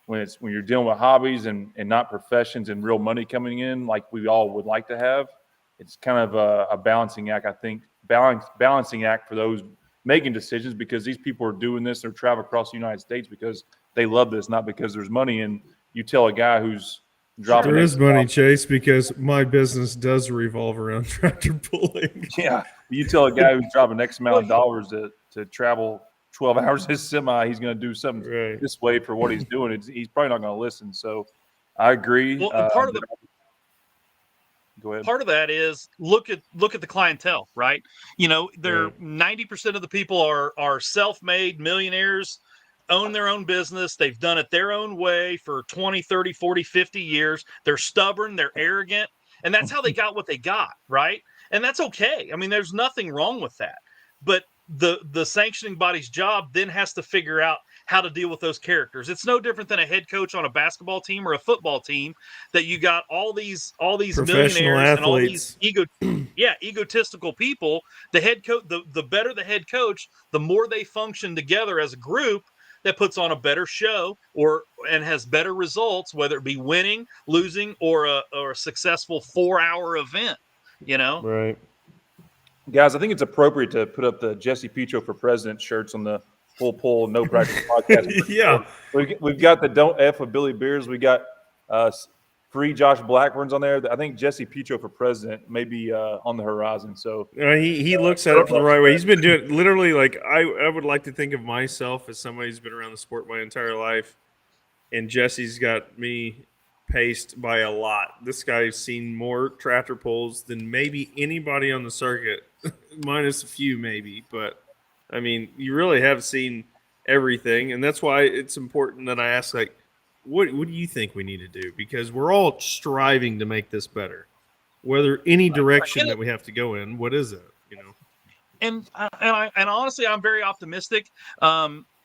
Speaker 3: when you're dealing with hobbies and not professions and real money coming in, like we all would like to have, it's kind of a balancing act. I think balancing act for those making decisions, because these people are doing this or travel across the United States because they love this, not because there's money. And you tell a guy who's dropping.
Speaker 4: There is money, Chase, because my business does revolve around tractor pulling.
Speaker 3: Yeah. You tell a guy who's dropping X amount of dollars to travel 12 hours his semi, he's going to do something this way for what he's doing. He's probably not going to listen. So I agree.
Speaker 6: Well,
Speaker 3: go ahead.
Speaker 6: Part of that is look at the clientele, right? They're 90% of the people are self-made millionaires, own their own business. They've done it their own way for 20, 30, 40, 50 years. They're stubborn, they're arrogant, and that's how they got what they got, right? And that's okay. I mean, there's nothing wrong with that. But the sanctioning body's job then has to figure out how to deal with those characters. It's no different than a head coach on a basketball team or a football team, that you got all these millionaires
Speaker 4: athletes.
Speaker 6: and all these egotistical people. The head coach, the better the head coach, the more they function together as a group, that puts on a better show and has better results, whether it be winning, losing, or a successful 4-hour event.
Speaker 4: Right.
Speaker 3: Guys, I think it's appropriate to put up the Jesse Petro for President shirts on the Full Pull No Practice podcast.
Speaker 4: Yeah.
Speaker 3: We've got the Don't F with Billy Beers. We got free Josh Blackburn's on there. I think Jesse Petro for President may be on the horizon. So
Speaker 4: he looks at it the right way. He's been doing literally, like, I would like to think of myself as somebody who's been around the sport my entire life, and Jesse's got me paced by a lot. This guy's seen more tractor pulls than maybe anybody on the circuit, minus a few maybe. But, I mean, you really have seen everything, and that's why it's important that I ask, like, what do you think we need to do? Because we're all striving to make this better. Whether any direction that we have to go in, what is it?
Speaker 6: And honestly, I'm very optimistic.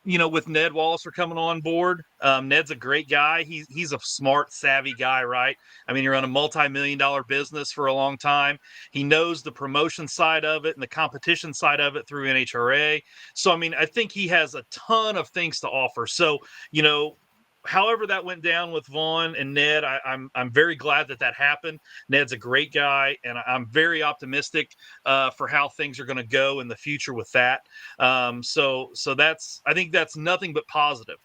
Speaker 6: With Ned Walliser coming on board, Ned's a great guy. He's a smart, savvy guy, right? I mean, he ran a multi-million-dollar business for a long time. He knows the promotion side of it and the competition side of it through NHRA. So, I mean, I think he has a ton of things to offer. So, however that went down with Vaughn and Ned, I'm very glad that happened. Ned's a great guy, and I'm very optimistic for how things are going to go in the future with that. So I think that's nothing but positive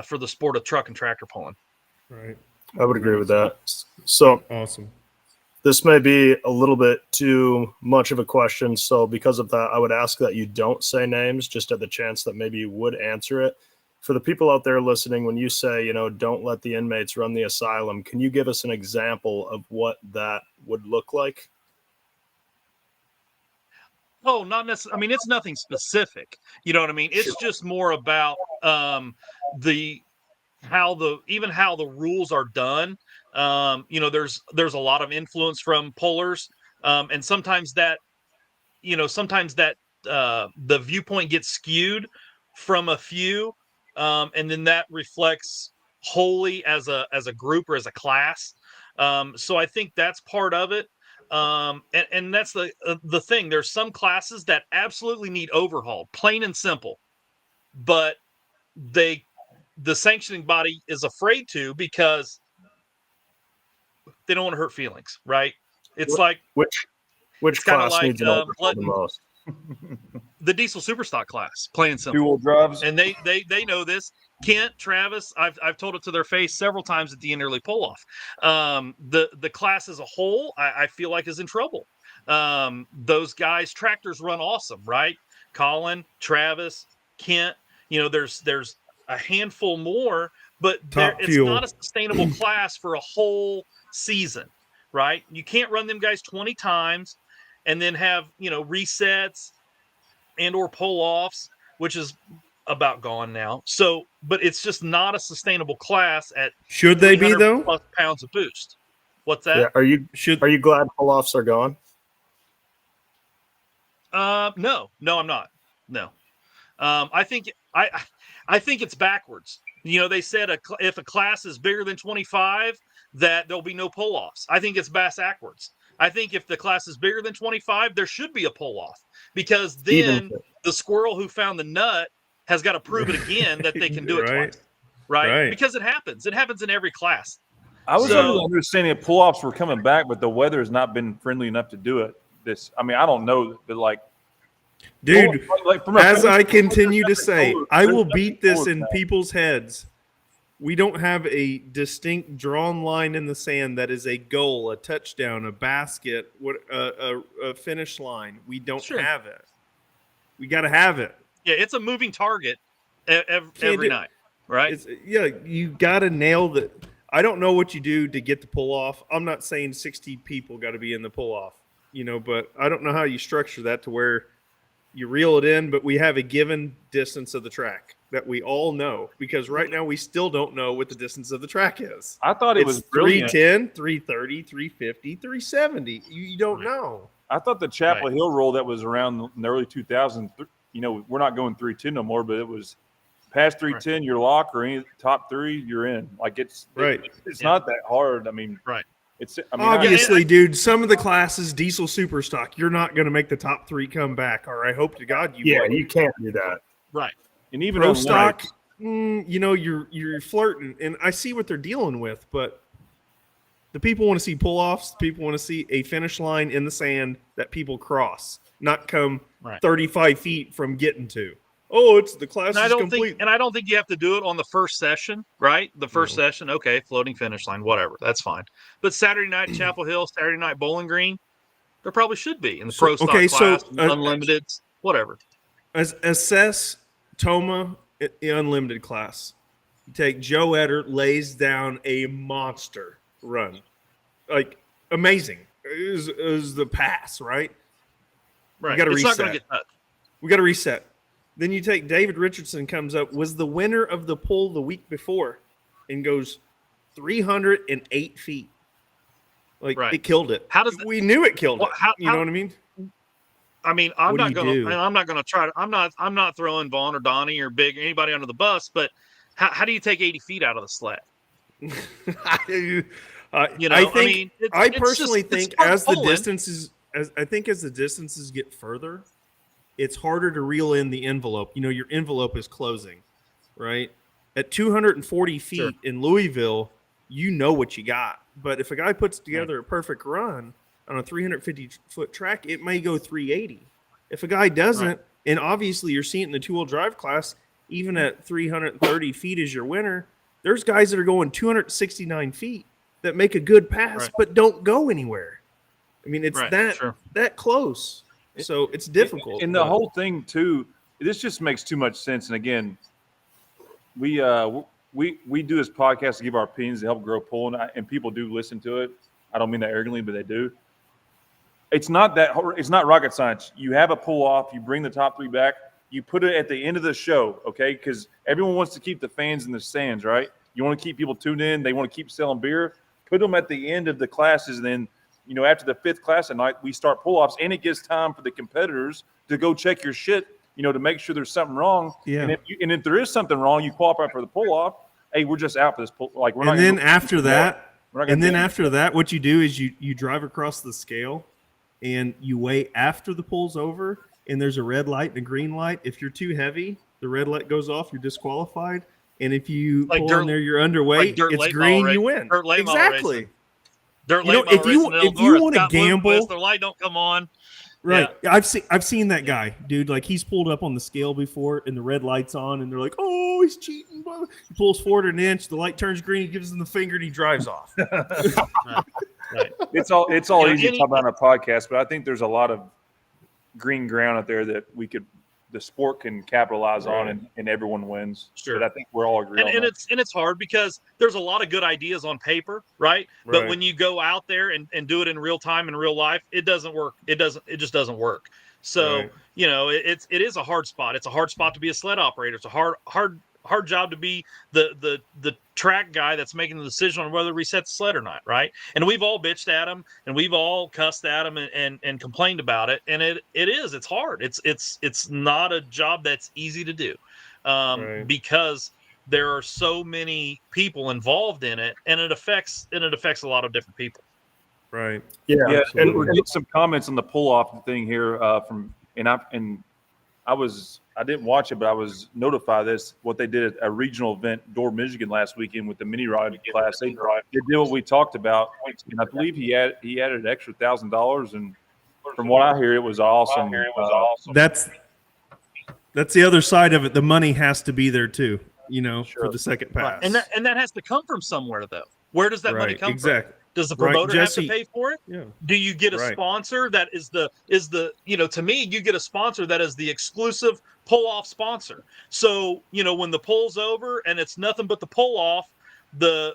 Speaker 6: for the sport of truck and tractor pulling.
Speaker 4: Right.
Speaker 2: I would agree with that. So
Speaker 4: awesome.
Speaker 2: This may be a little bit too much of a question. So because of that, I would ask that you don't say names, just at the chance that maybe you would answer it. For the people out there listening, when you say, don't let the inmates run the asylum, can you give us an example of what that would look like?
Speaker 6: Oh, not necessarily. I mean, it's nothing specific. You know what I mean? It's just more about how the rules are done. There's a lot of influence from pullers, and sometimes that the viewpoint gets skewed from a few. And then that reflects wholly as a group or as a class. So I think that's part of it. And that's the thing. There's some classes that absolutely need overhaul, plain and simple, but the sanctioning body is afraid to, because they don't want to hurt feelings, right? It's like
Speaker 2: which class needs an overhaul the most?
Speaker 6: The diesel superstock class, plain and simple.
Speaker 3: Dual drives.
Speaker 6: And they know this. Kent, Travis, I've told it to their face several times at the Enderle Pull-Off. The class as a whole, I feel like, is in trouble. Those guys, tractors run awesome, right? Colin, Travis, Kent. There's a handful more, but it's
Speaker 4: fuel.
Speaker 6: not a sustainable class for a whole season, right? You can't run them guys 20 times and then have, resets and or pull-offs, which is about gone now. So, but it's just not a sustainable class at
Speaker 4: should they be though?
Speaker 6: Plus pounds of boost. What's that?
Speaker 2: Yeah, are you glad pull-offs are gone?
Speaker 6: No, I'm not. No. I think it's backwards. They said if a class is bigger than 25, that there'll be no pull-offs. I think it's backwards. I think if the class is bigger than 25, there should be a pull-off, because then the squirrel who found the nut has got to prove it again that they can do it twice. Right? Because it happens. It happens in every class.
Speaker 3: I was under the understanding that pull-offs were coming back, but the weather has not been friendly enough to do it. I don't know, but
Speaker 4: dude, as I continue to say, I will beat this in people's heads. We don't have a distinct drawn line in the sand that is a goal, a touchdown, a basket, a finish line. We don't have it. We got to have it.
Speaker 6: Yeah, it's a moving target every night, right?
Speaker 4: You got to nail the. I don't know what you do to get the pull off. I'm not saying 60 people got to be in the pull off, but I don't know how you structure that to where you reel it in, but we have a given distance of the track that we all know, because right now we still don't know what the distance of the track is.
Speaker 3: I thought it was
Speaker 4: 310, 330, 350, 370. You don't know.
Speaker 3: I thought the Chapel Hill rule that was around in the early 2000s, we're not going 310 no more, but it was past 310, you're locked, or any top three, you're in. It's not that hard. Obviously,
Speaker 4: dude, some of the classes, diesel super stock, you're not going to make the top three come back. Or I hope to God you will.
Speaker 2: You can't do that.
Speaker 6: Right.
Speaker 3: And even
Speaker 4: pro stock, you're flirting, and I see what they're dealing with, but the people want to see pull-offs. People want to see a finish line in the sand that people cross, not come 35 feet from getting to. Oh, it's the class is complete.
Speaker 6: And I don't think you have to do it on the first session, right? The first session, okay, floating finish line, whatever, that's fine. But Saturday night Chapel Hill, Saturday night Bowling Green, there probably should be in the pro stock class, unlimited, whatever.
Speaker 4: Assess Toma unlimited class. You take Joe Etter, lays down a monster run, amazing. It was the pass, right?
Speaker 6: Right.
Speaker 4: We got to reset.
Speaker 6: Not going to get touched.
Speaker 4: We got to reset. Then you take David Richardson comes up, was the winner of the pull the week before, and goes 308 feet. It killed it.
Speaker 6: How does
Speaker 4: we knew it killed it? You know what I mean?
Speaker 6: I'm not going to try to. I'm not throwing Vaughn or Donnie or Big or anybody under the bus. But how do you take 80 feet out of the sled?
Speaker 4: I personally think as the distances get further, it's harder to reel in the envelope. Your envelope is closing, right? At 240 feet in Louisville, you know what you got. But if a guy puts together a perfect run on a 350-foot track, it may go 380. If a guy doesn't, and obviously you're seeing it in the two-wheel drive class, even at 330 feet as your winner, there's guys that are going 269 feet that make a good pass but don't go anywhere. It's that close. So it's difficult.
Speaker 3: And the whole thing too, this just makes too much sense. And again, we do this podcast to give our opinions to help grow pulling, and people do listen to it. I don't mean that arrogantly, but they do. It's not rocket science. You have a pull off, you bring the top three back, you put it at the end of the show, okay? Because everyone wants to keep the fans in the stands, right? You want to keep people tuned in. They want to keep selling beer. Put them at the end of the classes, and then after the fifth class at night, we start pull-offs, and it gives time for the competitors to go check your shit, to make sure there's something wrong.
Speaker 4: Yeah.
Speaker 3: And if there is something wrong, you qualify for the pull-off. Hey, we're just out for this pull. We're not.
Speaker 4: And then after that, what you do is you drive across the scale, and you wait after the pull's over, and there's a red light and a green light. If you're too heavy, the red light goes off. You're disqualified. And if you pull in there, you're underweight. It's green. You win. Exactly.
Speaker 6: If
Speaker 4: you want to gamble,
Speaker 6: the light don't come on.
Speaker 4: Right. Yeah. I've seen that guy, dude. He's pulled up on the scale before, and the red light's on, and they're like, "Oh, he's cheating." He pulls forward an inch, the light turns green, he gives him the finger, and he drives off.
Speaker 6: Right.
Speaker 3: It's all easy to talk about on a podcast, but I think there's a lot of green ground out there that we could the sport can capitalize on, and everyone wins.
Speaker 6: Sure.
Speaker 3: But I think we're all agreed on
Speaker 6: and
Speaker 3: that.
Speaker 6: it's hard because there's a lot of good ideas on paper, right? But when you go out there and do it in real time in real life, it doesn't work. It just doesn't work. So it is a hard spot. It's a hard spot to be a sled operator. It's a hard job to be the track guy that's making the decision on whether to reset the sled or not, right? And we've all bitched at him, and we've all cussed at him and complained about it. And it's hard. It's not a job that's easy to do, because there are so many people involved in it, and it affects a lot of different people.
Speaker 4: Right.
Speaker 2: Yeah.
Speaker 3: And we're getting some comments on the pull-off thing here from I didn't watch it, but I was notified this what they did at a regional event, Door, Michigan, last weekend with the mini rod class. They did what we talked about, and I believe he added an extra $1,000. And from what I hear, it was awesome.
Speaker 4: That's the other side of it. The money has to be there too, for the second pass.
Speaker 6: And that has to come from somewhere, though. Where does that money come from? Does the promoter have to pay for it?
Speaker 4: Yeah.
Speaker 6: Do you get a sponsor that is the to me, you get a sponsor that is the exclusive pull-off sponsor. So, when the pull's over and it's nothing but the pull-off, the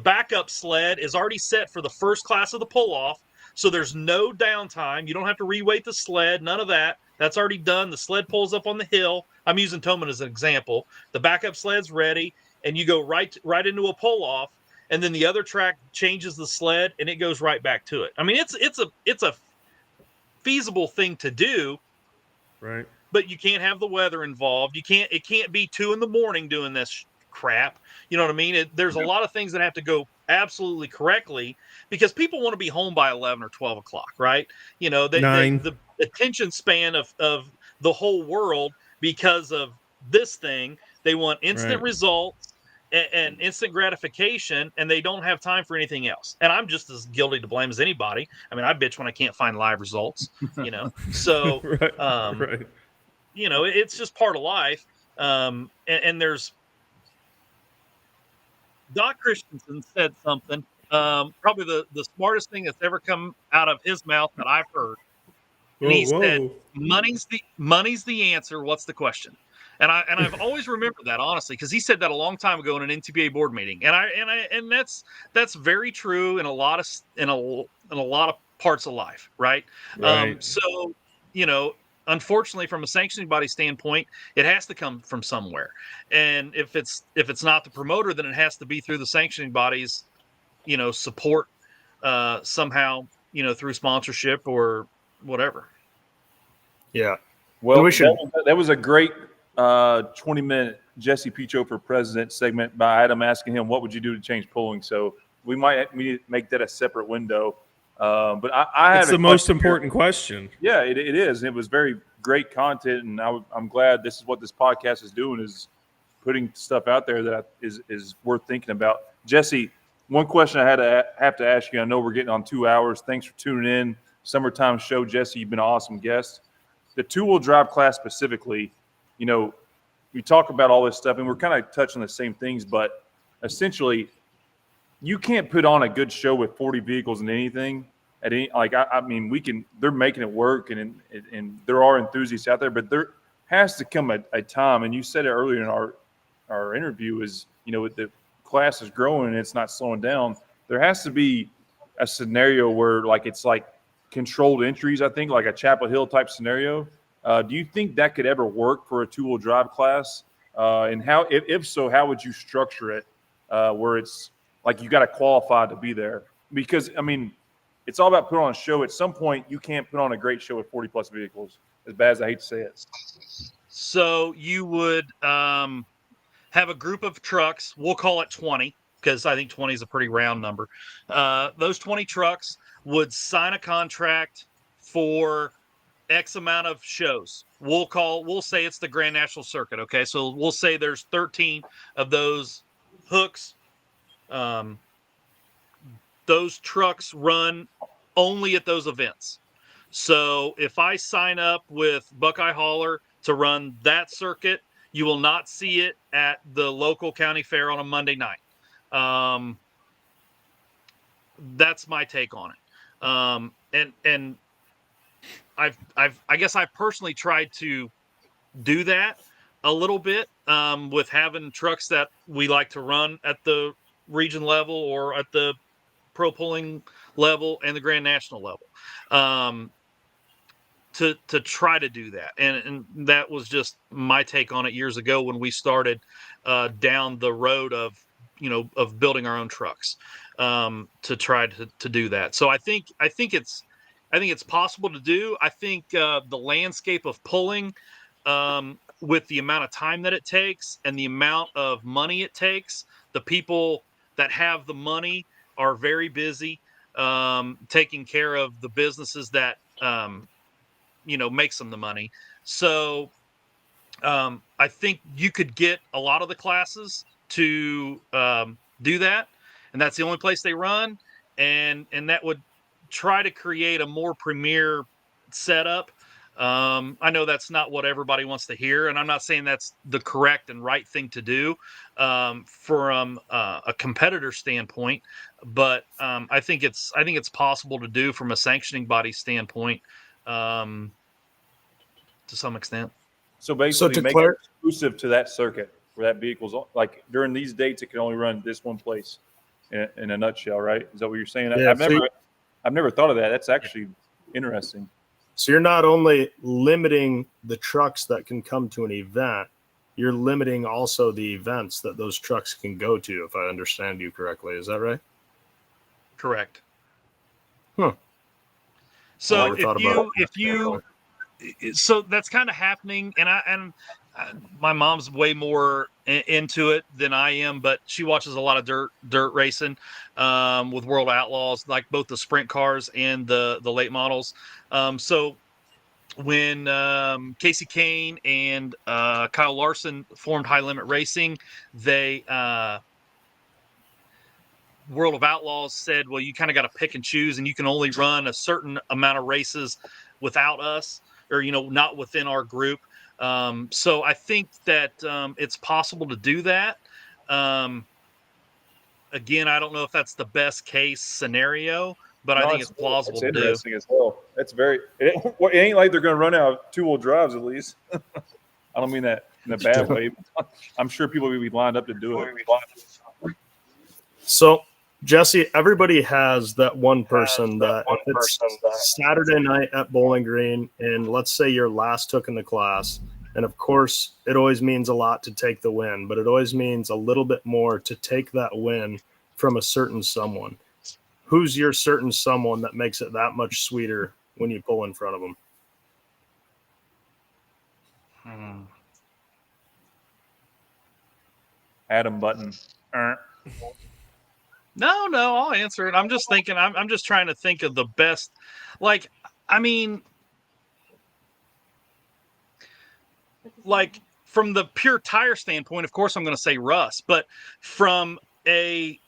Speaker 6: backup sled is already set for the first class of the pull-off. So there's no downtime. You don't have to reweight the sled, none of that. That's already done. The sled pulls up on the hill. I'm using Toman as an example. The backup sled's ready, and you go right into a pull-off. And then the other track changes the sled, and it goes right back to it. I mean, it's a feasible thing to do,
Speaker 4: right?
Speaker 6: But you can't have the weather involved. It can't be 2 a.m. doing this crap. You know what I mean? There's a lot of things that have to go absolutely correctly because people want to be home by 11 or 12 o'clock, right? The attention span of the whole world because of this thing. They want instant results and instant gratification, and they don't have time for anything else. And I'm just as guilty to blame as anybody. I mean, I bitch when I can't find live results, So, it's just part of life. And there's Doc Christensen said something, probably the smartest thing that's ever come out of his mouth that I've heard. And he said, "Money's the answer. What's the question?" And I've always remembered that, honestly, because he said that a long time ago in an NTPA board meeting, and that's very true in a lot of parts of life, right? So unfortunately, from a sanctioning body standpoint, it has to come from somewhere, and if it's not the promoter, then it has to be through the sanctioning body's support somehow, through sponsorship or whatever.
Speaker 2: Yeah.
Speaker 3: Well, that was a great 20-minute Jesse Petro for President segment by Adam asking him, what would you do to change polling? So we might make that a separate window. But I had
Speaker 4: it's the most important question.
Speaker 3: Yeah, it is. And it was very great content. And I'm glad this is what this podcast is doing, is putting stuff out there that is worth thinking about. Jesse, one question I have to ask you. I know we're getting on 2 hours. Thanks for tuning in. Summertime show, Jesse. You've been an awesome guest. The two-wheel drive class specifically, we talk about all this stuff, and we're kind of touching the same things, but essentially, you can't put on a good show with 40 vehicles and anything. They're making it work, and there are enthusiasts out there, but there has to come a time, and you said it earlier in our interview, is the class is growing and it's not slowing down. There has to be a scenario where it's controlled entries, I think, like a Chapel Hill type scenario. Do you think that could ever work for a two-wheel drive class? And how, if so, how would you structure it where it's like you got to qualify to be there? Because, it's all about putting on a show. At some point, you can't put on a great show with 40-plus vehicles, as bad as I hate to say it.
Speaker 6: So you would have a group of trucks. We'll call it 20 because I think 20 is a pretty round number. Those 20 trucks would sign a contract for X amount of shows. We'll say it's the Grand National Circuit. Okay. So we'll say there's 13 of those hooks. Those trucks run only at those events. So if I sign up with Buckeye Hauler to run that circuit, you will not see it at the local county fair on a Monday night. That's my take on it. And I guess I've personally tried to do that a little bit with having trucks that we like to run at the region level or at the pro pulling level and the Grand National level. To try to do that, and that was just my take on it years ago when we started down the road of building our own trucks to try to do that. So I think it's possible to do. I think the landscape of pulling with the amount of time that it takes and the amount of money it takes, the people that have the money are very busy taking care of the businesses that makes them the money. So I think you could get a lot of the classes to do that, and that's the only place they run, and that would try to create a more premier setup. I know that's not what everybody wants to hear, and I'm not saying that's the correct and right thing to do from a competitor standpoint, but I think it's possible to do from a sanctioning body standpoint to some extent.
Speaker 3: So basically, make it exclusive to that circuit where that vehicle's like during these dates, it can only run this one place. In a nutshell, right? Is that what you're saying?
Speaker 2: Yeah,
Speaker 3: I've never thought of that. That's actually interesting.
Speaker 2: So you're not only limiting the trucks that can come to an event, you're limiting also the events that those trucks can go to, if I understand you correctly. Is that right?
Speaker 6: Correct.
Speaker 2: Huh.
Speaker 6: So so that's kind of happening, and my mom's way more into it than I am, but she watches a lot of dirt racing with World Outlaws, like both the sprint cars and the late models. So when Casey Kane and Kyle Larson formed High Limit Racing, they World of Outlaws said, well, you kind of got to pick and choose, and you can only run a certain amount of races without us, or not within our group. So I think that it's possible to do that. Again, I don't know if that's the best case scenario, but I think it's plausible to do.
Speaker 3: Interesting as well. That's it ain't like they're going to run out of two-wheel drives at least. I don't mean that in a bad way. I'm sure people will be lined up to do it.
Speaker 2: So, Jesse, everybody has that one person that if it's Saturday night at Bowling Green, and let's say you're last took in the class, and of course, it always means a lot to take the win, but it always means a little bit more to take that win from a certain someone. Who's your certain someone that makes it that much sweeter when you pull in front of them?
Speaker 3: Adam Button.
Speaker 6: No, I'll answer it. I'm just thinking. I'm just trying to think of the best. Like from the pure tire standpoint, of course, I'm going to say Russ. But from a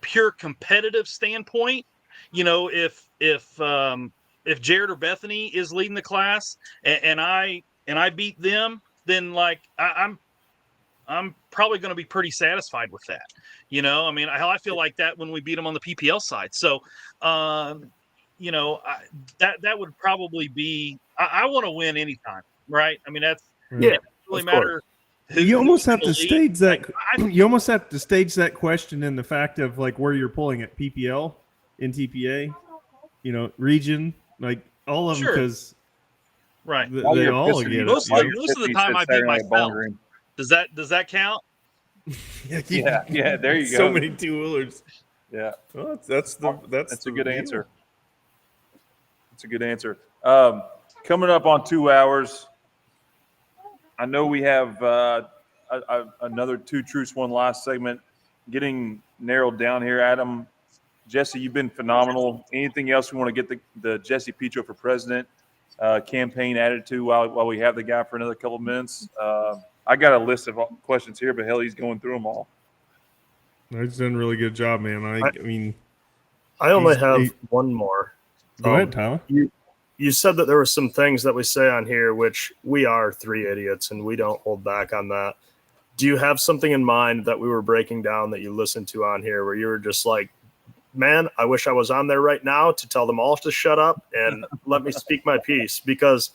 Speaker 6: pure competitive standpoint, if Jared or Bethany is leading the class and I beat them, then I'm probably going to be pretty satisfied with that. I feel like that when we beat them on the PPL side. So, that would probably be. I want to win anytime, right? I mean, that's it doesn't really matter.
Speaker 4: You almost have to stage that. You almost have to stage that question in the fact of where you're pulling at PPL, NTPA, region, all of them, because
Speaker 6: right,
Speaker 4: they all get it.
Speaker 6: Most of the time I beat myself. Does that count?
Speaker 3: Yeah. There you go.
Speaker 4: So many two-wheelers.
Speaker 3: Yeah.
Speaker 4: Well, that's
Speaker 3: a good answer. That's a good answer. Coming up on 2 hours, I know we have another Two Truths, One Lie segment getting narrowed down here. Adam, Jesse, you've been phenomenal. Anything else we want to get the Jesse Petro for president campaign added to while we have the guy for another couple of minutes? I got a list of questions here, but hell, he's going through them all.
Speaker 4: He's done a really good job, man. I mean,
Speaker 2: I only have one more.
Speaker 4: Go ahead, Tyler.
Speaker 2: You said that there were some things that we say on here, which we are three idiots, and we don't hold back on that. Do you have something in mind that we were breaking down that you listened to on here where you were just like, man, I wish I was on there right now to tell them all to shut up and let me speak my piece? Because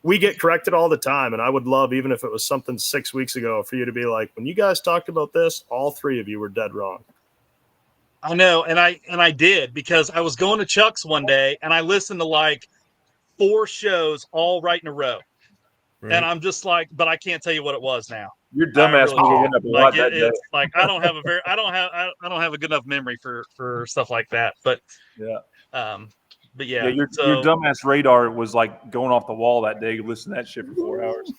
Speaker 2: we get corrected all the time. And I would love, even if it was something 6 weeks ago, for you to be like, when you guys talked about this, all three of you were dead wrong.
Speaker 6: I know. And I did, because I was going to Chuck's one day and I listened to like 4 shows all right in a row. Right. And I'm just like, but I can't tell you what it was now.
Speaker 3: Your dumbass
Speaker 6: it's like I don't have a good enough memory for stuff like that. But yeah,
Speaker 3: your dumbass radar was like going off the wall that day. You listened to that shit for 4 hours.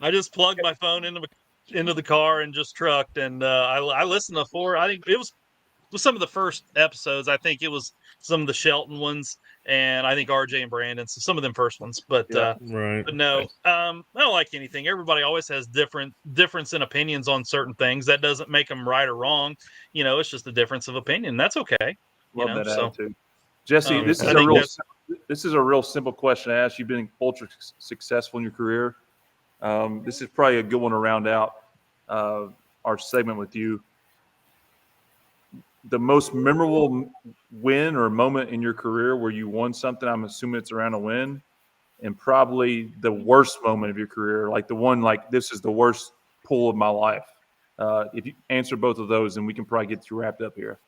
Speaker 6: I just plugged my phone into the car and just trucked, and I listened to 4. I think it was some of the first episodes. I think it was some of the Shelton ones, and I think RJ and Brandon, so some of them first ones. But
Speaker 4: right.
Speaker 6: But no, I don't like anything. Everybody always has difference in opinions on certain things. That doesn't make them right or wrong. It's just a difference of opinion. That's okay.
Speaker 3: Love that attitude. Jesse, this is a real simple question to ask. You've been ultra successful in your career. This is probably a good one to round out our segment with you. The most memorable win or moment in your career where you won something, I'm assuming it's around a win, and probably the worst moment of your career, like the one like this is the worst pull of my life. If you answer both of those, then we can probably get you wrapped up here.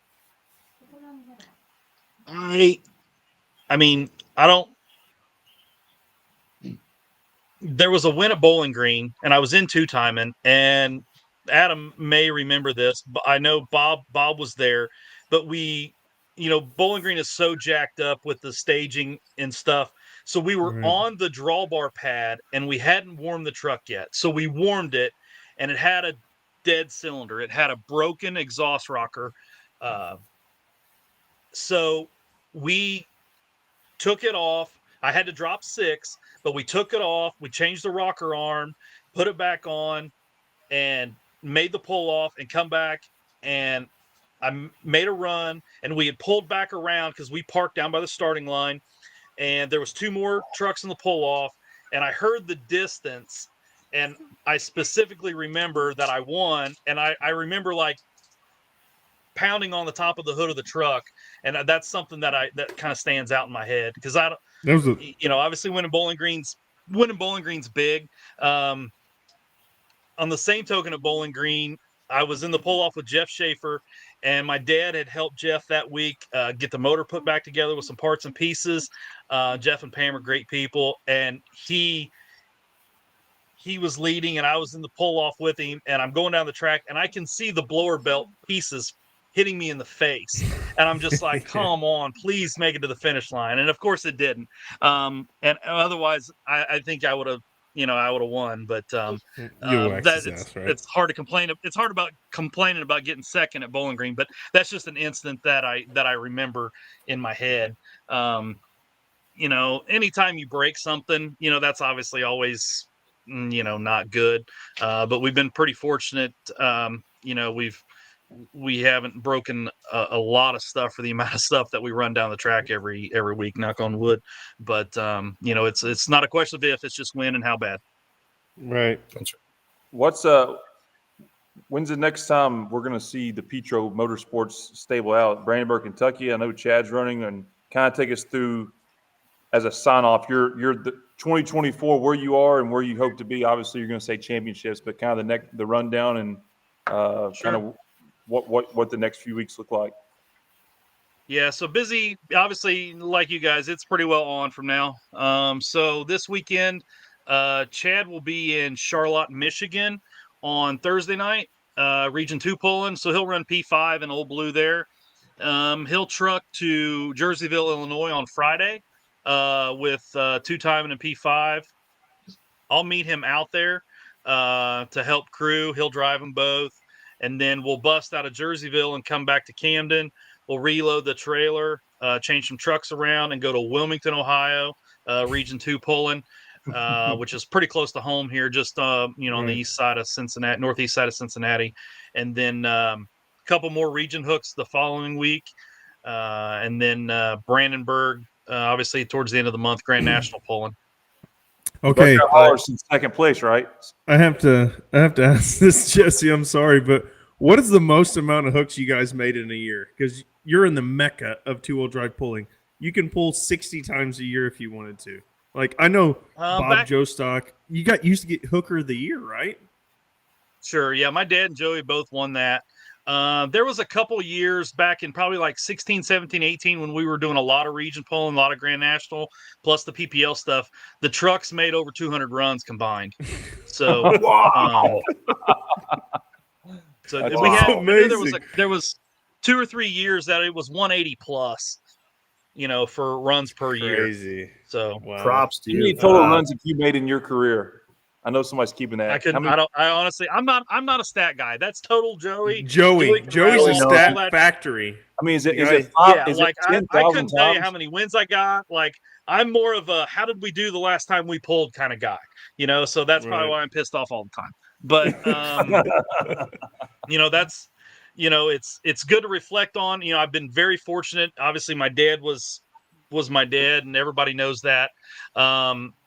Speaker 6: There was a win at Bowling Green, and I was in two-timing, and Adam may remember this, but I know Bob was there, but Bowling Green is so jacked up with the staging and stuff. So we were on the drawbar pad and we hadn't warmed the truck yet. So we warmed it, and it had a dead cylinder. It had a broken exhaust rocker. So we took it off. I had to drop 6, but we took it off. We changed the rocker arm, put it back on, and made the pull off and come back, and I made a run, and we had pulled back around because we parked down by the starting line, and there was 2 more trucks in the pull off, and I heard the distance, and I specifically remember that I won, and I remember like pounding on the top of the hood of the truck, and that's something that kind of stands out in my head, because obviously winning Bowling Green's big. On the same token of Bowling Green, I was in the pull-off with Jeff Schaefer, and my dad had helped Jeff that week get the motor put back together with some parts and pieces. Jeff and Pam are great people, and he was leading, and I was in the pull-off with him, and I'm going down the track, and I can see the blower belt pieces hitting me in the face, and I'm just like, come on, please make it to the finish line. And of course it didn't. And otherwise I think I would have won, but it's hard to complain. It's hard about complaining about getting second at Bowling Green, but that's just an incident that I remember in my head. Anytime you break something, that's obviously always, not good. But we've been pretty fortunate. We haven't broken a lot of stuff for the amount of stuff that we run down the track every week, knock on wood. But it's not a question of if, it's just when and how bad.
Speaker 4: Right.
Speaker 2: That's right.
Speaker 3: When's the next time we're going to see the Petro Motorsports stable out? Brandenburg, Kentucky. I know Chad's running, and kind of take us through as a sign off. You're the 2024 where you are and where you hope to be. Obviously, you're going to say championships, but kind of the rundown and kind of what the next few weeks look like.
Speaker 6: Yeah, so busy, obviously, like you guys, it's pretty well on from now. So this weekend, Chad will be in Charlotte, Michigan on Thursday night, Region 2 pulling. So he'll run P5 in Old Blue there. He'll truck to Jerseyville, Illinois on Friday with 2-timing and P5. I'll meet him out there to help crew. He'll drive them both. And then we'll bust out of Jerseyville and come back to Camden. We'll reload the trailer, change some trucks around, and go to Wilmington, Ohio, Region 2 pulling, which is pretty close to home here, just on the east side of Cincinnati, northeast side of Cincinnati. And then a couple more region hooks the following week. And then Brandenburg, obviously towards the end of the month, Grand National pulling.
Speaker 4: Okay,
Speaker 3: in second place, right?
Speaker 4: I have to ask this, Jesse. I'm sorry, but what is the most amount of hooks you guys made in a year? Because you're in the mecca of 2-wheel drive pulling. You can pull 60 times a year if you wanted to. Like I know Bob
Speaker 6: Back,
Speaker 4: Jostock, you used to get Hooker of the Year, right?
Speaker 6: Sure. Yeah. My dad and Joey both won that. There was a couple years back in probably like 16, 17, 18 when we were doing a lot of region pulling, a lot of Grand National, plus the PPL stuff. The trucks made over 200 runs combined. So,
Speaker 2: Wow.
Speaker 6: so
Speaker 3: That's
Speaker 6: we had
Speaker 4: amazing.
Speaker 6: there was 2 or 3 years that it was 180 plus, for runs per year.
Speaker 4: Crazy.
Speaker 6: So
Speaker 4: Wow.
Speaker 2: Props to
Speaker 3: How
Speaker 2: you.
Speaker 3: many total runs have you made in your career? I know somebody's keeping that.
Speaker 6: I couldn't. I honestly, I'm not a stat guy. That's total Joey.
Speaker 4: Joey's a
Speaker 6: all
Speaker 4: stat
Speaker 6: that.
Speaker 4: factory.
Speaker 3: I mean, is it
Speaker 4: Yeah,
Speaker 3: five?
Speaker 6: Yeah,
Speaker 3: Is
Speaker 6: like
Speaker 3: it
Speaker 6: I
Speaker 3: 10,000
Speaker 6: couldn't tell you
Speaker 3: times?
Speaker 6: how many wins I got. Like I'm more of a how did we do the last time we pulled kind of guy, So that's probably
Speaker 4: Right.
Speaker 6: why I'm pissed off all the time. But that's it's good to reflect on. I've been very fortunate. Obviously, my dad was my dad, and everybody knows that.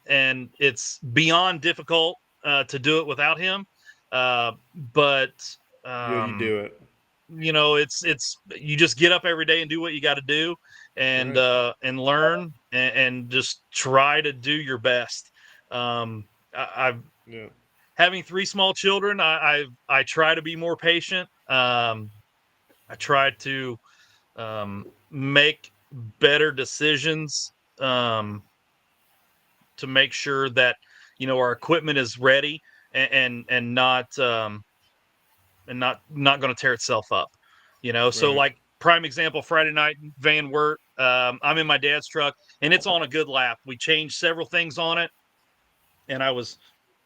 Speaker 6: And it's beyond difficult to do it without him. But
Speaker 4: You do it.
Speaker 6: it's you just get up every day and do what you got to do, and and learn and just try to do your best. I've having 3 small children. I try to be more patient. I try to make better decisions to make sure that our equipment is ready and not not going to tear itself up, So like prime example, Friday night Van Wert, I'm in my dad's truck and it's on a good lap. We changed several things on it, and I was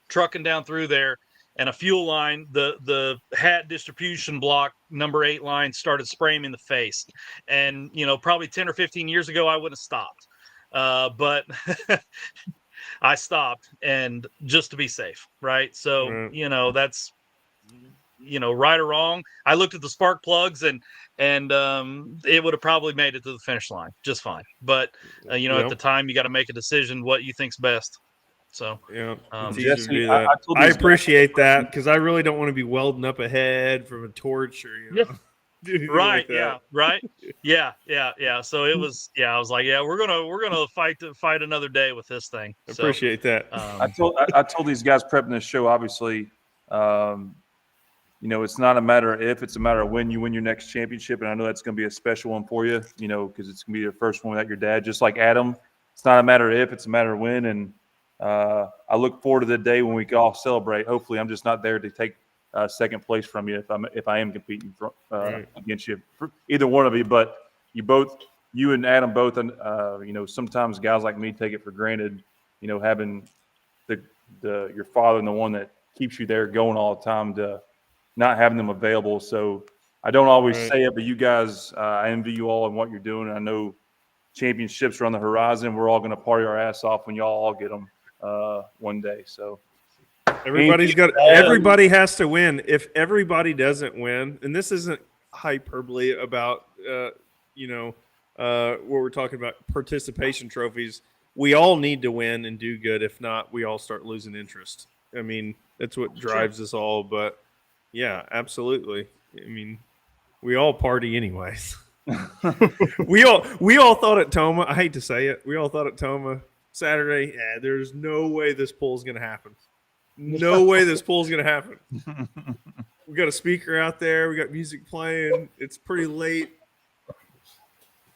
Speaker 6: trucking down through there, and a fuel line, the hat distribution block number 8 line started spraying me in the face. And probably 10 or 15 years ago I wouldn't have stopped, but I stopped, and just to be safe, right? So that's right or wrong. I looked at the spark plugs, and it would have probably made it to the finish line just fine. But at the time, you got to make a decision what you think's best. So
Speaker 4: it's
Speaker 3: Jesse,
Speaker 4: easy to do that. I appreciate that because I really don't want to be welding up a head from a torch or
Speaker 6: right, like right, yeah. So it was, I was like, we're gonna fight another day with this thing. So,
Speaker 4: appreciate that.
Speaker 3: I told these guys prepping this show, obviously, it's not a matter of if, it's a matter of when you win your next championship. And I know that's going to be a special one for you, because it's going to be your first one without your dad. Just like Adam, it's not a matter of if, it's a matter of when. And I look forward to the day when we can all celebrate. Hopefully, I'm just not there to take second place from you if I am competing against you, either one of you. But you and Adam both, sometimes guys like me take it for granted, having your father and the one that keeps you there going all the time, to not having them available. So I don't always say it, but you guys, I envy you all and what you're doing. I know championships are on the horizon. We're all going to party our ass off when y'all all get them one day. So
Speaker 4: everybody has to win. If everybody doesn't win, and this isn't hyperbole about, what we're talking about, participation trophies, we all need to win and do good. If not, we all start losing interest. I mean, that's what drives us all. But yeah, absolutely. I mean, we all party anyways. we all thought at Toma, I hate to say it, we all thought at Toma Saturday, there's no way this poll's going to happen. No way this poll's going to happen. We got a speaker out there. We got music playing. It's pretty late.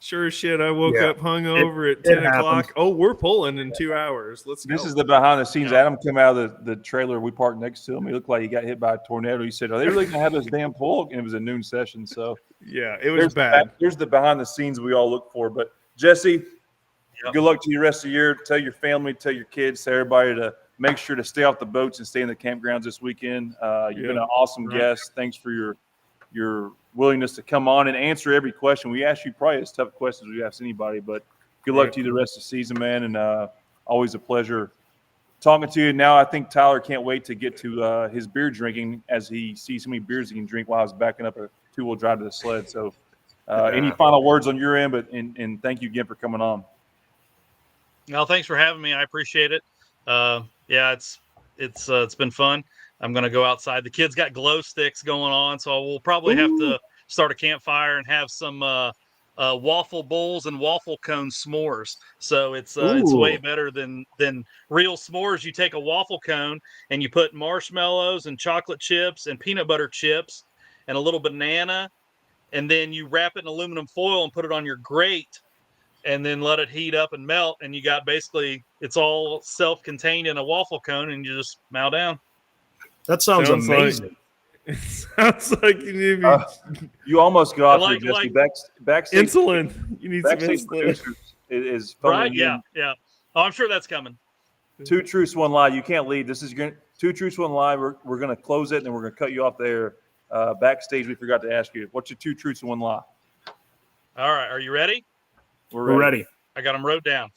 Speaker 4: Sure as shit, I woke up hungover at 10 o'clock. Oh, we're pulling in 2 hours. Let's go.
Speaker 3: This is the behind the scenes. Adam came out of the trailer we parked next to him. He looked like he got hit by a tornado. He said, "Are they really going to have this damn pull?" And it was a noon session. So
Speaker 4: yeah, it was bad.
Speaker 3: Here's the behind the scenes we all look for. But Jesse, good luck to you the rest of the year. Tell your family, tell your kids, tell everybody to make sure to stay off the boats and stay in the campgrounds this weekend. You've been an awesome guest. Thanks for your willingness to come on and answer every question. We ask you probably as tough questions we ask anybody, but good luck to you the rest of the season, man. And always a pleasure talking to you. Now I think Tyler can't wait to get to his beer drinking as he sees how many beers he can drink while he's backing up a 2-wheel drive to the sled. So any final words on your end, and thank you again for coming on.
Speaker 6: Well, thanks for having me. I appreciate it. It's been fun. I'm going to go outside. The kids got glow sticks going on, so we'll probably have to start a campfire and have some waffle bowls and waffle cone s'mores. So it's
Speaker 2: Ooh.
Speaker 6: way better than real s'mores. You take a waffle cone and you put marshmallows and chocolate chips and peanut butter chips and a little banana, and then you wrap it in aluminum foil and put it on your grate, and then let it heat up and melt, and you got basically it's all self-contained in a waffle cone, and you just mow down.
Speaker 2: That sounds amazing.
Speaker 4: It sounds like you need to be
Speaker 3: You almost got off here, Jesse. Backstage
Speaker 4: insulin. You need some
Speaker 3: backstage
Speaker 4: insulin.
Speaker 3: producers is
Speaker 6: Right?
Speaker 3: phoning
Speaker 6: Yeah,
Speaker 3: in.
Speaker 6: yeah. Oh, I'm sure that's coming.
Speaker 3: 2 truths, 1 lie. You can't leave. This is 2 truths, 1 lie. We're going to close it, and then we're going to cut you off there. Backstage, we forgot to ask you, what's your 2 truths and 1 lie?
Speaker 6: All right, are you ready?
Speaker 2: We're ready.
Speaker 6: I got them wrote down.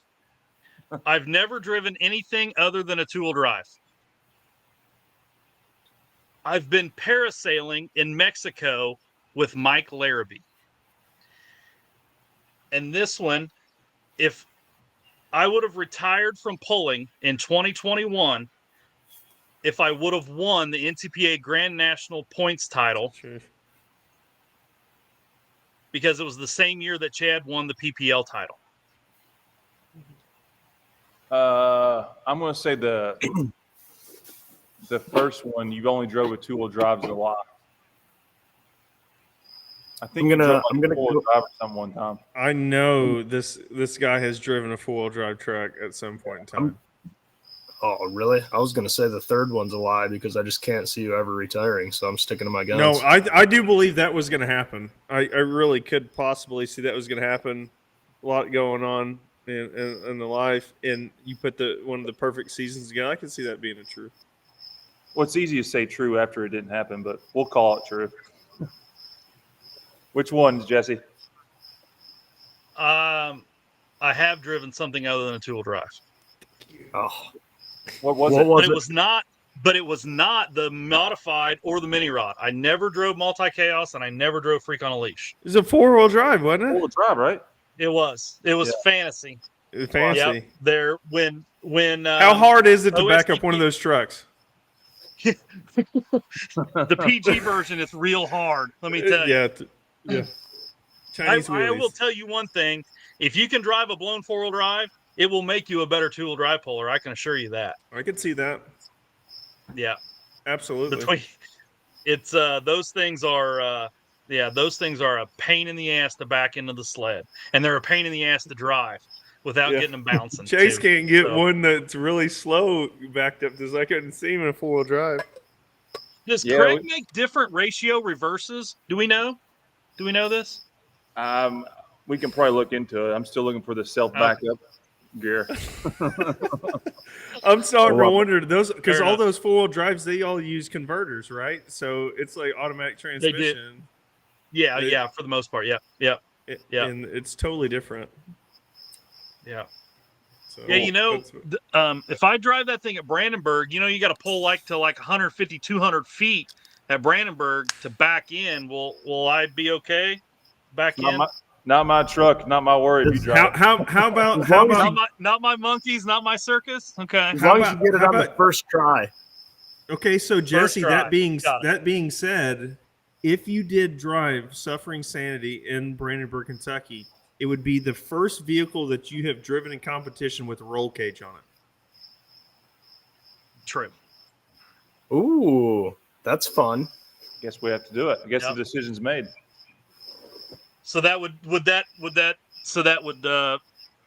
Speaker 6: I've never driven anything other than a two-wheel drive. I've been parasailing in Mexico with Mike Larrabee. And this one, if I would have retired from pulling in 2021, if I would have won the NTPA Grand National Points title,
Speaker 4: Sure.
Speaker 6: because it was the same year that Chad won the PPL title.
Speaker 3: I'm going to say the first one. You've only drove with 2-wheel drives a lot. I think
Speaker 2: I'm gonna
Speaker 3: four-wheel drive or something one time.
Speaker 4: I know this guy has driven a 4-wheel drive truck at some point in time.
Speaker 2: Oh, really? I was going to say the third one's a lie because I just can't see you ever retiring, so I'm sticking to my guns.
Speaker 4: No, I do believe that was going to happen. I really could possibly see that was going to happen. A lot going on in the life, and you put one of the perfect seasons together. I can see that being a truth.
Speaker 3: Well, it's easy to say true after it didn't happen, but we'll call it true. Which ones, Jesse?
Speaker 6: I have driven something other than a two-wheel drive.
Speaker 2: Oh,
Speaker 3: What was
Speaker 2: What
Speaker 3: it?
Speaker 2: was
Speaker 6: But it was not the modified or the mini rod. I never drove multi-chaos, and I never drove freak on a leash.
Speaker 4: It was a 4-wheel drive, wasn't it?
Speaker 3: Four-wheel drive, right?
Speaker 6: It was fantasy.
Speaker 4: It was fancy.
Speaker 6: Yep. There when
Speaker 4: How hard is it to back
Speaker 6: OSTP
Speaker 4: up one of those trucks?
Speaker 6: the PG version is real hard. Let me tell you.
Speaker 4: Yeah. Chinese
Speaker 6: I will
Speaker 4: wheelies.
Speaker 6: tell you one thing: if you can drive a blown 4-wheel drive, it will make you a better 2-wheel drive puller. I can assure you that.
Speaker 4: I can see that.
Speaker 6: Yeah,
Speaker 4: Absolutely.
Speaker 6: it's those things are a pain in the ass to back into the sled, and they're a pain in the ass to drive without getting them bouncing.
Speaker 4: Chase
Speaker 6: too.
Speaker 4: can't get
Speaker 6: So,
Speaker 4: one that's really slow backed up because I couldn't see him in a 4-wheel drive.
Speaker 6: Does
Speaker 3: Yeah,
Speaker 6: Craig make different ratio reverses? Do we know? Do we know this?
Speaker 3: We can probably look into it. I'm still looking for the self-backup gear.
Speaker 4: I'm starting to
Speaker 2: love it.
Speaker 4: wonder those because
Speaker 6: Fair
Speaker 4: all
Speaker 6: enough.
Speaker 4: those 4-wheel drives they all use converters, right? So it's like automatic transmission.
Speaker 6: Yeah,
Speaker 4: They-
Speaker 6: for the most part. Yeah. Yeah.
Speaker 4: And it's totally different. So
Speaker 6: Yeah, you know,
Speaker 4: that's-
Speaker 6: if I drive that thing at Brandenburg, you know, you got to pull to 150, 200 feet at Brandenburg to back in. Will I be okay back in?
Speaker 3: Not my truck. Not my worry. If you drive.
Speaker 4: how about
Speaker 2: As long as
Speaker 6: Not my monkeys, not my circus. Okay.
Speaker 2: as long as
Speaker 4: about-
Speaker 2: you get it
Speaker 4: how
Speaker 2: on the
Speaker 4: about-
Speaker 2: first try.
Speaker 4: Okay, so Jesse,
Speaker 6: try.
Speaker 4: that being
Speaker 6: Got it.
Speaker 4: said, if you did drive Suffering Sanity in Brandenburg, Kentucky, it would be the first vehicle that you have driven in competition with a roll cage on it.
Speaker 6: True.
Speaker 2: Ooh, that's fun.
Speaker 3: Guess we have to do it. I guess
Speaker 6: Yep.
Speaker 3: the decision's made.
Speaker 6: So that would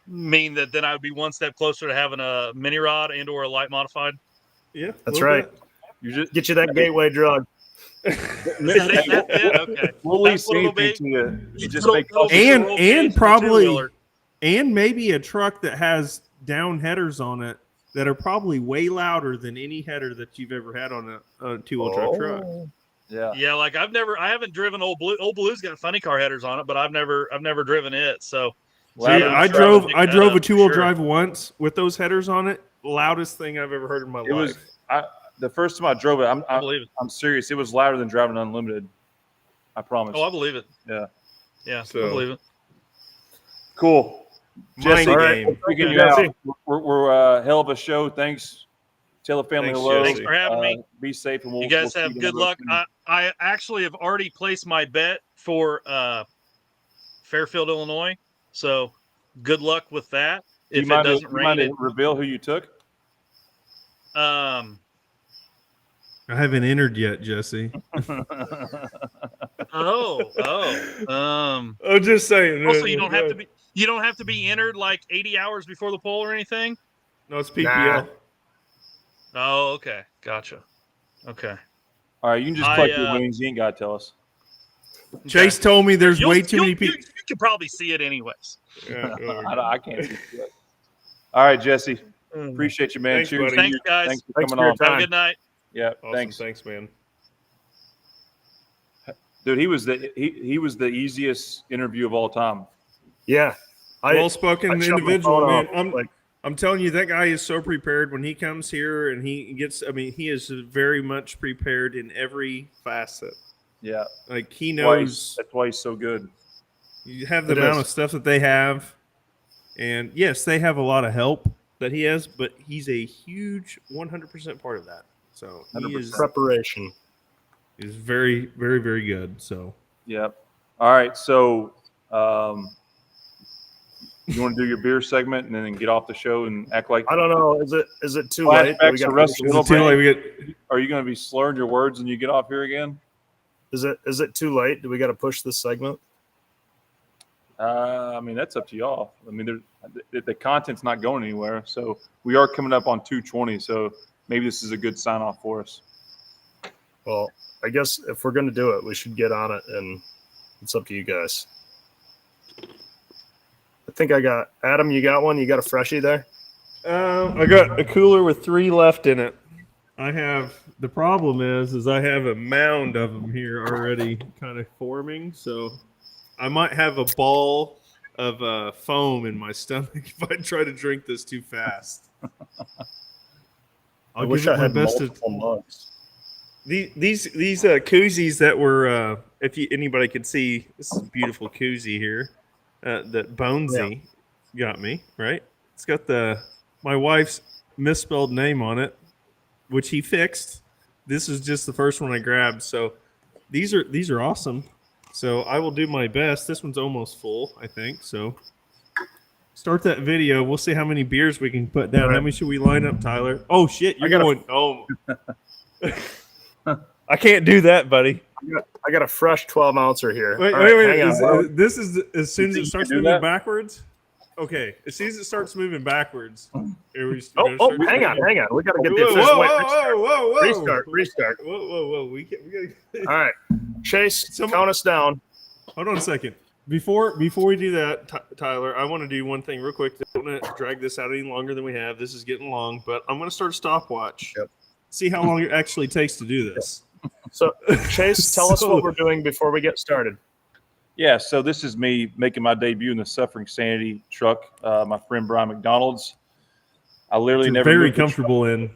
Speaker 6: mean that then I would be one step closer to having a mini rod and or a light modified.
Speaker 4: Yeah,
Speaker 2: That's right.
Speaker 3: You just
Speaker 2: Get you that gateway drug.
Speaker 6: That's it? Okay.
Speaker 3: we'll leave
Speaker 6: That's what it'll
Speaker 3: anything
Speaker 6: be.
Speaker 3: to you. You just
Speaker 6: Little-
Speaker 3: make
Speaker 6: little
Speaker 3: coffee.
Speaker 4: And-
Speaker 6: roll cage
Speaker 4: and
Speaker 6: and a
Speaker 4: probably-
Speaker 6: two-wheeler.
Speaker 4: and maybe a truck that has down headers on it that are probably way louder than any header that you've ever had on a 2-wheel drive truck.
Speaker 3: Yeah.
Speaker 6: Yeah, like I haven't driven Old Blue. Old Blue's got funny car headers on it, but I've never driven it. So
Speaker 4: Dude,
Speaker 3: Louder-
Speaker 4: I
Speaker 6: I'm sure I would
Speaker 4: drove
Speaker 6: pick
Speaker 4: I
Speaker 6: that
Speaker 4: drove
Speaker 6: up
Speaker 4: a
Speaker 6: for
Speaker 4: 2-wheel
Speaker 6: sure.
Speaker 4: drive once with those headers on it. Loudest thing I've ever heard in my
Speaker 3: It was.
Speaker 4: life.
Speaker 3: The first time I drove it,
Speaker 6: I believe it.
Speaker 3: I'm serious. It was louder than driving unlimited. I promise.
Speaker 6: Oh, I believe it.
Speaker 3: Yeah.
Speaker 6: Yeah,
Speaker 4: So-
Speaker 6: I believe it.
Speaker 3: Cool.
Speaker 4: Mind
Speaker 3: Jesse,
Speaker 4: game.
Speaker 3: freaking you
Speaker 2: Jesse.
Speaker 3: out. We're hell of a show. Thanks. Tell the family
Speaker 4: Thanks,
Speaker 3: hello.
Speaker 4: Jesse.
Speaker 6: Thanks for having me.
Speaker 3: Be safe, and we'll.
Speaker 6: You guys
Speaker 3: we'll see
Speaker 6: have
Speaker 3: you
Speaker 6: good
Speaker 3: real
Speaker 6: luck.
Speaker 3: soon.
Speaker 6: I actually have already placed my bet for Fairfield, Illinois. So good luck with that.
Speaker 3: Do you
Speaker 6: If
Speaker 3: mind
Speaker 6: it doesn't rain,
Speaker 3: to reveal who you took?
Speaker 4: I haven't entered yet, Jesse. I'm just saying.
Speaker 6: Also, you don't have to be entered like 80 hours before the poll or anything.
Speaker 4: No, it's PPL.
Speaker 2: Nah.
Speaker 6: Oh, okay, gotcha. Okay.
Speaker 3: All right, you can just collect your winnings. You ain't got to tell us.
Speaker 4: Chase told me there's way too many people.
Speaker 6: You can probably see it anyways.
Speaker 4: Yeah,
Speaker 3: I can't see it. All right, Jesse. Appreciate you, man.
Speaker 4: Thanks,
Speaker 3: Cheers.
Speaker 4: buddy.
Speaker 6: Thanks, guys.
Speaker 3: Thanks for
Speaker 2: Thanks
Speaker 3: coming
Speaker 2: for your
Speaker 3: on.
Speaker 2: time.
Speaker 6: Have a good night.
Speaker 3: Yeah,
Speaker 4: Awesome.
Speaker 3: thanks,
Speaker 4: man.
Speaker 3: dude. He was the easiest interview of all time.
Speaker 2: Yeah.
Speaker 4: Well-spoken
Speaker 2: I shut my
Speaker 4: individual,
Speaker 2: phone
Speaker 4: man.
Speaker 2: off,
Speaker 4: I'm telling you, that guy is so prepared when he comes here, and he is very much prepared in every facet.
Speaker 3: Yeah,
Speaker 4: Like he knows.
Speaker 3: That's why he's so good.
Speaker 4: You have the amount of stuff that they have, and yes, they have a lot of help that he has, but he's a huge 100% part of that. So he is
Speaker 2: preparation.
Speaker 4: Is very, very, very good. So
Speaker 3: yeah. All right, so you want to do your beer segment and then get off the show and act like
Speaker 2: I don't know. Is it too late?
Speaker 3: flashbacks to Russell
Speaker 4: Wilson?
Speaker 3: Are you going to be slurring your words when you get off here again?
Speaker 2: Is it too late? Do we got to push this segment?
Speaker 3: I mean, that's up to y'all. I mean, the content's not going anywhere. So we are coming up on 2:20. So maybe this is a good sign off for us.
Speaker 2: Well, I guess if we're going to do it, we should get on it, and it's up to you guys. I think I got Adam. You got one? You got a freshie there?
Speaker 4: I got a cooler with 3 left in it. The problem is I have a mound of them here already kind of forming, so I might have a ball of foam in my stomach if I try to drink this too fast.
Speaker 2: I wish I had multiple mugs.
Speaker 4: These koozies that were, if anybody could see, this is a beautiful koozie here that Bonesy got me, right? It's got my wife's misspelled name on it, which he fixed. This is just the first one I grabbed. So these are awesome. So I will do my best. This one's almost full, I think. So start that video. We'll see how many beers we can put down. Right. How many should we line up, Tyler? Oh shit, you're going. Oh, I can't do that, buddy.
Speaker 2: I got a fresh 12-ouncer here.
Speaker 4: Wait. This is as soon as it starts moving backwards. Okay, as soon as it starts moving backwards.
Speaker 2: Hang on. We got to get this.
Speaker 4: Whoa.
Speaker 2: Restart.
Speaker 4: Whoa. We gotta...
Speaker 2: All right, Chase, count us down.
Speaker 4: Hold on a second. Before we do that, Tyler, I want to do one thing real quick. I don't want to drag this out any longer than we have. This is getting long, but I'm going to start a stopwatch.
Speaker 2: Yep.
Speaker 4: See how long it actually takes to do this.
Speaker 2: So, Chase, tell us what we're doing before we get started.
Speaker 3: Yeah, so this is me making my debut in the Suffering Sanity truck. My friend Brian McDonald's. I literally never
Speaker 4: very comfortable in.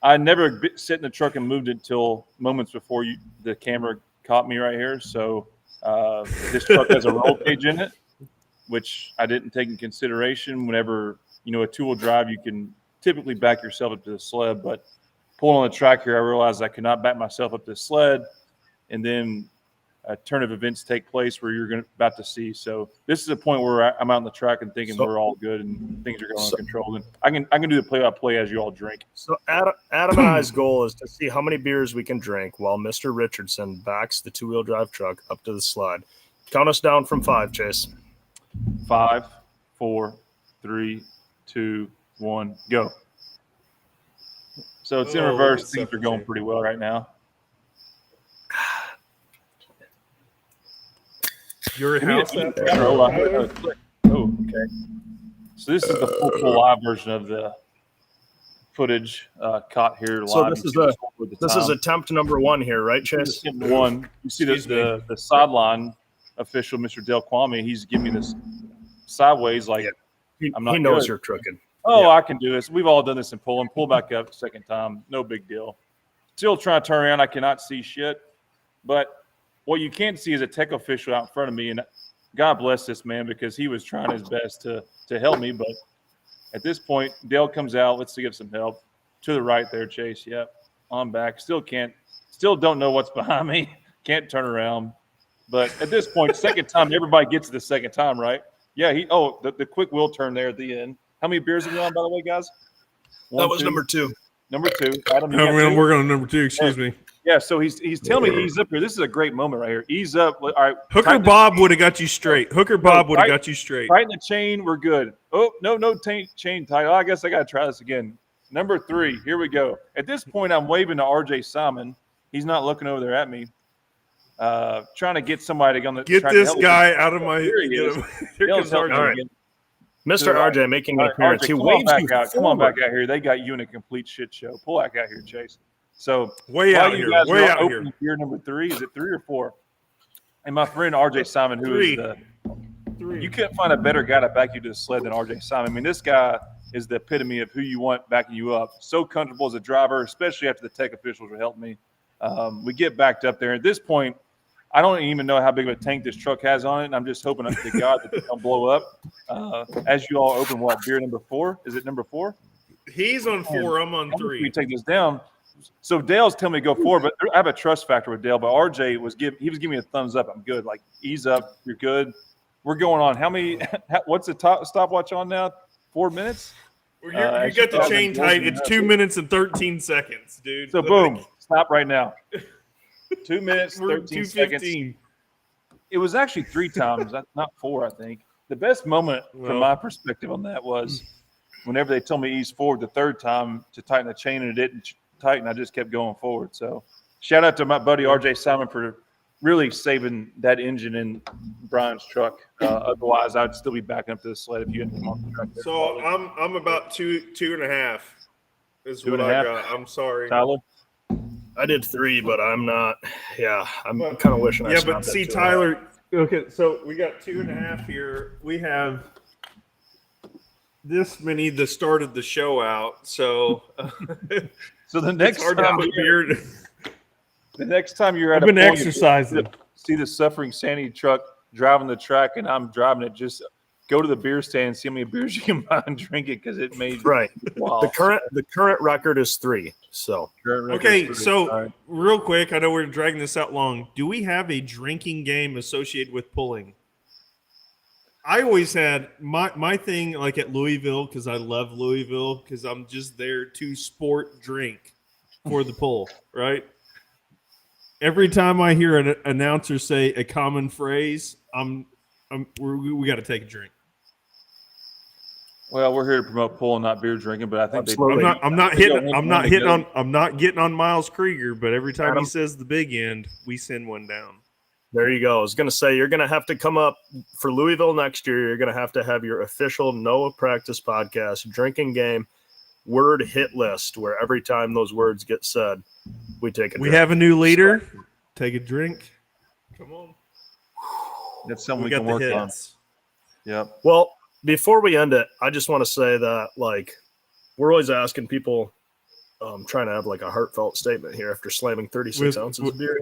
Speaker 3: I never sit in the truck and moved it until moments before the camera caught me right here. So this truck has a roll cage in it, which I didn't take in consideration. Whenever a two-wheel drive, you can typically back yourself up to the sled, but pulling on the track here, I realized I could not back myself up to the sled, and then a turn of events take place where you're about to see. So this is a point where I'm out on the track and thinking we're all good and things are going under control. And I can do the play-by-play as you all drink.
Speaker 2: So Adam and I's goal is to see how many beers we can drink while Mr. Richardson backs the two-wheel drive truck up to the slide. Count us down from 5, Chase.
Speaker 3: 5, 4, 3, 2, 1, go. So it's in reverse. Things are going pretty well right now.
Speaker 4: Your house.
Speaker 3: Oh, okay. So this is the full live version of the footage caught here live.
Speaker 2: So this is attempt number 1 here, right, Chase?
Speaker 3: Attempt 1. You see the sideline official, Mr. Del Kwame. He's giving me this sideways like I'm not.
Speaker 2: He knows
Speaker 3: good.
Speaker 2: you're tricking.
Speaker 3: Oh, yeah. I can do this. We've all done this in pulling. Pull back up second time. No big deal. Still trying to turn around. I cannot see shit. But what you can't see is a tech official out in front of me. And God bless this man because he was trying his best to help me. But at this point, Dale comes out. Let's give some help. To the right there, Chase. Yep. I'm back. Still don't know what's behind me. Can't turn around. But at this point, second time, everybody gets it the second time, right? Yeah. The quick wheel turn there at the end. How many beers are we on, by the way, guys?
Speaker 2: That was number 2.
Speaker 3: Number 2. Adam,
Speaker 4: I'm working on number 2. Excuse me.
Speaker 3: Yeah. So he's telling me ease up here. This is a great moment right here. Ease up. All right.
Speaker 4: Hooker Bob would have got you straight. Got you straight.
Speaker 3: Tighten the chain. We're good. Oh, no chain tight. Oh, I guess I got to try this again. Number 3. Here we go. At this point, I'm waving to RJ Simon. He's not looking over there at me. Trying to get somebody on the
Speaker 4: get this guy out of my.
Speaker 3: Here he is. Here comes RJ.
Speaker 2: All right. Mr. RJ making an appearance. He waves you forward.
Speaker 3: Come on back out here. They got you in a complete shit show. Pull back out here, Chase. So
Speaker 4: way out here. Way out here.
Speaker 3: Beer number 3. Is it 3 or 4? And my friend RJ Simon, who is the 3. You couldn't find a better guy to back you to the sled than RJ Simon. I mean, this guy is the epitome of who you want backing you up. So comfortable as a driver, especially after the tech officials were helping me. We get backed up there. At this point, I don't even know how big of a tank this truck has on it, and I'm just hoping to God that it don't blow up. As you all open beer number 4? Is it number 4?
Speaker 4: He's on 4. I'm on 3.
Speaker 3: We take this down. So Dale's telling me to go forward, but I have a trust factor with Dale. But RJ was giving me a thumbs up. I'm good. Like, ease up. You're good. We're going on. How many? What's the stopwatch on now? 4 minutes.
Speaker 4: You got the chain tight. It's 2 minutes and 13 seconds, dude.
Speaker 3: So boom, stop right now. 2 minutes, 13 seconds. It was actually 3 times, not 4, I think. The best moment from my perspective on that was whenever they told me ease forward the 3rd time to tighten the chain, and it didn't tighten. I just kept going forward. So shout out to my buddy RJ Simon for really saving that engine in Brian's truck. Otherwise, I'd still be backing up to the sled if you hadn't come on the track.
Speaker 4: So I'm about 2.5 is what I got. I'm sorry,
Speaker 3: Tyler.
Speaker 2: I did 3, but I'm not. Yeah, I'm kind of wishing.
Speaker 4: Yeah, but see, Tyler. Okay, so we got 2.5 here. We have this many that started the show out. So,
Speaker 3: so the next time you're at
Speaker 4: I've been exercising.
Speaker 3: See the suffering Sandy truck driving the track, and I'm driving it. Just go to the beer stand and see how many beers you can buy and drink it because it made
Speaker 2: right.
Speaker 3: Wow.
Speaker 2: The current record is 3. So
Speaker 4: okay, so real quick, I know we're dragging this out long. Do we have a drinking game associated with pulling? I always had my thing like at Louisville because I love Louisville because I'm just there to sport drink for the pull, right? Every time I hear an announcer say a common phrase, we got to take a drink.
Speaker 3: Well, we're here to promote pulling, not beer drinking, but I think
Speaker 4: I'm not getting on Miles Krieger, but every time he says the big end, we send one down.
Speaker 2: There you go. I was going to say, you're going to have to come up for Louisville next year. You're going to have your official No Practice Podcast drinking game word hit list, where every time those words get said, we take a drink.
Speaker 4: We have a new leader. Take a drink. Come on.
Speaker 3: That's something we can work on. Yep.
Speaker 2: Well, before we end it, I just want to say that, like, we're always asking people, trying to have like a heartfelt statement here after slamming 36 ounces of beer.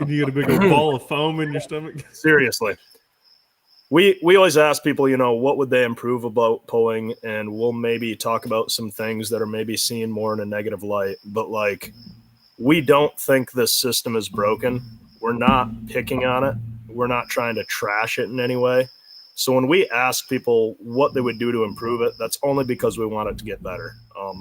Speaker 4: You got a big old ball of foam in your stomach?
Speaker 2: Seriously. We always ask people, what would they improve about pulling, and we'll maybe talk about some things that are maybe seen more in a negative light. But, like, we don't think this system is broken. We're not picking on it. We're not trying to trash it in any way. So when we ask people what they would do to improve it, that's only because we want it to get better.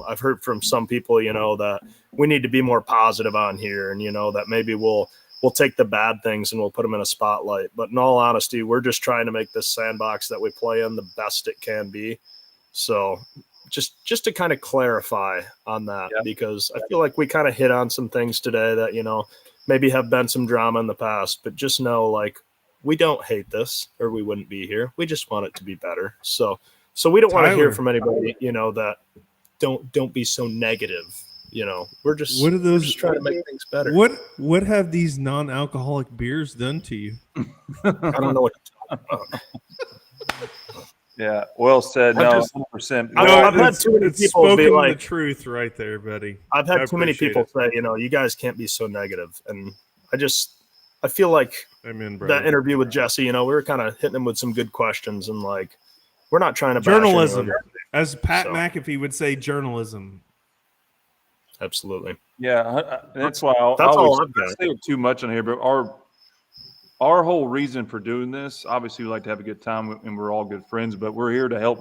Speaker 2: I've heard from some people, that we need to be more positive on here, and, that maybe we'll take the bad things and we'll put them in a spotlight. But in all honesty, we're just trying to make this sandbox that we play in the best it can be. So just to kind of clarify on that, because I feel like we kind of hit on some things today that, maybe have been some drama in the past, but just know, like, we don't hate this or we wouldn't be here. We just want it to be better. So we don't want to hear from anybody, that don't be so negative. We're just,
Speaker 4: what are those,
Speaker 2: we're just trying to make things better.
Speaker 4: What have these non-alcoholic beers done to you?
Speaker 2: I don't know what to talk about.
Speaker 3: Yeah, well said. No, 100%.
Speaker 2: I've had too many people be like,
Speaker 4: the truth right there, buddy.
Speaker 2: I've had too many people say, you guys can't be so negative. And I feel like that interview with Jesse, we were kind of hitting him with some good questions, and, like, we're not trying to
Speaker 4: journalism, as Pat McAfee would say, journalism.
Speaker 2: Absolutely.
Speaker 3: Yeah, that's why I
Speaker 2: all I've
Speaker 3: say it too much on here, but our whole reason for doing this, obviously we like to have a good time and we're all good friends, but we're here to help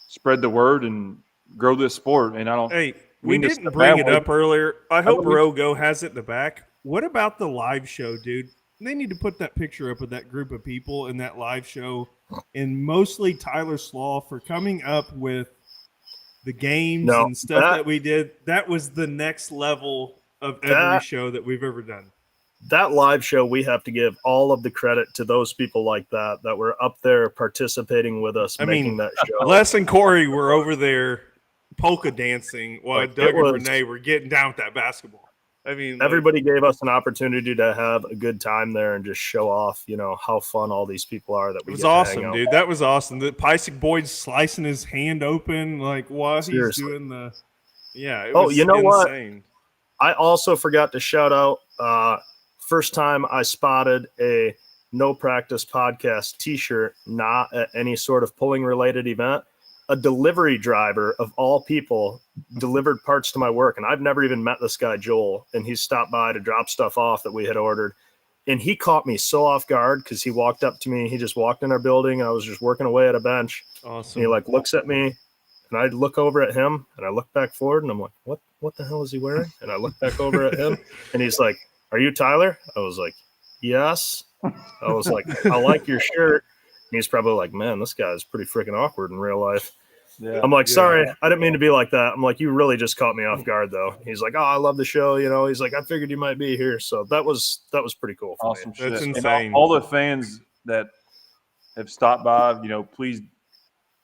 Speaker 3: spread the word and grow this sport. And I don't.
Speaker 4: Hey, we didn't bring it up earlier. I hope Rogo has it in the back. What about the live show, dude? They need to put that picture up of that group of people in that live show, and mostly Tyler Slaw for coming up with the games and stuff that we did. That was the next level of every show that we've ever done.
Speaker 2: That live show, we have to give all of the credit to those people like that were up there participating with us, making that show.
Speaker 4: Les and Corey were over there polka dancing while Doug and Renee were getting down with that basketball. I mean,
Speaker 2: everybody gave us an opportunity to have a good time there and just show off, how fun all these people are. That we
Speaker 4: it was awesome, dude. That was awesome. The Pysick Boyd slicing his hand open while he's doing the. Yeah. It was insane.
Speaker 2: What? I also forgot to shout out. First time I spotted a No Practice Podcast T-shirt, not at any sort of pulling related event. A delivery driver of all people delivered parts to my work. And I've never even met this guy, Joel. And he stopped by to drop stuff off that we had ordered. And he caught me so off guard because he walked up to me. He just walked in our building. And I was just working away at a bench.
Speaker 4: Awesome.
Speaker 2: And he looks at me and I look over at him and I look back forward and I'm like, what the hell is he wearing? And I look back over at him and he's like, "Are you Tyler?" I was like, "Yes." I was like, "I like your shirt." And he's probably like, "Man, this guy is pretty freaking awkward in real life." Yeah, I'm like, "Sorry, I didn't mean to be like that." I'm like, "You really just caught me off guard, though." He's like, "Oh, I love the show." He's like, "I figured you might be here." So that was pretty cool.
Speaker 3: Awesome shit.
Speaker 4: That's insane.
Speaker 3: And all the fans that have stopped by, please,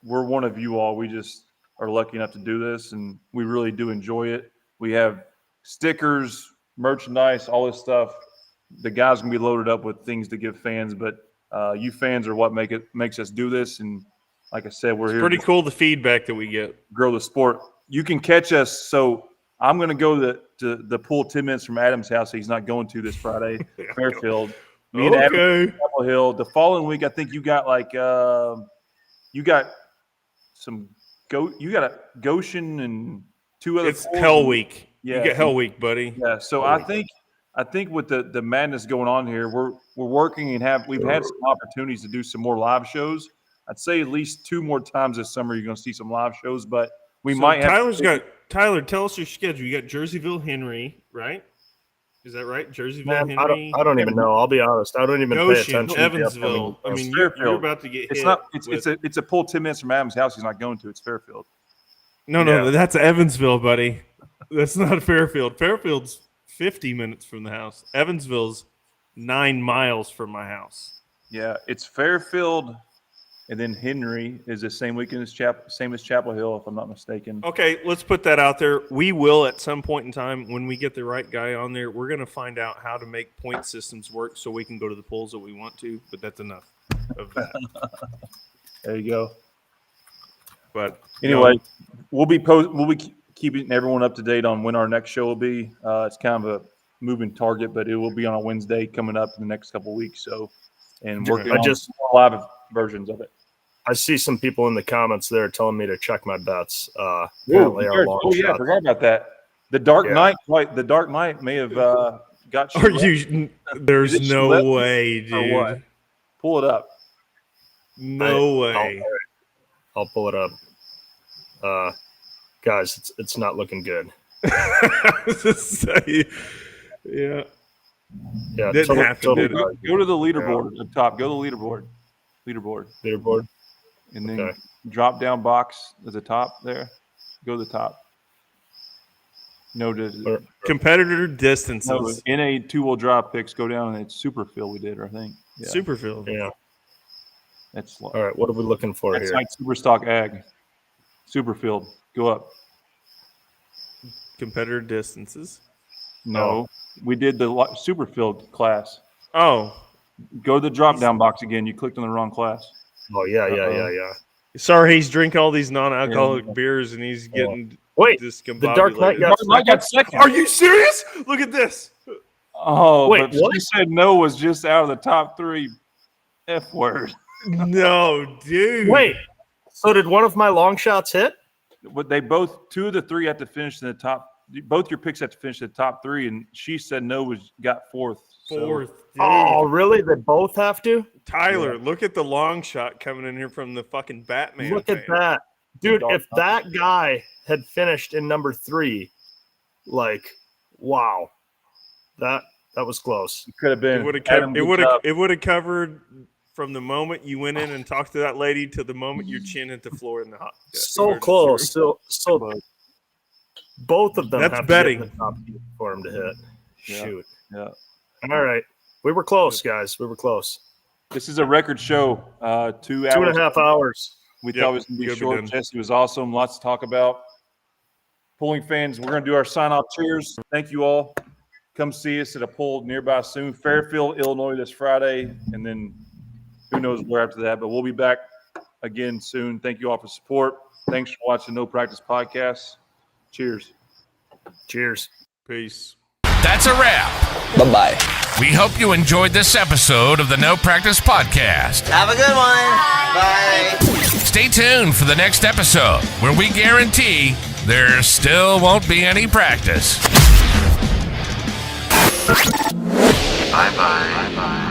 Speaker 3: we're one of you all. We just are lucky enough to do this, and we really do enjoy it. We have stickers, merchandise, all this stuff. The guys can be loaded up with things to give fans, but you fans are what makes us do this. And like I said, we're here.
Speaker 4: Pretty cool the feedback that we get.
Speaker 3: Grow the sport. You can catch us. So I'm going to go to the pool 10 minutes from Adam's house. He's not going to this Friday, Fairfield. Me and Adam, Chapel Hill. The following week, I think you got you got a Goshen and two other.
Speaker 4: It's Hell Week.
Speaker 3: Yeah,
Speaker 4: you get Hell Week, buddy.
Speaker 3: Yeah. So I think with the madness going on here, we're working and we've had some opportunities to do some more live shows. I'd say at least 2 more times this summer you're going to see some live shows, but we might have.
Speaker 4: Tyler, tell us your schedule. You got Jerseyville Henry, right? Is that right? Jerseyville Henry.
Speaker 2: I don't even know. I'll be honest. I don't even pay attention.
Speaker 4: Evansville. I mean, you're about to get.
Speaker 3: It's a pull 10 minutes from Adam's house. He's not going to. It's Fairfield.
Speaker 4: No, that's Evansville, buddy. That's not Fairfield. Fairfield's 50 minutes from the house. Evansville's 9 miles from my house.
Speaker 3: Yeah, it's Fairfield, and then Henry is the same weekend as Chapel Hill, if I'm not mistaken.
Speaker 4: Okay, let's put that out there. We will at some point in time, when we get the right guy on there, we're going to find out how to make point systems work so we can go to the pools that we want to. But that's enough of that.
Speaker 3: There you go.
Speaker 4: But
Speaker 3: anyway, we'll be keeping everyone up to date on when our next show will be. It's kind of a moving target, but it will be on a Wednesday coming up in the next couple of weeks. So, and working on live versions of it.
Speaker 2: I see some people in the comments there telling me to check my bets. Apparently our long
Speaker 3: I forgot about that. The Dark Knight may have got you.
Speaker 4: Are you? There's no way, dude.
Speaker 3: Or what? Pull it up.
Speaker 4: No way.
Speaker 2: I'll pull it up. Guys, it's not looking good.
Speaker 4: Yeah.
Speaker 3: Didn't happen. Go to the leaderboard up top. Go to the leaderboard. And then drop down box at the top there. Go to the top.
Speaker 4: Competitor distances.
Speaker 3: No, NA 2-wheel drive picks go down, and it's Superfield we did, I think.
Speaker 4: Yeah. Superfield.
Speaker 2: Yeah.
Speaker 3: That's
Speaker 2: all right. What are we looking for here?
Speaker 3: That's like Superstock Ag. Superfield. Go up.
Speaker 4: Competitor distances.
Speaker 3: No, we did the Superfield class.
Speaker 4: Oh,
Speaker 3: go to the drop down box again. You clicked on the wrong class.
Speaker 2: Oh yeah.
Speaker 4: Sorry, he's drinking all these non-alcoholic beers and he's getting discombobulated.
Speaker 2: The Dark Knight
Speaker 3: got second.
Speaker 4: Are you serious? Look at this.
Speaker 3: Oh, wait, what? You said no was just out of the top 3 F word.
Speaker 4: No, dude.
Speaker 2: Wait. So did one of my long shots hit?
Speaker 3: But they both 2 of the 3 have to finish in the top both your picks had to finish the top 3, and she said no, got 4th.
Speaker 4: Fourth.
Speaker 3: So.
Speaker 2: Oh, really? They both have to?
Speaker 4: Tyler, look at the long shot coming in here from the fucking Batman.
Speaker 2: Look at that. Dude, if that guy had finished in number 3, like, wow. That was close.
Speaker 3: It could have been.
Speaker 4: It would have covered from the moment you went in and talked to that lady to the moment your chin hit the floor in the hot.
Speaker 2: So close. So both of them
Speaker 4: That's
Speaker 2: have
Speaker 4: betting.
Speaker 2: to get in the top for him to hit.
Speaker 3: Yeah.
Speaker 2: Shoot.
Speaker 3: Yeah.
Speaker 2: All right. We were close, guys. We were close.
Speaker 3: This is a record show. 2 hours.
Speaker 2: 2.5 hours.
Speaker 3: We thought it was going to be short. Jesse was awesome. Lots to talk about. Pulling fans, we're going to do our sign-off. Cheers. Thank you all. Come see us at a pull nearby soon. Fairfield, Illinois this Friday, and then who knows where after that. But we'll be back again soon. Thank you all for support. Thanks for watching No Practice Podcast. Cheers.
Speaker 2: Cheers.
Speaker 4: Peace.
Speaker 1: That's a wrap.
Speaker 7: Bye-bye.
Speaker 1: We hope you enjoyed this episode of the No Practice Podcast.
Speaker 7: Have a good one. Bye.
Speaker 1: Stay tuned for the next episode, where we guarantee there still won't be any practice.
Speaker 8: Bye-bye. Bye-bye.